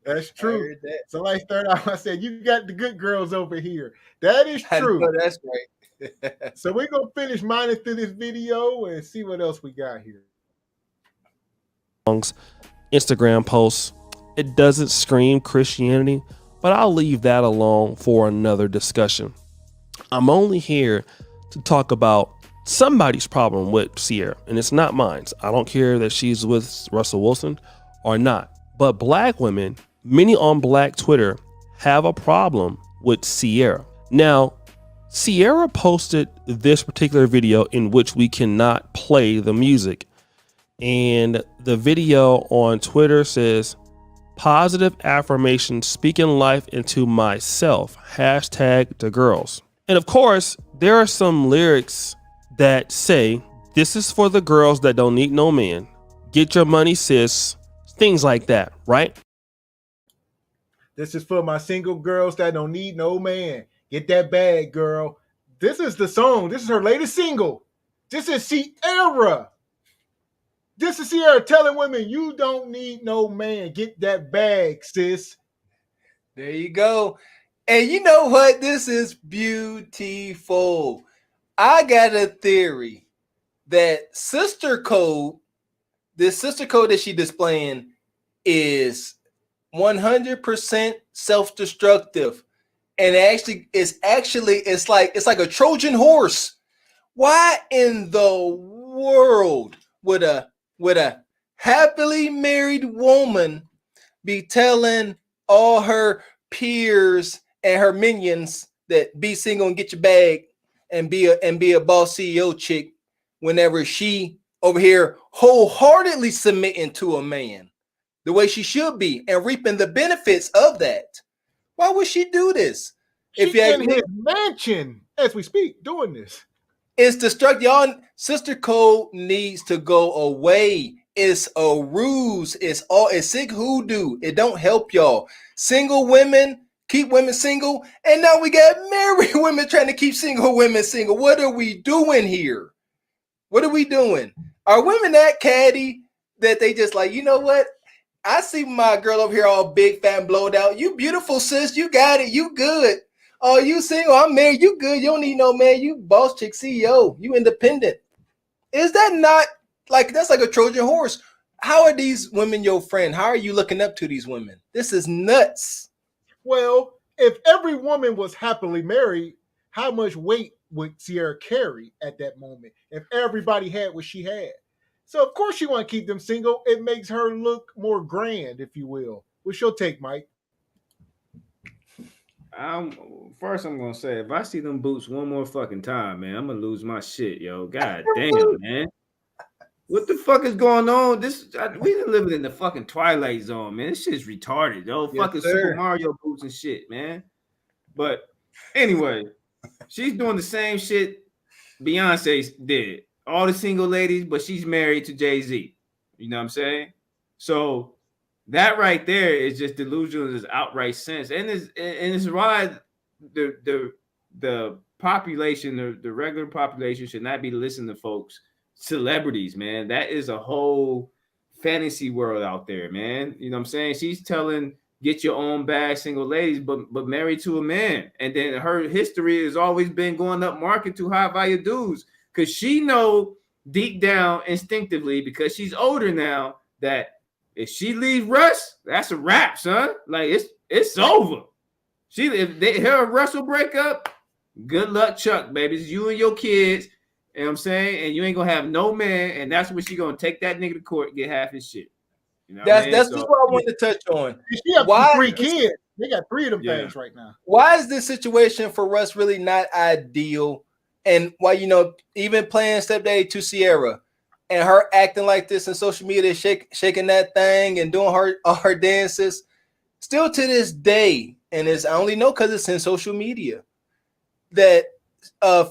That's true. So like Third Eye, I said, you got the good girls over here. That is true. That's right. So we're going to finish mining through this video and see what else we got here. Instagram posts. It doesn't scream Christianity, but I'll leave that alone for another discussion. I'm only here to talk about somebody's problem with Sierra, and it's not mine. I don't care that she's with Russell Wilson or not, but black women, many on black Twitter, have a problem with Sierra. Now, Sierra posted this particular video in which we cannot play the music. And the video on Twitter says, "Positive affirmation, speaking life into myself, hashtag the girls." And of course, there are some lyrics that say, "This is for the girls that don't need no man. Get your money, sis." Things like that, right? This is for my single girls that don't need no man. Get that bag, girl. This is the song. This is her latest single. This is Sierra. This is Sierra telling women, you don't need no man. Get that bag, sis. There you go. And you know what? This is beautiful. I got a theory that sister code, this sister code that she displaying is 100% self-destructive. And it's like a Trojan horse. Why in the world would a happily married woman be telling all her peers and her minions that be single and get your bag and be a boss CEO chick whenever she over here wholeheartedly submitting to a man the way she should be and reaping the benefits of that? Why would she do this? She's in his mansion as we speak doing this. It's destructive. Y'all, sister code needs to go away. It's a ruse. It's sick hoodoo. It don't help y'all. Single women keep women single, and now we got married women trying to keep single women single. What are we doing here? What are we doing? Are women that catty that they just like, you know what? I see my girl over here all big, fat, and blowed out. You beautiful, sis. You got it. You good. Oh, you single. I'm married. You good. You don't need no man. You boss chick, CEO. You independent. Is that not like, that's like a Trojan horse? How are these women your friend? How are you looking up to these women? This is nuts. Well, if every woman was happily married, how much weight would Sierra carry at that moment if everybody had what she had? So, of course, she want to keep them single. It makes her look more grand, if you will. What's your take, Mike? First, I'm going to say, if I see them boots one more fucking time, man, I'm going to lose my shit, yo. God damn, man. What the fuck is going on? We been living in the fucking Twilight Zone, man. This shit's retarded, yo. Yes, fucking sir. Super Mario boots and shit, man. But anyway, she's doing the same shit Beyonce did. All the single ladies, but she's married to Jay-Z. You know what I'm saying? So that right there is just delusional in its outright sense. And it's why the population, the regular population should not be listening to folks. Celebrities, man, that is a whole fantasy world out there, man. You know what I'm saying? She's telling get your own bag, single ladies, but married to a man. And then her history has always been going up market to high value dudes because she know deep down instinctively, because she's older now, that if she leaves Russ, that's a wrap, son. Like it's over. If her and Russ will break up, good luck, Chuck, baby. It's you and your kids. You know what I'm saying? And you ain't gonna have no man, and that's when she gonna take that nigga to court and get half his shit. You know that's just what I wanted to touch on. She have 3 kids. They got 3 of them things right now. Why is this situation for Russ really not ideal? And why, even playing stepdaddy to Sierra and her acting like this in social media, shaking that thing and doing her dances, still to this day, and I only know because it's in social media, that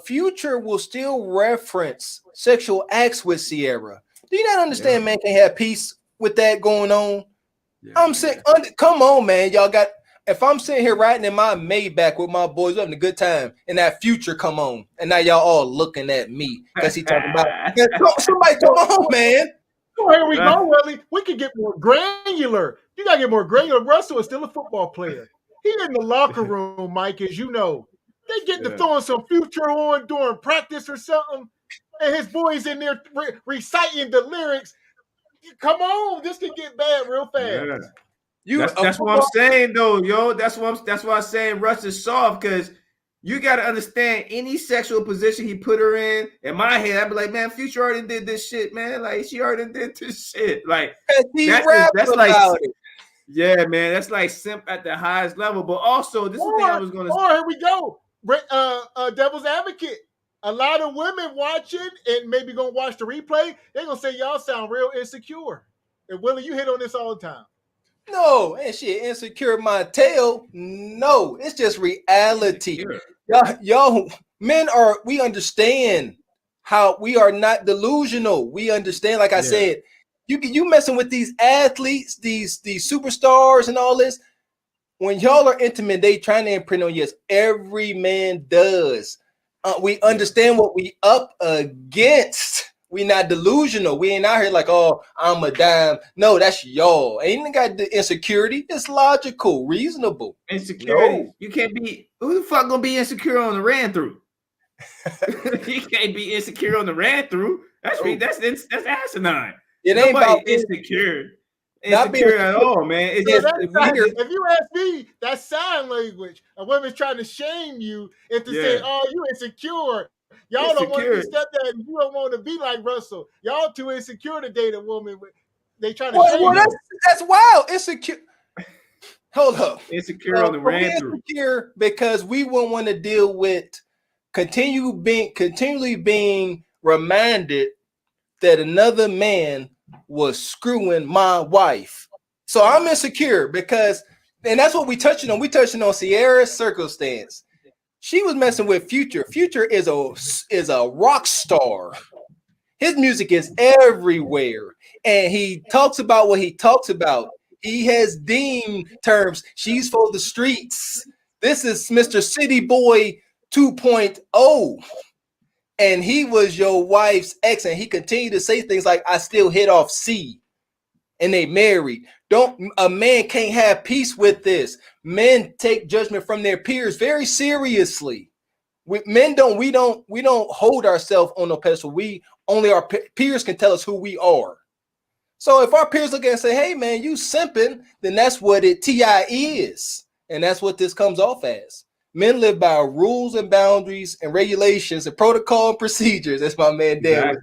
Future will still reference sexual acts with Sierra. Do you not understand, man, can have peace with that going on? Yeah, I'm saying, come on, man. Y'all got, if I'm sitting here riding in my Maybach with my boys, having a good time, and that Future come on, and now y'all all looking at me because he talking about, somebody come on, man. Oh, here we go, Willie. We can get more granular. You got to get more granular. Russell is still a football player. He in the locker room, Mike, as you know. They get to throwing some Future on during practice or something, and his boys in there reciting the lyrics. Come on, this can get bad real fast. Yeah. That's what I'm saying, though, yo. That's why I'm saying Russ is soft, because you got to understand any sexual position he put her in my head, I'd be like, man, Future already did this shit, man. Like, she already did this shit. Like, that's like, yeah, man, that's like simp at the highest level. But also, this is the thing I was going to say. Here we go. devil's advocate. A lot of women watching and maybe gonna watch the replay. They're gonna say y'all sound real insecure. And Willie, you hit on this all the time. No, and shit, insecure my tail. No, it's just reality. Y'all, men we understand how we are not delusional. We understand, like I said, you messing with these athletes, these superstars and all this. When y'all are intimate, they trying to imprint on you. Yes, every man does. We understand what we up against. We not delusional. We ain't out here like, oh, I'm a dime. No, that's y'all. Ain't got the insecurity. It's logical, reasonable. Insecurity. No. You can't be. Who the fuck gonna be insecure on the ran through? You can't be insecure on the ran through. That's asinine. It ain't about insecure. Insecure at all, man. It's just if you ask me, that's sign language. A woman's trying to shame you into saying, "Oh, you insecure." Y'all don't want to be stepdad. You don't want to be like Russell. Y'all too insecure to date a woman. They trying to shame you. That's wild. Insecure. Hold up. Insecure on the ran through. Insecure because we won't want to deal with continually being reminded that another man was screwing my wife. So I'm insecure because, and that's what we touching on. We touching on Sierra's circumstance. She was messing with Future. Future is a rock star. His music is everywhere, and he talks about what he talks about. He has deemed terms. She's for the streets. This is Mr. City Boy 2.0. And he was your wife's ex, and he continued to say things like, I still hit off C. And they married. A man can't have peace with this. Men take judgment from their peers very seriously. We don't hold ourselves on no pedestal. Only our peers can tell us who we are. So if our peers look at it and say, hey man, you simping, then that's what TI is. And that's what this comes off as. Men live by rules and boundaries and regulations and protocol and procedures. That's my man Dan.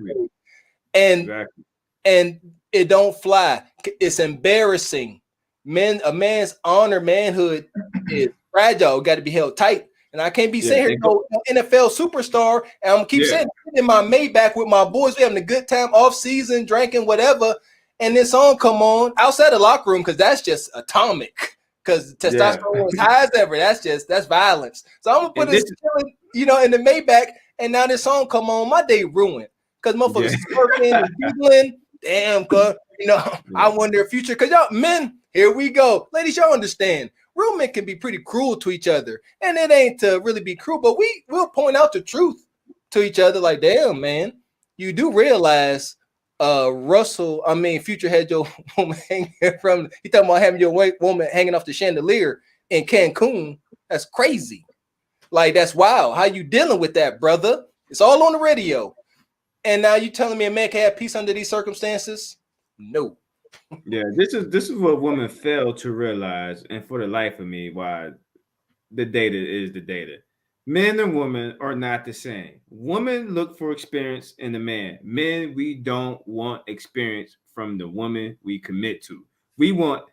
Exactly. And it don't fly. It's embarrassing. A man's honor, manhood is fragile. Got to be held tight. And I can't be saying here, no NFL superstar. And I'm gonna keep saying in my Maybach with my boys, we having a good time off season, drinking, whatever. And this song come on outside the locker room because that's just atomic. Because testosterone is high as ever. That's violence. So I'm gonna put this, in the Maybach, and now this song come on, my day ruined. Because motherfuckers working and giggling. Damn, I wonder if Future, because y'all men, here we go. Ladies, y'all understand. Real men can be pretty cruel to each other. And it ain't to really be cruel, but we'll point out the truth to each other. Like, damn, man, you do realize Future had your woman hanging from, he talking about having your woman hanging off the chandelier in Cancun. That's crazy. Like, that's wild. How you dealing with that, brother? It's all on the radio. And now you telling me a man can have peace under these circumstances? No. Yeah, this is what women fail to realize, and for the life of me, why the data is the data. Men and women are not the same. Women look for experience in the man. Men, we don't want experience from the woman we commit to. We want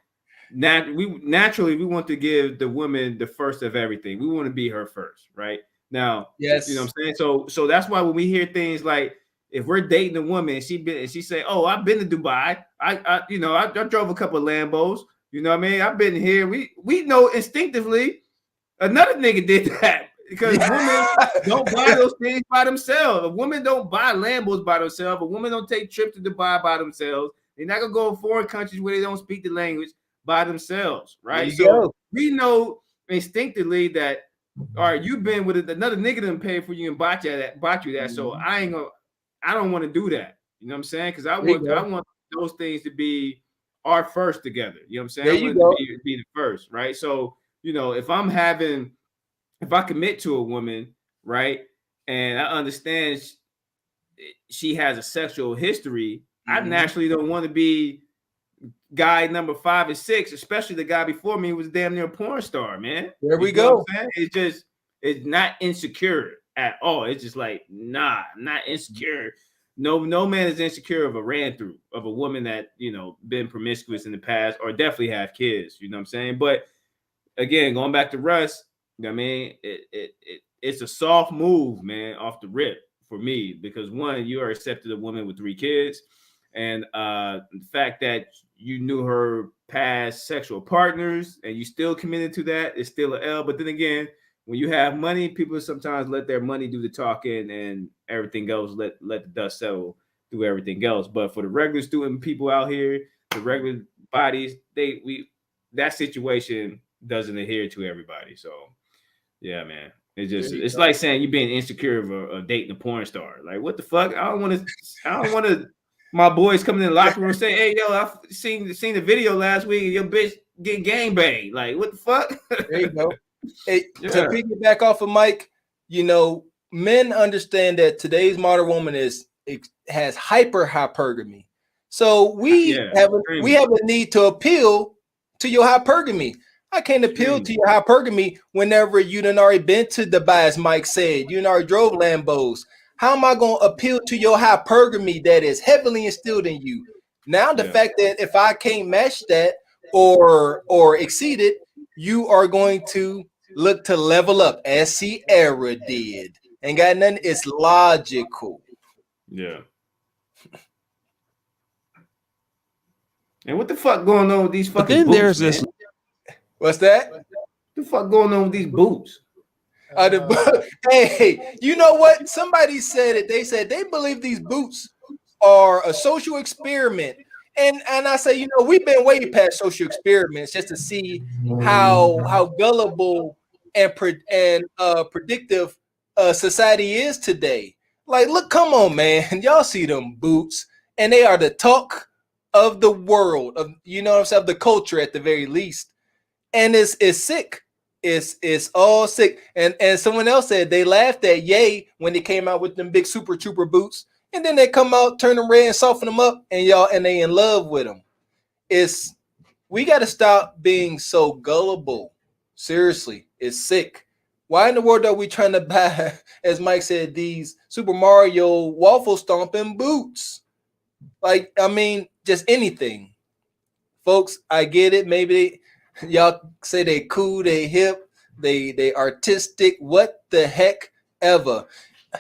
naturally we want to give the woman the first of everything. We want to be her first, right? Now, yes, you know what I'm saying? So that's why when we hear things like, if we're dating a woman and she say, "Oh, I've been to Dubai. I drove a couple of Lambos. You know what I mean? I've been here." We know instinctively another nigga did that because women don't buy those things by themselves. A woman don't buy Lambos by themselves. A woman don't take trips to Dubai by themselves. They're not gonna go to foreign countries where they don't speak the language by themselves, right? So we know instinctively that, all right, you've been with another nigga that paid for you and bought you that. So I don't want to do that. You know what I'm saying? Because I want those things to be our first together. You know what I'm saying? I want it to be the first, right? So, if I commit to a woman, right, and I understand she has a sexual history, I naturally don't want to be guy number 5 and 6, especially the guy before me was damn near a porn star, man. There we go. It's not insecure at all. It's just like, nah, I'm not insecure. No man is insecure of a ran through of a woman that, been promiscuous in the past or definitely have kids. You know what I'm saying? But again, going back to Russ, you know what I mean? it's a soft move, man, off the rip for me, because one, you are accepted a woman with 3 kids, and the fact that you knew her past sexual partners and you still committed to that is still an L. But then again, when you have money, people sometimes let their money do the talking, and everything else let the dust settle through everything else. But for the regular student people out here, the regular bodies, that situation doesn't adhere to everybody. So yeah, man. It's like saying you're being insecure of dating a porn star. Like, what the fuck? I don't want to my boys coming in the locker room and say, hey, yo, I've seen the video last week and your bitch getting gangbanged. Like, what the fuck? There you go. Hey, to piggyback off of Mike, men understand that today's modern woman has hypergamy. So we have a need to appeal to your hypergamy. I can't appeal to your hypergamy whenever you done already been to Dubai, as Mike said. You done already drove Lambos. How am I going to appeal to your hypergamy that is heavily instilled in you? Now, the fact that if I can't match that or exceed it, you are going to look to level up, as Sierra did. Ain't got nothing. It's logical. Yeah. And what the fuck going on with these fucking then boots, there's man? this. What's that? What the fuck going on with these boots? Hey, you know what? Somebody said it. They said they believe these boots are a social experiment. And I say, we've been way past social experiments just to see how gullible and predictive society is today. Like, look, come on, man. Y'all see them boots, and they are the talk of the world, of the culture at the very least. And it's sick. It's all sick. And someone else said they laughed at Ye when they came out with them big Super Trooper boots, and then they come out, turn them red, and soften them up, and they in love with them. We got to stop being so gullible. Seriously, it's sick. Why in the world are we trying to buy, as Mike said, these Super Mario waffle stomping boots? Like, I mean, just anything. Folks, I get it. Maybe y'all say they cool, they hip, they artistic, what the heck ever.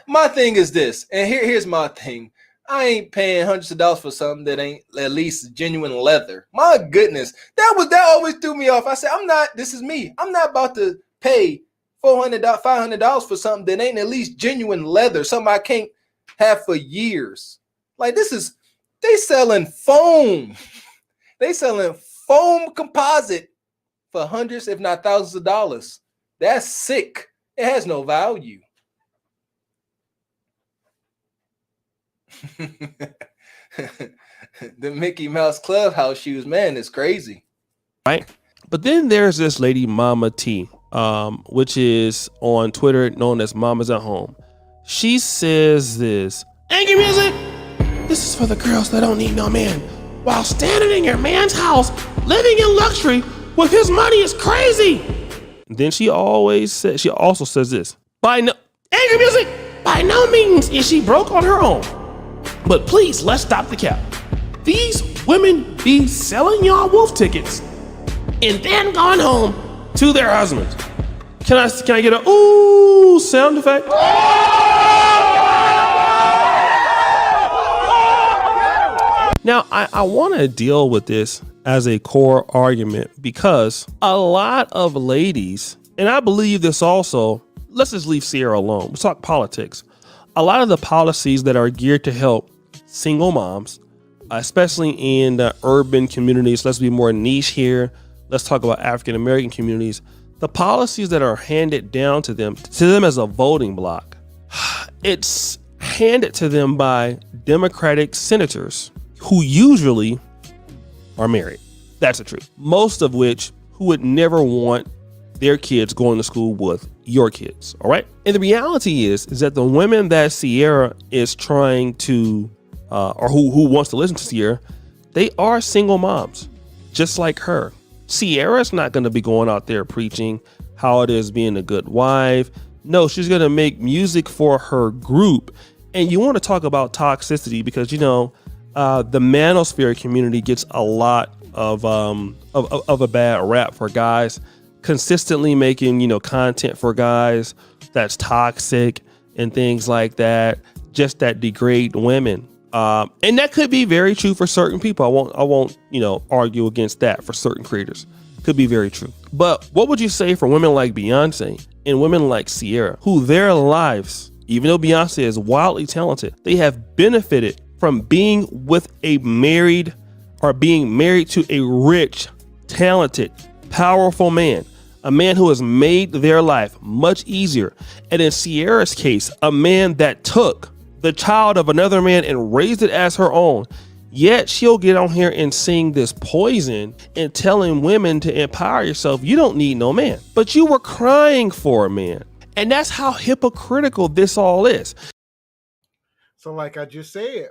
My thing is this, and here's my thing. I ain't paying hundreds of dollars for something that ain't at least genuine leather. My goodness, that always threw me off. I said, this is me. I'm not about to pay $400, $500 for something that ain't at least genuine leather, something I can't have for years. Like, they selling foam. They selling foam composite for hundreds, if not thousands of dollars. That's sick. It has no value. The Mickey Mouse Clubhouse shoes, man, is crazy. Right. But then there's this lady, Mama T, which is on Twitter known as Mamas at Home. She says this: angry music. This is for the girls that don't need no man. While standing in your man's house, living in luxury with his money is crazy. Then she also says this: angry music. By no means is she broke on her own. But please, let's stop the cap. These women be selling y'all wolf tickets and then going home to their husbands. Can I get a ooh sound effect? Now, I want to deal with this as a core argument because a lot of ladies, and I believe this also, let's just leave Sierra alone. We'll talk politics. A lot of the policies that are geared to help single moms, especially in the urban communities, let's be more niche here. Let's talk about African American communities. The policies that are handed down to them as a voting block, it's handed to them by Democratic senators who usually are married. That's the truth. Most of which who would never want their kids going to school with your kids. All right. And the reality is that the women that Sierra is trying to, or who wants to listen to Sierra, they are single moms, just like her. Sierra's not going to be going out there preaching how it is being a good wife. No, she's going to make music for her group. And you want to talk about toxicity because, the manosphere community gets a lot of a bad rap for guys consistently making, content for guys that's toxic and things like that, just that degrade women. And that could be very true for certain people. I won't, argue against that for certain creators. Could be very true. But what would you say for women like Beyonce and women like Ciara, who their lives, even though Beyonce is wildly talented, they have benefited from being with a married or being married to a rich, talented, powerful man, a man who has made their life much easier. And in Ciara's case, a man that took the child of another man and raised it as her own. Yet she'll get on here and sing this poison and telling women to empower yourself. You don't need no man, but you were crying for a man. And that's how hypocritical this all is. So like I just said,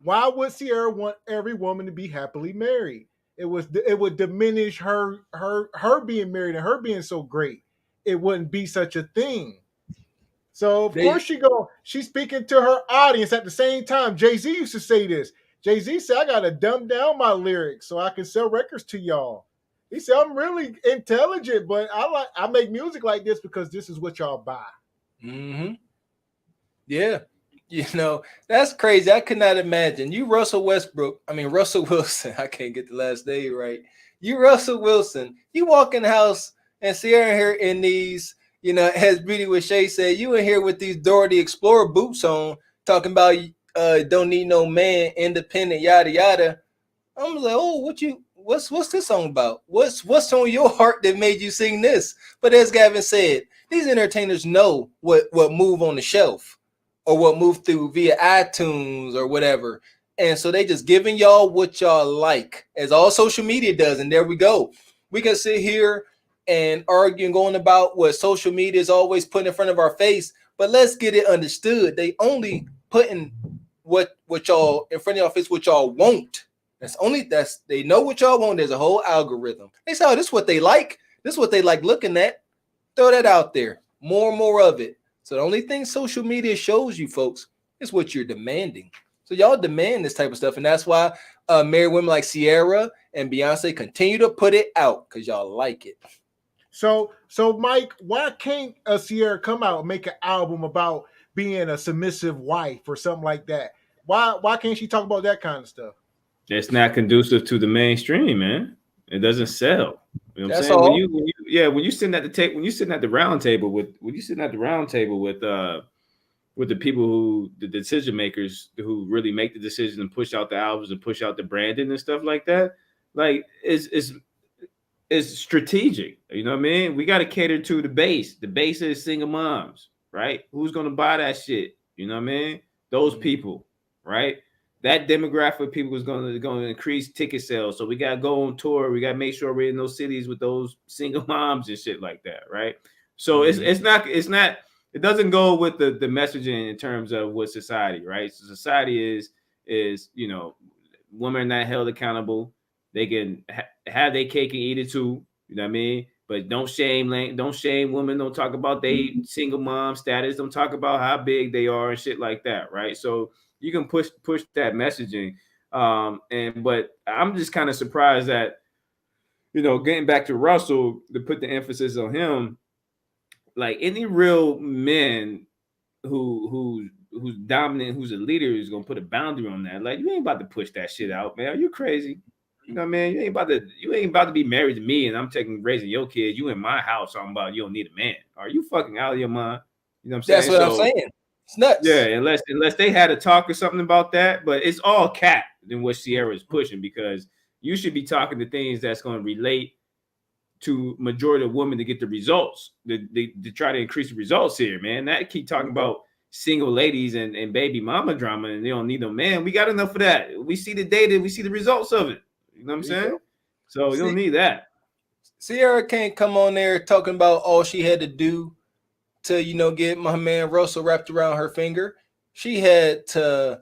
why would Ciara want every woman to be happily married? It would diminish her being married and her being so great. It wouldn't be such a thing. So of course she's speaking to her audience at the same time. Jay-Z used to say this. Jay-Z said, I gotta dumb down my lyrics so I can sell records to y'all. He said, I'm really intelligent, but I make music like this because this is what y'all buy. Mm-hmm. Yeah. That's crazy. I could not imagine. You Russell Wilson. I can't get the last name right. You Russell Wilson. You walk in the house and Ciara here in these, as Beauty with Shay said, you in here with these Dora the Explorer boots on, talking about don't need no man, independent, yada yada. I'm like, oh, what's this song about? What's on your heart that made you sing this? But as Gavin said, these entertainers know what move on the shelf or what move through via iTunes or whatever. And so they just giving y'all what y'all like, as all social media does. And there we go. We can sit here and argue and going about what social media is always putting in front of our face, but let's get it understood. They only putting what y'all in front of y'all face, what y'all want. They know what y'all want. There's a whole algorithm. They say, oh, this is what they like. This is what they like looking at. Throw that out there. More and more of it. So the only thing social media shows you folks is what you're demanding. So y'all demand this type of stuff. And that's why married women like Ciara and Beyonce continue to put it out because y'all like it. So Mike, why can't Ciara come out and make an album about being a submissive wife or something like that? Why can't she talk about that kind of stuff? It's not conducive to the mainstream, man. It doesn't sell. You know what I'm That's saying? all. When you sitting at the table, when you sitting at the round table with the people the decision makers who really make the decision and push out the albums and push out the branding and stuff like that, like it's strategic. You know what I mean? We got to cater to the base. The base is single moms, right? Who's gonna buy that shit? You know what I mean? Those people, right? That demographic of people is going to increase ticket sales. So we got to go on tour. We got to make sure we're in those cities with those single moms and shit like that, right? So it doesn't go with the messaging in terms of what society, right? So society is women are not held accountable. They can have their cake and eat it too. You know what I mean? But don't shame women. Don't talk about they single mom status. Don't talk about how big they are and shit like that, right? So you can push that messaging. But I'm just kind of surprised that, getting back to Russell, to put the emphasis on him, like any real men who's dominant, who's a leader, is gonna put a boundary on that. Like, you ain't about to push that shit out, man. Are you crazy? You know what I mean? You ain't about to be married to me and I'm raising your kids. You in my house talking about you don't need a man. Are you fucking out of your mind? You know what I'm saying? That's what I'm saying. It's nuts. Yeah, unless they had a talk or something about that, but it's all cap than what Ciara is pushing, because you should be talking to things that's going to relate to majority of women to get the results, to try to increase the results here, man. That keep talking about single ladies and baby mama drama and they don't need no man. We got enough of that. We see the data, we see the results of it. You know what I'm saying? So you don't need that. Ciara can't come on there talking about all she had to do to, get my man Russell wrapped around her finger. She had to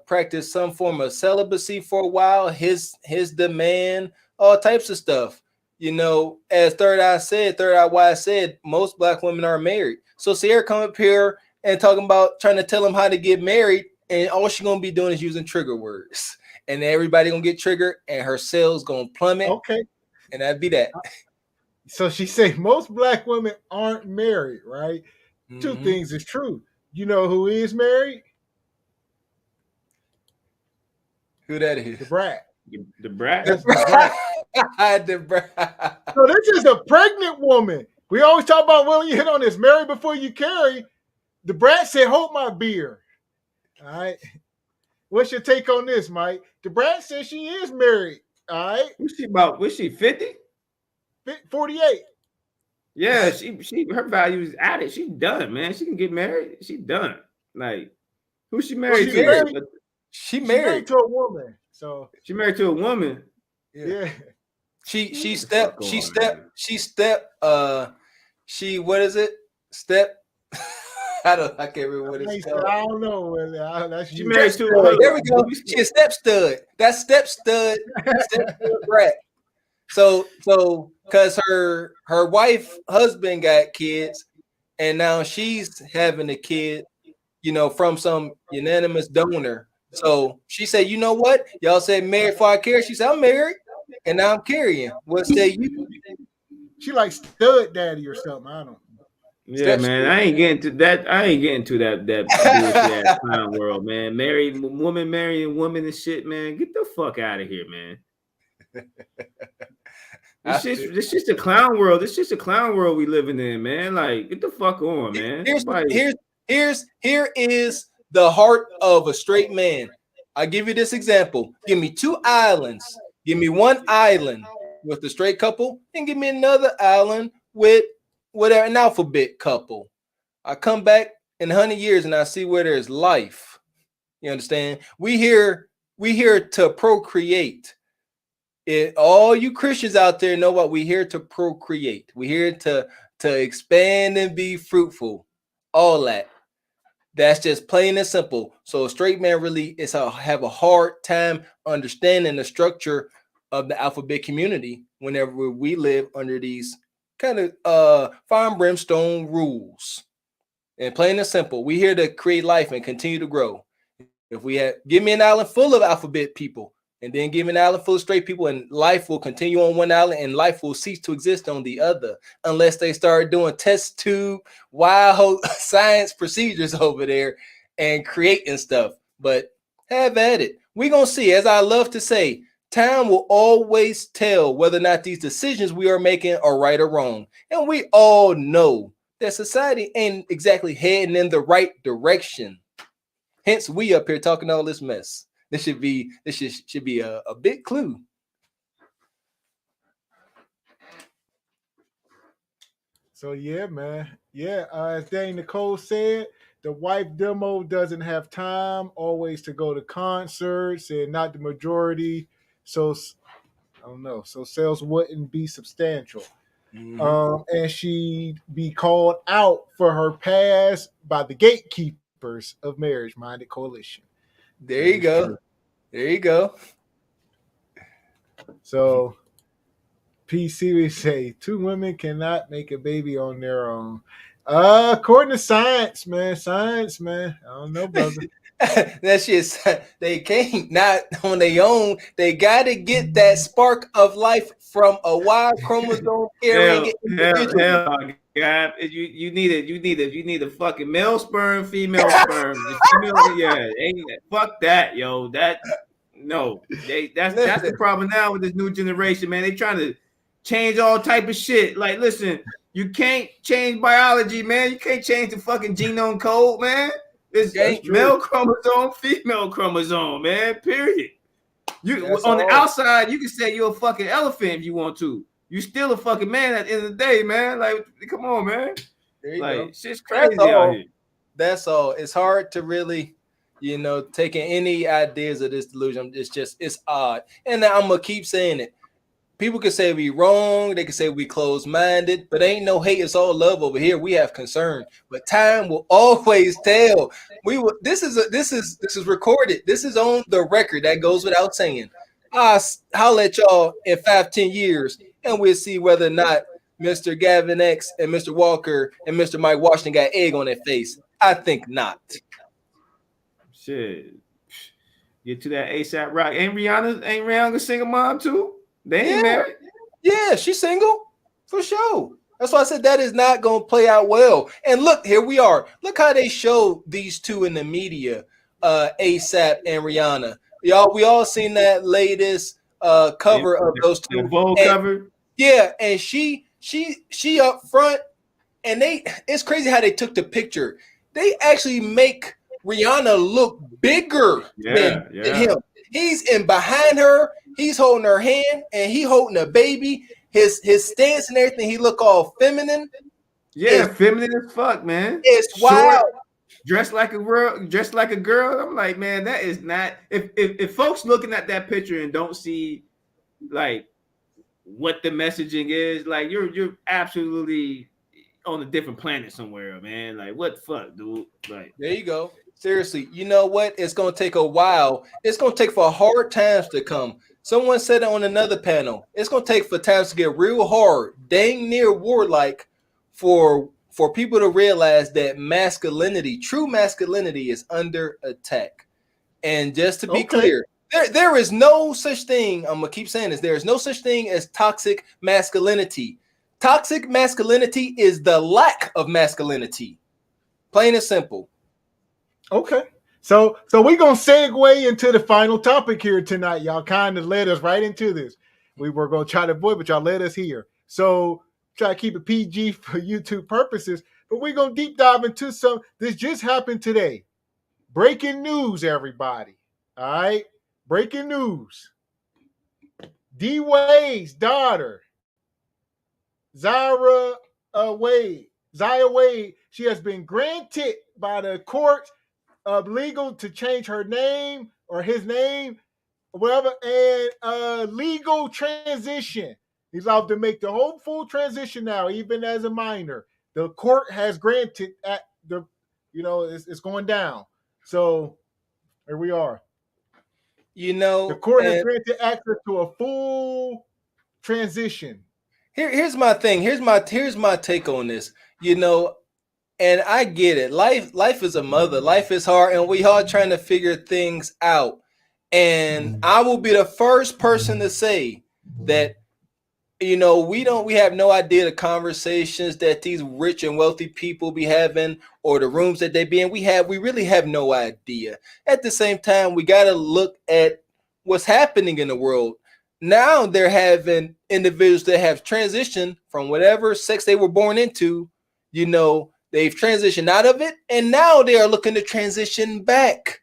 practice some form of celibacy for a while, his demand, all types of stuff. As Third Eye Wise said, most Black women are married. So Ciara come up here and talking about trying to tell them how to get married, and all she's gonna be doing is using trigger words. And everybody gonna get triggered and her sales gonna plummet. Okay. And that'd be that. So she said most black women aren't married, right? Two Mhm. things is true. You know who is married? Who that is? The brat. The brat. That's the brat. The brat. So this is a pregnant woman. We always talk about, well, you hit on this, marry before you carry. The brat said, hold my beer. All right. What's your take on this, Mike? The brat says she is married. All right. Was she 50? 48. Yeah, her value is added. She's done, man. She can get married. She's done. Like, who's she married to? She married married to a woman. So she married to a woman. Yeah. She what is it? Step I can't remember what it's called. I don't know. That's she married to there we go. She a step stud. That's step stud. Step stud brat. So because her husband got kids, and now she's having a kid, from some unanimous donor. So she said, you know what? Y'all said married before I carry. She said, I'm married, and now I'm carrying. What say you? She like stud daddy or something. I don't know. Yeah, man. I ain't getting to that. I ain't getting to that bullshit ass clown world, man. Marrying woman and shit, man. Get the fuck out of here, man. This just a clown world. This just a clown world we living in, man. Like, get the fuck on, man. Here is the heart of a straight man. I give you this example. Give me 2 islands. Give me one island with a straight couple, and give me another island with whatever an alphabet couple. I come back in 100 years and I see where there's life. You understand? We here to procreate. All you Christians out there know what we here to procreate. We here to expand and be fruitful. All that. That's just plain and simple. So a straight man really have a hard time understanding the structure of the alphabet community whenever we live under these kind of fire and brimstone rules. And plain and simple, we here to create life and continue to grow. If give me an island full of alphabet people, and then give me an island full of straight people, and life will continue on one island, and life will cease to exist on the other, unless they start doing test tube, wild science procedures over there and creating stuff. But have at it. We're going to see, as I love to say, time will always tell whether or not these decisions we are making are right or wrong. And we all know that society ain't exactly heading in the right direction. Hence, we up here talking all this mess. This should be a big clue. So yeah, man. Yeah, as Dane Nicole said, the wife demo doesn't have time always to go to concerts, and not the majority. So I don't know. So sales wouldn't be substantial. Mm-hmm. And she'd be called out for her past by the gatekeepers of marriage-minded coalition. There you go. There you go. So PC we say 2 women cannot make a baby on their own. According to science, man. I don't know, brother. That shit, they can't, not on their own. They gotta get that spark of life from a Y chromosome carrying individual. Hell, God, you need a fucking male sperm, female sperm. Fuck that, yo. That's the problem now with this new generation, man. They trying to change all type of shit. Like, listen, you can't change biology, man. You can't change the fucking genome code, man. It's male chromosome, female chromosome, man. Period. The outside, you can say you're a fucking elephant if you want to. You still a fucking man at the end of the day, man. Like, come on, man. There you go. Shit's crazy out here. That's all. It's hard to really, taking any ideas of this delusion. It's odd. And I'm gonna keep saying it. People can say we wrong, they can say we closed-minded, but ain't no hate, it's all love over here. We have concern, but time will always tell. This is recorded. This is on the record. That goes without saying. I'll let y'all in 5-10 years, and we'll see whether or not Mr. Gavin X and Mr. Walker and Mr. Mike Washington got egg on their face. I think not. Shit. Get to that ASAP Rock. Ain't Rihanna a single mom too? They ain't married. Yeah, she's single. For sure. That's why I said that is not going to play out well. And look, here we are. Look how they show these two in the media, ASAP and Rihanna. Y'all, we all seen that latest cover of those two. The Vogue and, cover. Yeah, and she up front, and it's crazy how they took the picture. They actually make Rihanna look bigger than him. He's in behind her. He's holding her hand, and he holding a baby. His stance and everything, he look all feminine. Yeah, feminine as fuck, man. It's short, wild. Dressed like a girl. I'm like, man, that is not. If folks looking at that picture and don't see like what the messaging is, like you're absolutely on a different planet somewhere, man. Like, what the fuck, dude? Like, there you go. Seriously, you know what? It's gonna take a while. It's gonna take for hard times to come. Someone said it on another panel. It's gonna take for times to get real hard, dang near warlike, for people to realize that masculinity, true masculinity, is under attack. And just to be clear, there is no such thing. I'm gonna keep saying this. There is no such thing as toxic masculinity. Toxic masculinity is the lack of masculinity. Plain and simple. Okay. So we're going to segue into the final topic here tonight. Y'all kind of led us right into this. We were going to try to avoid, but y'all led us here. So try to keep it PG for YouTube purposes. But we're going to deep dive into this just happened today. Breaking news, everybody. All right? Breaking news. D. Wade's daughter, Zaya Wade, she has been granted by the court of legal to change her name or his name, or whatever, and legal transition. He's allowed to make the whole full transition now, even as a minor. The court has granted it's going down. So here we are. The court has granted access to a full transition. Here's my thing. Here's my take on this. And I get it. Life is a mother. Life is hard, and we all trying to figure things out. And I will be the first person to say that, we have no idea the conversations that these rich and wealthy people be having or the rooms that they be in. We really have no idea. At the same time, we got to look at what's happening in the world. Now they're having individuals that have transitioned from whatever sex they were born into, they've transitioned out of it, and now they are looking to transition back.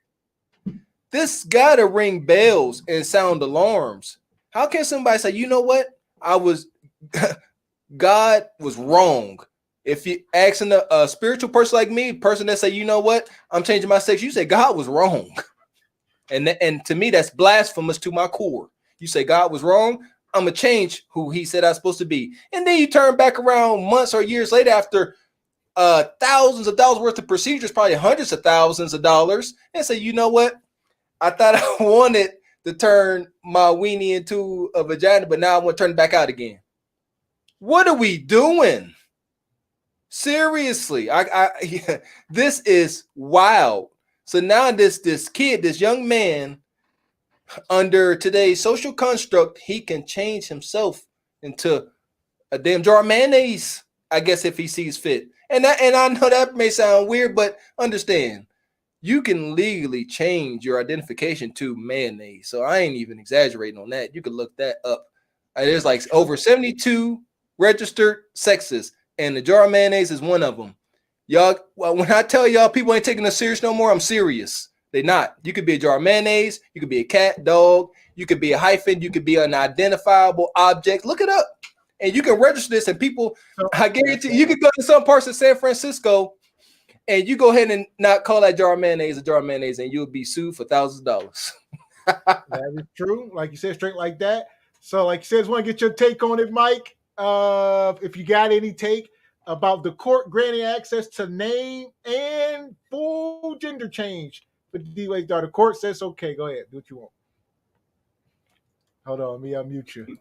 This got to ring bells and sound alarms. How can somebody say, you know what? God was wrong. If you asking a spiritual person like me, person that say, you know what? I'm changing my sex. You say God was wrong. And to me, that's blasphemous to my core. You say God was wrong. I'm going to change who he said I was supposed to be. And then you turn back around months or years later after thousands of dollars worth of procedures, probably hundreds of thousands of dollars, and say, you know what? I thought I wanted to turn my weenie into a vagina, but now I want to turn it back out again. What are we doing? Seriously, this is wild. So now this kid, this young man, under today's social construct, he can change himself into a damn jar of mayonnaise, I guess, if he sees fit. And I know that may sound weird, but understand, you can legally change your identification to mayonnaise. So I ain't even exaggerating on that. You can look that up. There's like over 72 registered sexes, and the jar of mayonnaise is one of them. Y'all, when I tell y'all people ain't taking us serious no more, I'm serious. They're not. You could be a jar of mayonnaise. You could be a cat, dog. You could be a hyphen. You could be an identifiable object. Look it up. And you can register this, and people, I guarantee you could go to some parts of San Francisco and you go ahead and not call that jar of mayonnaise a jar of mayonnaise, and you'll be sued for thousands of dollars. That is true. Like you said, straight like that. So, like you said, just want to get your take on it, Mike. If you got any take about the court granting access to name and full gender change for D Wade's daughter. The court says okay. Go ahead, do what you want. Hold on, let me unmute you.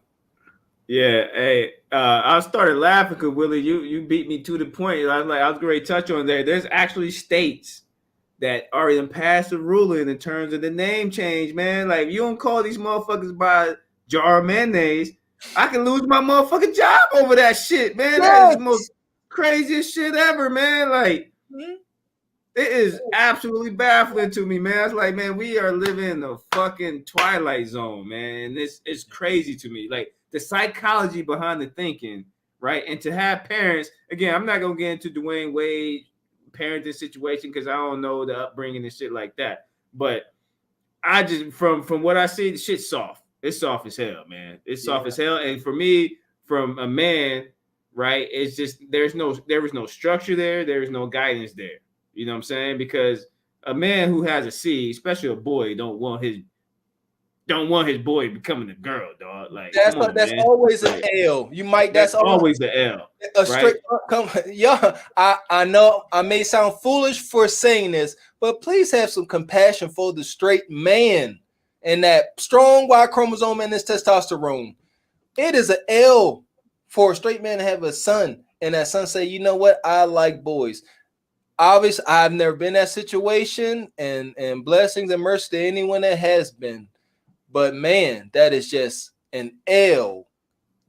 Yeah, hey, I started laughing because Willie, you beat me to the point. I was going to touch on there. There's actually states that already passed a ruling in terms of the name change, man. Like, you don't call these motherfuckers by jar of mayonnaise. I can lose my motherfucking job over that shit, man. That is the most craziest shit ever, man. Like, it is absolutely baffling to me, man. It's like, man, we are living in the fucking twilight zone, man. It's crazy to me. Like, the psychology behind the thinking, right? And to have parents, again, I'm not gonna get into Dwayne Wade parenting situation because I don't know the upbringing and shit like that. But I just from what I see, the shit's soft. It's soft as hell, man. It's soft as hell. And for me, from a man, right, it's just there was no structure there. There is no guidance there. You know what I'm saying? Because a man who has a seed, especially a boy, don't want his boy becoming a girl, dog. Like That's man. always like, an L. You might that's always an L. A straight come, yeah. I know I may sound foolish for saying this, but please have some compassion for the straight man and that strong Y chromosome and this testosterone. It is an L for a straight man to have a son, and that son say, you know what, I like boys. Obviously, I've never been in that situation, and blessings and mercy to anyone that has been. But man, that is just an L.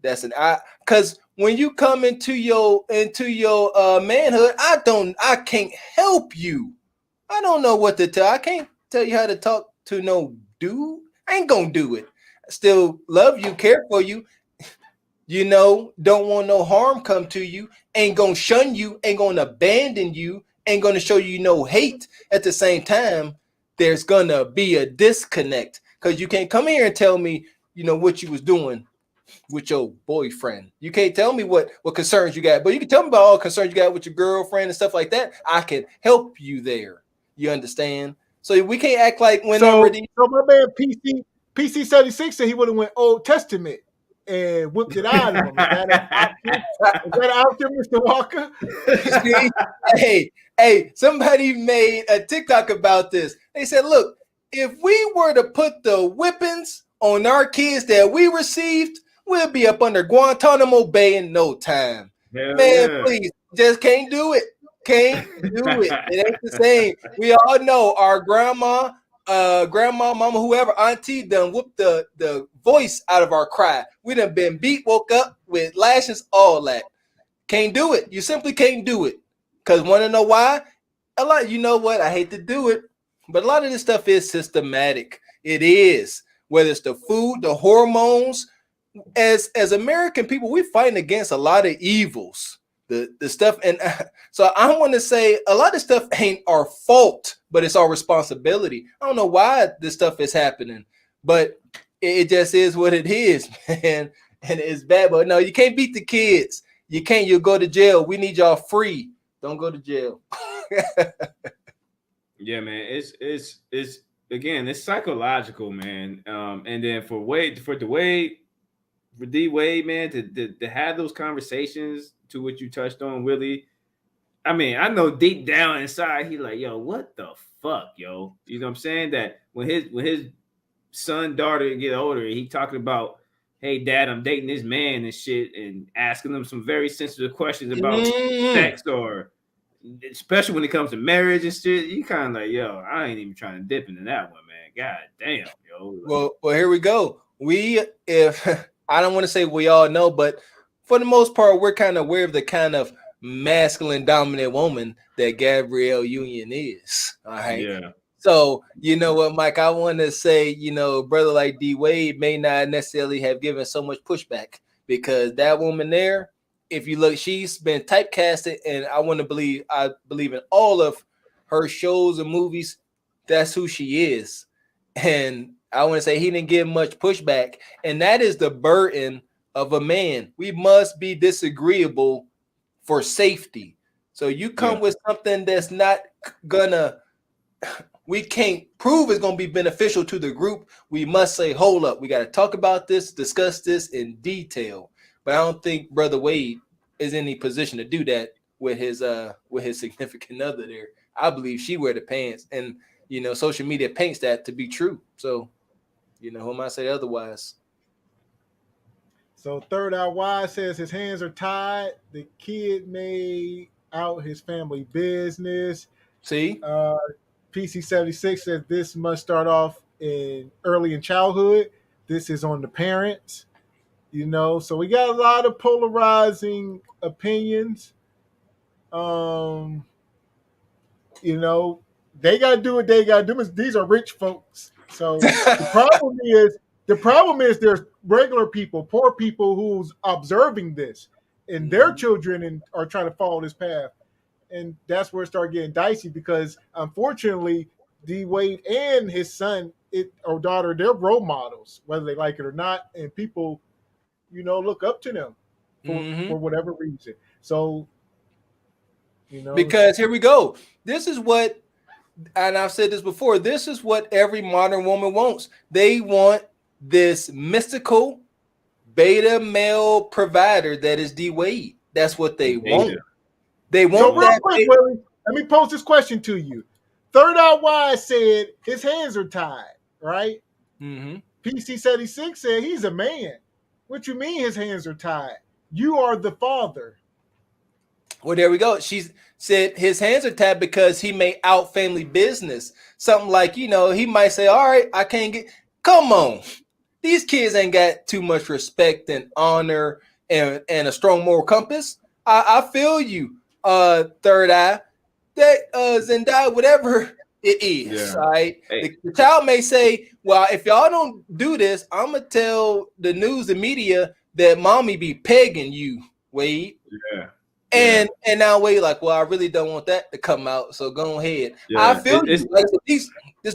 That's an I, because when you come into your manhood, I can't help you. I don't know what to tell. I can't tell you how to talk to no dude. I ain't gonna do it. I still love you, care for you. You know, don't want no harm come to you. Ain't gonna shun you. Ain't gonna abandon you. Ain't gonna show you no hate. At the same time, there's gonna be a disconnect because you can't come here and tell me, you know, what you was doing with your boyfriend. You can't tell me what concerns you got, but you can tell me about all concerns you got with your girlfriend and stuff like that. I can help you there. You understand? So we can't act like whenever so my man PC 76 said he would have went Old Testament and whipped it out of him. Is that an option, Mr. Walker? hey, somebody made a TikTok about this. They said, look, if we were to put the whippings on our kids that we received, we'll be up under Guantanamo Bay in no time. Please, just can't do it. Can't do it. It ain't the same. We all know our grandma, mama, whoever, auntie done whooped the voice out of our cry. We done been beat, woke up with lashes, all that. Can't do it. You simply can't do it. Because want to know why? You know what? I hate to do it, but a lot of this stuff is systematic. It is. Whether it's the food, the hormones, as American people, we're fighting against a lot of evils, the stuff. And so I want to say a lot of stuff ain't our fault, but it's our responsibility. I don't know why this stuff is happening, but it just is what it is, man. And it's bad, but no, you can't beat the kids. You can't, you'll go to jail. We need y'all free. Don't go to jail. Yeah, man. It's again, it's psychological, man. And then for D Wade, man, to have those conversations to what you touched on, Willie. I mean, I know deep down inside, he like, yo, what the fuck, yo? You know what I'm saying? That when his son, daughter get older, he talking about, hey, dad, I'm dating this man and shit, and asking them some very sensitive questions about sex, or especially when it comes to marriage and shit. You kind of like, yo, I ain't even trying to dip into that one, man. God damn, yo. Like, well, here we go. If I don't want to say we all know, but for the most part, we're kind of aware of the kind of masculine dominant woman that Gabrielle Union is. All right. Yeah. So, you know what, Mike, I want to say, you know, brother like D Wade may not necessarily have given so much pushback, because that woman there, if you look, she's been typecasted, and I believe in all of her shows and movies, that's who she is. And I want to say he didn't give much pushback, and that is the burden of a man. We must be disagreeable for safety. So you come with something that's not gonna, we can't prove it's gonna be beneficial to the group. We must say, hold up, we got to talk about this, discuss this in detail. But I don't think Brother Wade is in any position to do that with his significant other there. I believe she wear the pants, and you know, social media paints that to be true. So, you know, who am I to say otherwise? So Third Out Wise says his hands are tied. The kid made out his family business. See? PC76 says this must start off early in childhood. This is on the parents. So we got a lot of polarizing opinions. They gotta do what they gotta do. These are rich folks. So the problem is there's regular people, poor people who's observing this, and their children are trying to follow this path. And that's where it started getting dicey because unfortunately, D Wade and his son or daughter, they're role models, whether they like it or not, and people, look up to them for whatever reason. So, because here we go. This is what, and I've said this before, this is what every modern woman wants. They want this mystical beta male provider that is D Wade. That's what they want. They want so real quick, Willie, let me pose this question to you. Third Eye Wise said his hands are tied, right? PC76 said he's a man. What you mean his hands are tied? You are the father. Well, there we go. She said his hands are tied because he may out family business. Something like, he might say, all right, I can't get, come on. These kids ain't got too much respect and honor and a strong moral compass. I feel you, Third Eye. That Zendaya, whatever it is, right? Hey. The child may say, well, if y'all don't do this, I'm going to tell the news and media that mommy be pegging you, Wade. Yeah. And now Wade like, well, I really don't want that to come out, so go ahead. Yeah. I feel this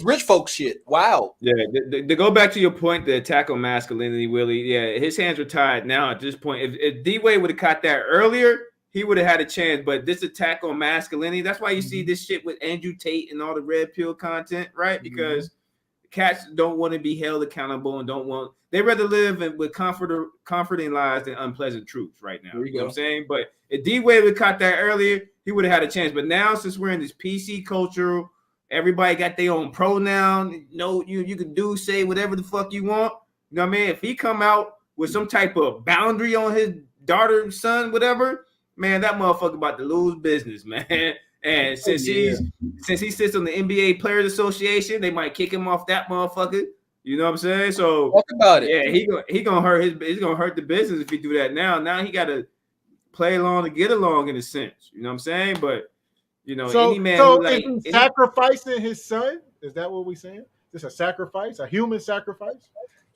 rich folk shit. Wow. Yeah, to go back to your point, the attack on masculinity, Willie. Yeah, his hands are tied now at this point. If D Wade would have caught that earlier, he would have had a chance. But this attack on masculinity, that's why you see this shit with Andrew Tate and all the red pill content, right? Because cats don't want to be held accountable and they rather live with comforting lies than unpleasant truths right now. You know what I'm saying? But if D Wade would have caught that earlier, he would have had a chance. But now, since we're in this PC culture, everybody got their own pronoun. You can say whatever the fuck you want. You know what I mean? If he come out with some type of boundary on his daughter, son, whatever, man, that motherfucker about to lose business, man. And since he sits on the NBA Players Association, they might kick him off that motherfucker. You know what I'm saying? So talk about it. Yeah, he's gonna hurt the business if he do that now. Now he gotta play along to get along in a sense. You know what I'm saying? But any man is he sacrificing his son? Is that what we're saying? Is this a sacrifice, a human sacrifice?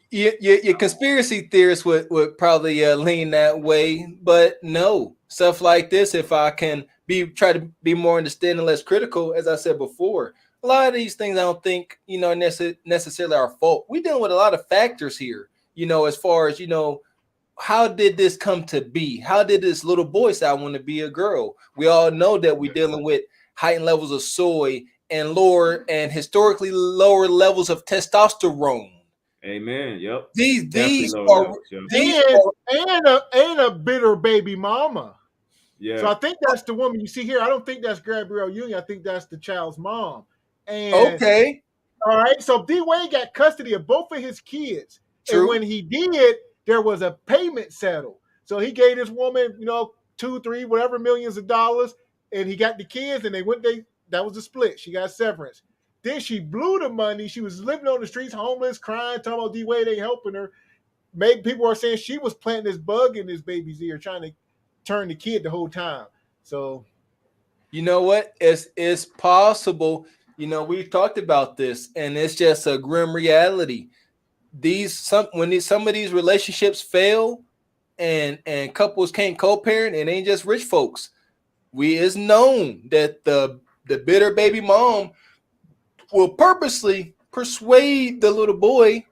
Your conspiracy theorists would probably lean that way, but no, stuff like this. If I can try to be more understanding, less critical, as I said before, a lot of these things I don't think necessarily our fault. We're dealing with a lot of factors here. As far as how did this come to be? How did this little boy say I want to be a girl? We all know that we're dealing with heightened levels of soy and lower and historically lower levels of testosterone. Amen. Yep. These are a bitter baby mama. Yeah. So I think that's the woman you see here. I don't think that's Gabrielle Union. I think that's the child's mom. And okay. All right. So D Wade got custody of both of his kids. True. And when he did, there was a payment settled. So he gave this woman, 2, 3, whatever millions of dollars, and he got the kids, and that was the split. She got severance. Then she blew the money. She was living on the streets, homeless, crying, talking about D Wade ain't helping her. Maybe people are saying she was planting this bug in this baby's ear, trying to turn the kid the whole time. So, you know what? It's possible. We've talked about this, and it's just a grim reality. Some of these relationships fail, and couples can't co-parent, it ain't just rich folks. It's known that the bitter baby mom will purposely persuade the little boy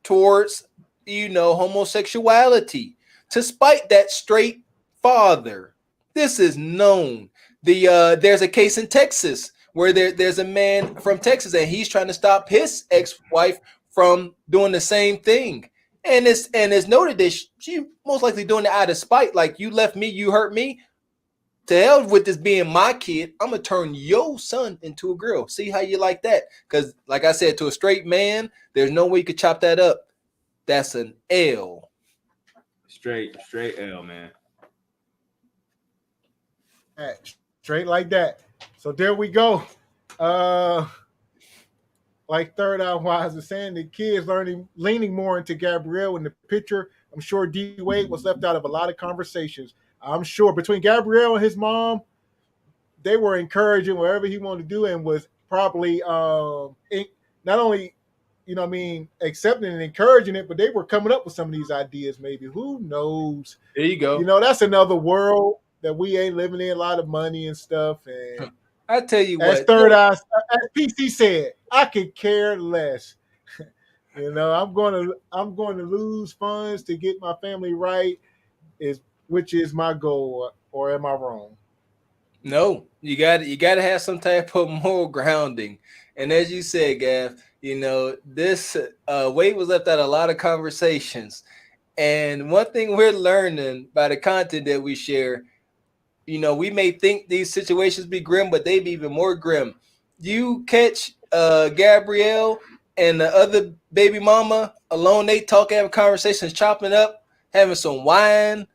towards homosexuality to spite that straight father. This is known. There's a case in Texas where there's a man from Texas and he's trying to stop his ex-wife from doing the same thing. And it's noted that she most likely doing it out of spite. Like, you left me, you hurt me. To hell with this being my kid. I'm going to turn your son into a girl. See how you like that? Because like I said, to a straight man, there's no way you could chop that up. That's an L. Straight L, man. Straight like that. So there we go. Like Third Eye Wise is saying, the kids leaning more into Gabrielle in the picture I'm sure D Wade was left out of a lot of conversations. I'm sure between Gabrielle and his mom, they were encouraging whatever he wanted to do, and was probably not only, you know what I mean, accepting and encouraging it, but they were coming up with some of these ideas. Maybe, who knows? There you go. You know, that's another world that we ain't living in. A lot of money and stuff. And I tell you as what, Third Eye, as PC said, I could care less. You know, I'm going to lose funds to get my family right, which is my goal, or am I wrong? no, you got to have some type of moral grounding. And as you said, Gav, you know, this Wade was left out of a lot of conversations. And one thing we're learning by the content that we share, you know, we may think these situations be grim, but they be even more grim. You catch Gabrielle and the other baby mama alone, they talk, having conversations, chopping up, having some wine.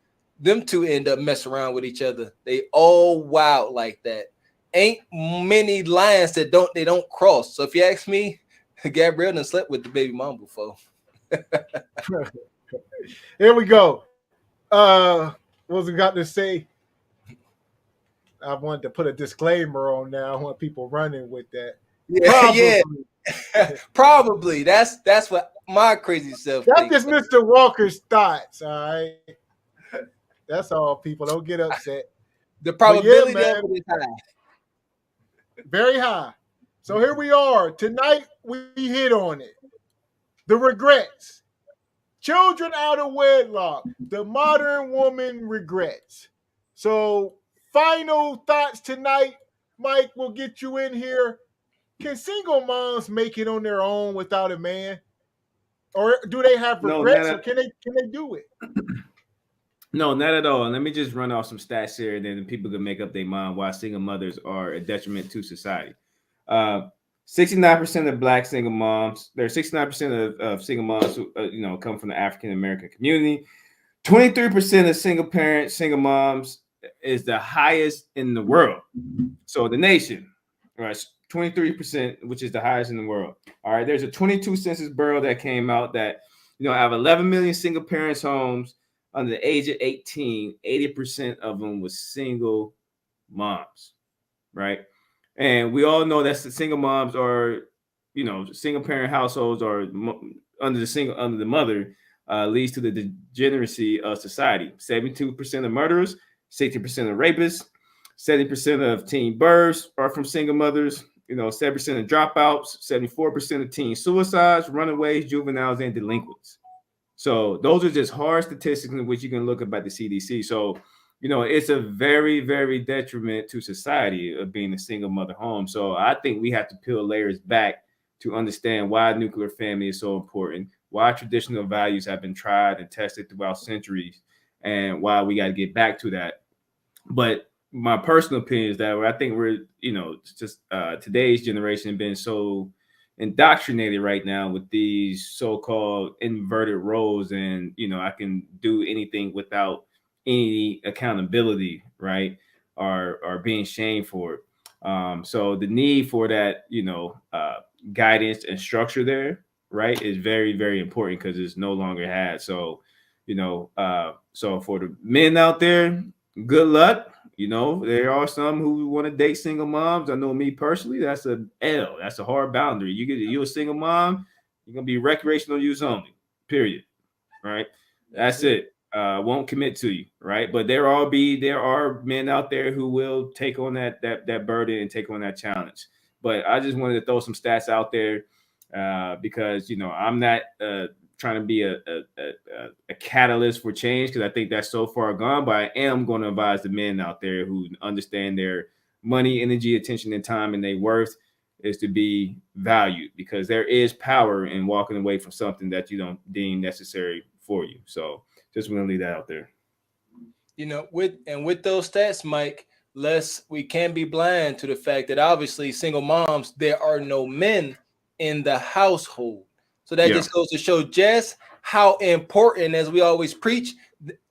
Them two end up messing around with each other. They all wild like that. Ain't many lines that don't cross. So if you ask me, Gabrielle done slept with the baby mama before. Here we go. What was I got to say? I wanted to put a disclaimer on now. I want people running with that. Yeah, Probably. yeah. Probably. That's what my crazy self That's thinks. just Mr. Walker's thoughts, all right? That's all, people. Don't get upset. The probability yeah, of it is high. Very high. So here we are. Tonight we hit on it. The regrets. Children out of wedlock. The modern woman regrets. So final thoughts tonight. Mike, will get you in here. Can single moms make it on their own without a man? Or do they have regrets? Or can they do it? No, not at all. Let me just run off some stats here, and then people can make up their mind why single mothers are a detriment to society. 69% of Black single moms, there are 69% of single moms who come from the African American community. 23% of single moms is the highest in the world. So the nation, right? 23%, which is the highest in the world. All right, there's a 22 Census Bureau that came out that, out of 11 million single parents' homes under the age of 18, 80% of them was single moms, right? And we all know that the single moms are, single parent households are under the mother leads to the degeneracy of society. 72% of murderers, 60% of rapists, 70% of teen births are from single mothers. 7% of dropouts, 74% of teen suicides, runaways, juveniles, and delinquents. So those are just hard statistics in which you can look up at the CDC. So, it's a very, very detriment to society of being a single mother home. So I think we have to peel layers back to understand why nuclear family is so important, why traditional values have been tried and tested throughout centuries, and why we got to get back to that. But my personal opinion is that I think we're, just today's generation been so indoctrinated right now with these so-called inverted roles, and I can do anything without any accountability, right, or being shamed for it. So the need for that guidance and structure there, right, is very, very important because it's no longer had. So so for the men out there, good luck. There are some who want to date single moms. I know me personally, that's a L. That's a hard boundary. You're a single mom, you're gonna be recreational use only. Period. Right. That's it. Won't commit to you. Right. But there are men out there who will take on that burden and take on that challenge. But I just wanted to throw some stats out there because I'm not trying to be a catalyst for change, because I think that's so far gone. But I am going to advise the men out there who understand their money, energy, attention, and time, and their worth is to be valued, because there is power in walking away from something that you don't deem necessary for you. So just want to leave that out there. With those stats, Mike, we can't be blind to the fact that obviously single moms, there are no men in the household. So that just goes to show just how important, as we always preach,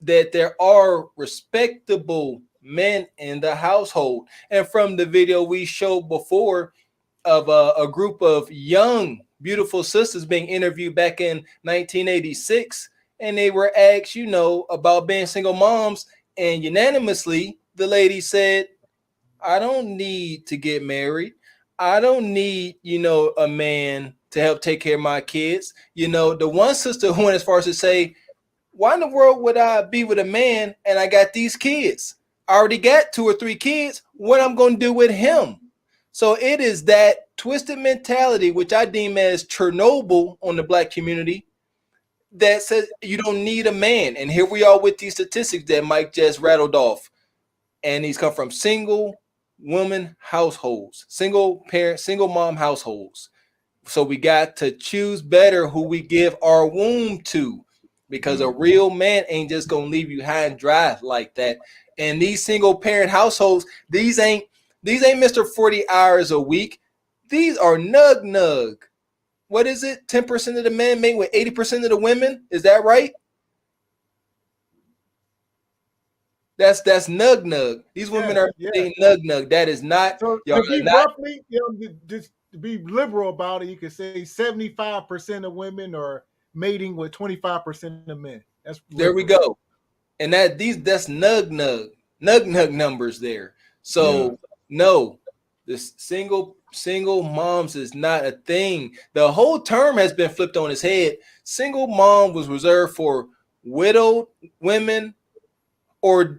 that there are respectable men in the household. And from the video we showed before of a group of young, beautiful sisters being interviewed back in 1986, and they were asked, about being single moms, and unanimously the lady said, I don't need to get married. I don't need, a man to help take care of my kids. The one sister who went as far as to say, why in the world would I be with a man and I got these kids? I already got 2 or 3 kids. What I'm going to do with him? So it is that twisted mentality, which I deem as Chernobyl on the Black community, that says you don't need a man. And here we are with these statistics that Mike just rattled off. And these come from single woman households, single parent, single mom households. So we got to choose better who we give our womb to, because a real man ain't just gonna leave you high and dry like that. And these single parent households, these ain't Mr. 40 hours a week. These are nug. What is it? 10% of the men mate with 80% of the women. Is that right? That's nug. These women are dating nug. That is not. So Y'all to be not. roughly, just to be liberal about it, you could say 75% of women are mating with 25% of men. That's liberal. There we go. And that's nug numbers there. So no, this single moms is not a thing. The whole term has been flipped on its head. Single mom was reserved for widowed women, or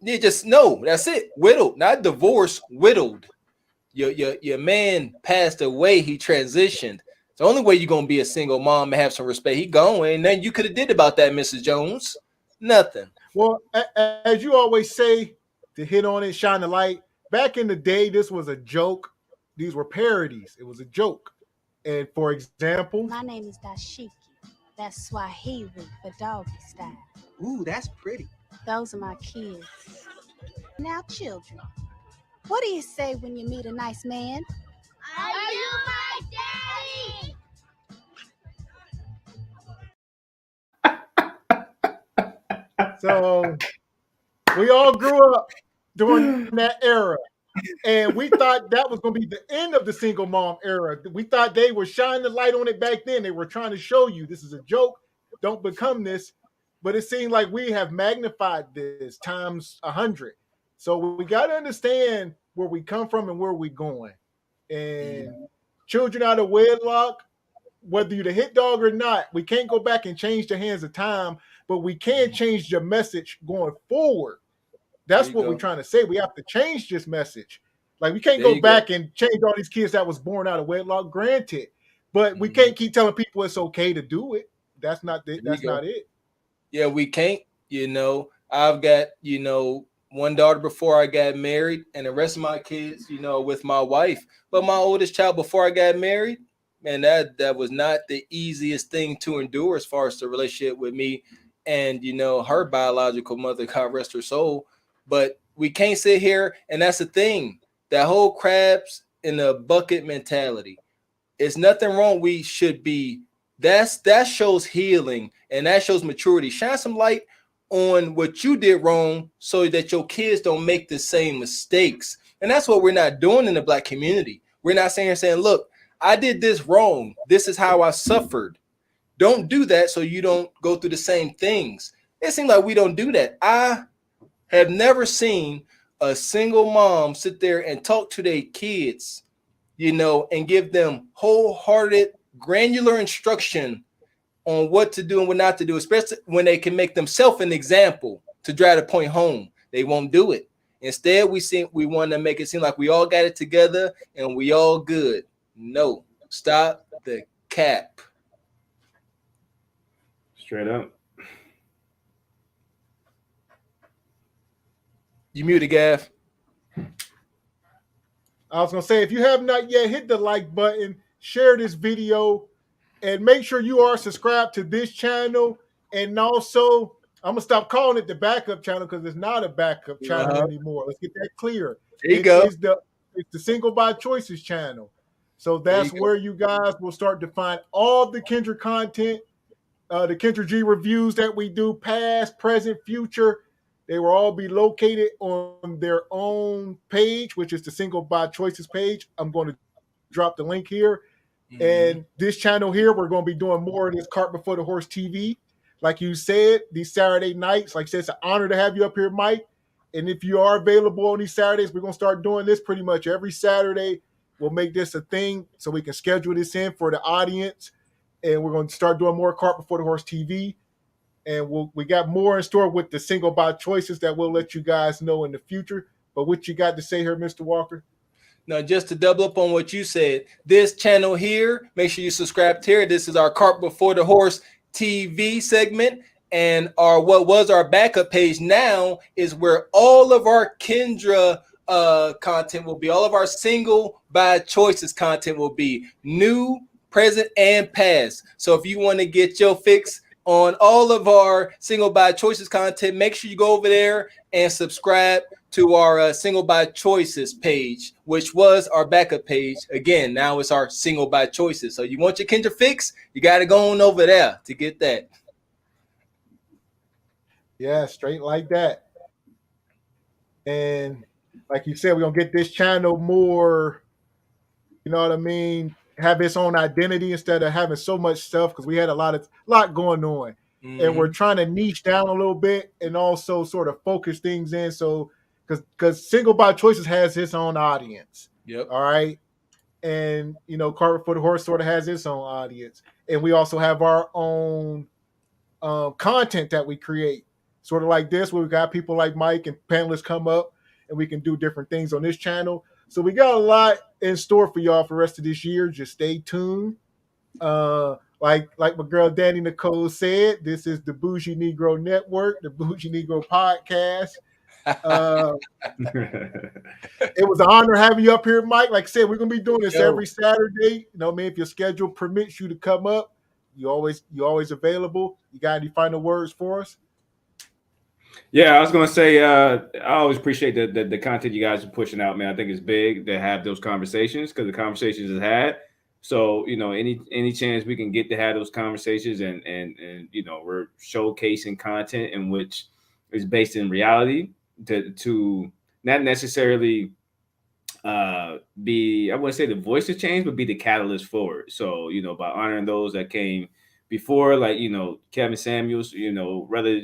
that's it. Widowed, not divorced, widowed. Your man passed away, he transitioned. The only way you're gonna be a single mom and have some respect, he gone, and then you could have did about that, Mrs. Jones. Nothing. Well, as you always say, to hit on it, shine the light. Back in the day, this was a joke. These were parodies. It was a joke. And for example, my name is Dashiki. That's Swahili for doggy style. Ooh, that's pretty. Those are my kids. Now, children, what do you say when you meet a nice man? Are you my daddy? So we all grew up during that era, and we thought that was going to be the end of the single mom era. We thought they were shining the light on it back then. They were trying to show you this is a joke. Don't become this. But it seemed like we have magnified this times 100. So we got to understand where we come from and where we're going. And children out of wedlock, whether you're the hit dog or not, we can't go back and change the hands of time, but we can change the message going forward. That's what we're trying to say. We have to change this message. Like, we can't go back and change all these kids that was born out of wedlock, granted. But we can't keep telling people it's okay to do it. That's not it. That's not it. Yeah, we can't. I've got, one daughter before I got married, and the rest of my kids, with my wife. But my oldest child before I got married, man, that was not the easiest thing to endure as far as the relationship with me and, her biological mother, God rest her soul. But we can't sit here, and that's the thing. That whole crabs in the bucket mentality. It's nothing wrong. We should be. That shows healing, and that shows maturity. Shine some light on what you did wrong so that your kids don't make the same mistakes. And that's what we're not doing in the Black community. We're not saying, look, I did this wrong. This is how I suffered. Don't do that so you don't go through the same things. It seems like we don't do that. I have never seen a single mom sit there and talk to their kids, and give them wholehearted, granular instruction on what to do and what not to do, especially when they can make themselves an example to drive the point home. They won't do it. Instead, we want to make it seem like we all got it together and we all good. No, stop the cap. Straight up. You muted, Gav. I was going to say, if you have not yet, hit the like button, share this video, and make sure you are subscribed to this channel. And also, I'm going to stop calling it the backup channel because it's not a backup channel anymore. Let's get that clear. There you go. It's the Single by Choices channel. So that's where you guys will start to find all the Kendra content, the Kendra G reviews that we do, past, present, future. They will all be located on their own page, which is the Single by Choices page. I'm going to drop the link here. And this channel here, we're going to be doing more of this Cart Before the Horse TV. like you said, these Saturday nights, like I said, it's an honor to have you up here, Mike. And if you are available on these Saturdays, we're going to start doing this pretty much every Saturday. We'll make this a thing so we can schedule this in for the audience. And we're going to start doing more Cart Before the Horse TV. And we got more in store with the single by choices that we'll let you guys know in the future. But what you got to say here, Mr. Walker? Now, just to double up on what you said, this channel here, make sure you subscribe to here. This is our Cart Before the Horse TV segment. And what was our backup page now is where all of our Kendra content will be. All of our single by choices content will be new, present, and past. So if you want to get your fix on all of our single by choices content, make sure you go over there and subscribe to our single by choices page, which was our backup page. Again, now it's our single by choices. So you want your Kendra fix, you got to go on over there to get that. Yeah, straight like that. And like you said, we're going to get this channel more, you know what I mean, have its own identity instead of having so much stuff, because we had a lot going on. Mm-hmm. And we're trying to niche down a little bit and also sort of focus things in. So because Single by Choices has its own audience. Yep. All right. And, you know, Cart Before the Horse sort of has its own audience. And we also have our own content that we create. Sort of like this, where we got people like Mike and panelists come up and we can do different things on this channel. So we got a lot in store for y'all for the rest of this year. Just stay tuned. Like my girl Danny Nicole said, this is the Bougie Negro Network, the Bougie Negro Podcast. It was an honor having you up here, Mike. Like I said, we're gonna be doing this every Saturday. You know, man, if your schedule permits you to come up, you're always available. You got any final words for us? Yeah, I was gonna say I always appreciate the content you guys are pushing out, man. I think it's big to have those conversations, because the conversations is had. So, you know, any chance we can get to have those conversations and you know, we're showcasing content in which is based in reality to not necessarily be, I wouldn't say the voice of change, but be the catalyst forward. So, you know, by honoring those that came before, like, you know, Kevin Samuels, you know, whether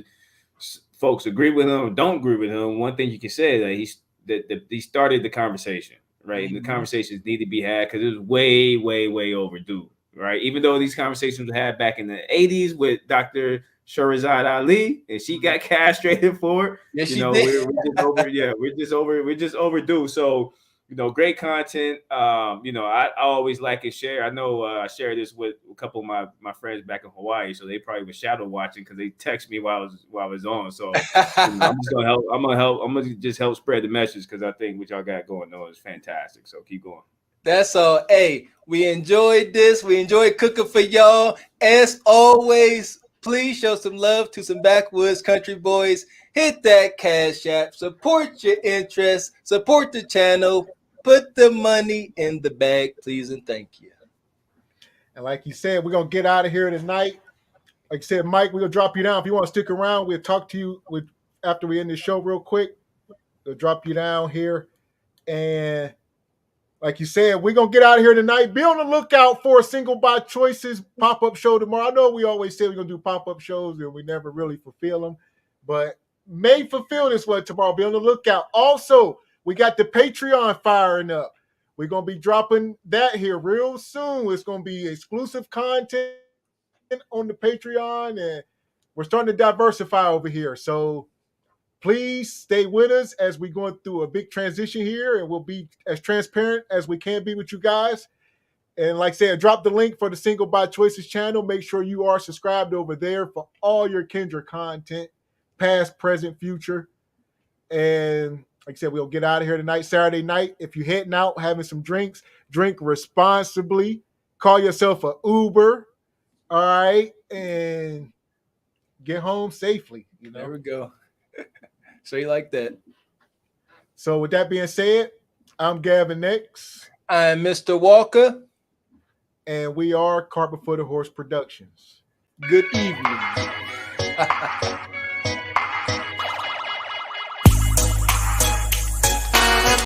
folks agree with him or don't agree with him, one thing you can say is that he started the conversation, right? Mm-hmm. And the conversations need to be had because it was way, way, way overdue, right? Even though these conversations were had back in the 80s with Dr. Shahrazad Ali, and she got castrated for it. Yes, you know, we're just overdue. So, you know, great content. You know, I always like and share. I know I shared this with a couple of my friends back in Hawaii, so they probably were shadow watching because they text me while I was on. So you know, I'm just gonna help. I'm gonna just help spread the message, because I think what y'all got going on is fantastic. So keep going. That's all. Hey, we enjoyed this. We enjoyed cooking for y'all. As always, please show some love to some backwoods country boys. Hit that Cash App. Support your interests. Support the channel. Put the money in the bag, please, and thank you. And like you said, we're going to get out of here tonight. Like I said, Mike, we're going to drop you down. If you want to stick around, we'll talk to you after we end the show real quick. We'll drop you down here. And like you said, we're going to get out of here tonight. Be on the lookout for a Single by Choices pop-up show tomorrow. I know we always say we're going to do pop-up shows and we never really fulfill them, but may fulfill this one tomorrow. Be on the lookout. Also, we got the Patreon firing up. We're going to be dropping that here real soon. It's going to be exclusive content on the Patreon, and we're starting to diversify over here. So please stay with us as we're going through a big transition here, and we'll be as transparent as we can be with you guys. And like I said, drop the link for the Single by Choices channel. Make sure you are subscribed over there for all your Kendra content, past, present, future. And like I said, we'll get out of here tonight, Saturday night. If you're heading out, having some drinks, drink responsibly. Call yourself an Uber, all right? And get home safely. You know? There we go. So you like that. So with that being said, I'm Gavin X. I'm Mr. Walker. And we are Cart Before the Horse Productions. Good evening.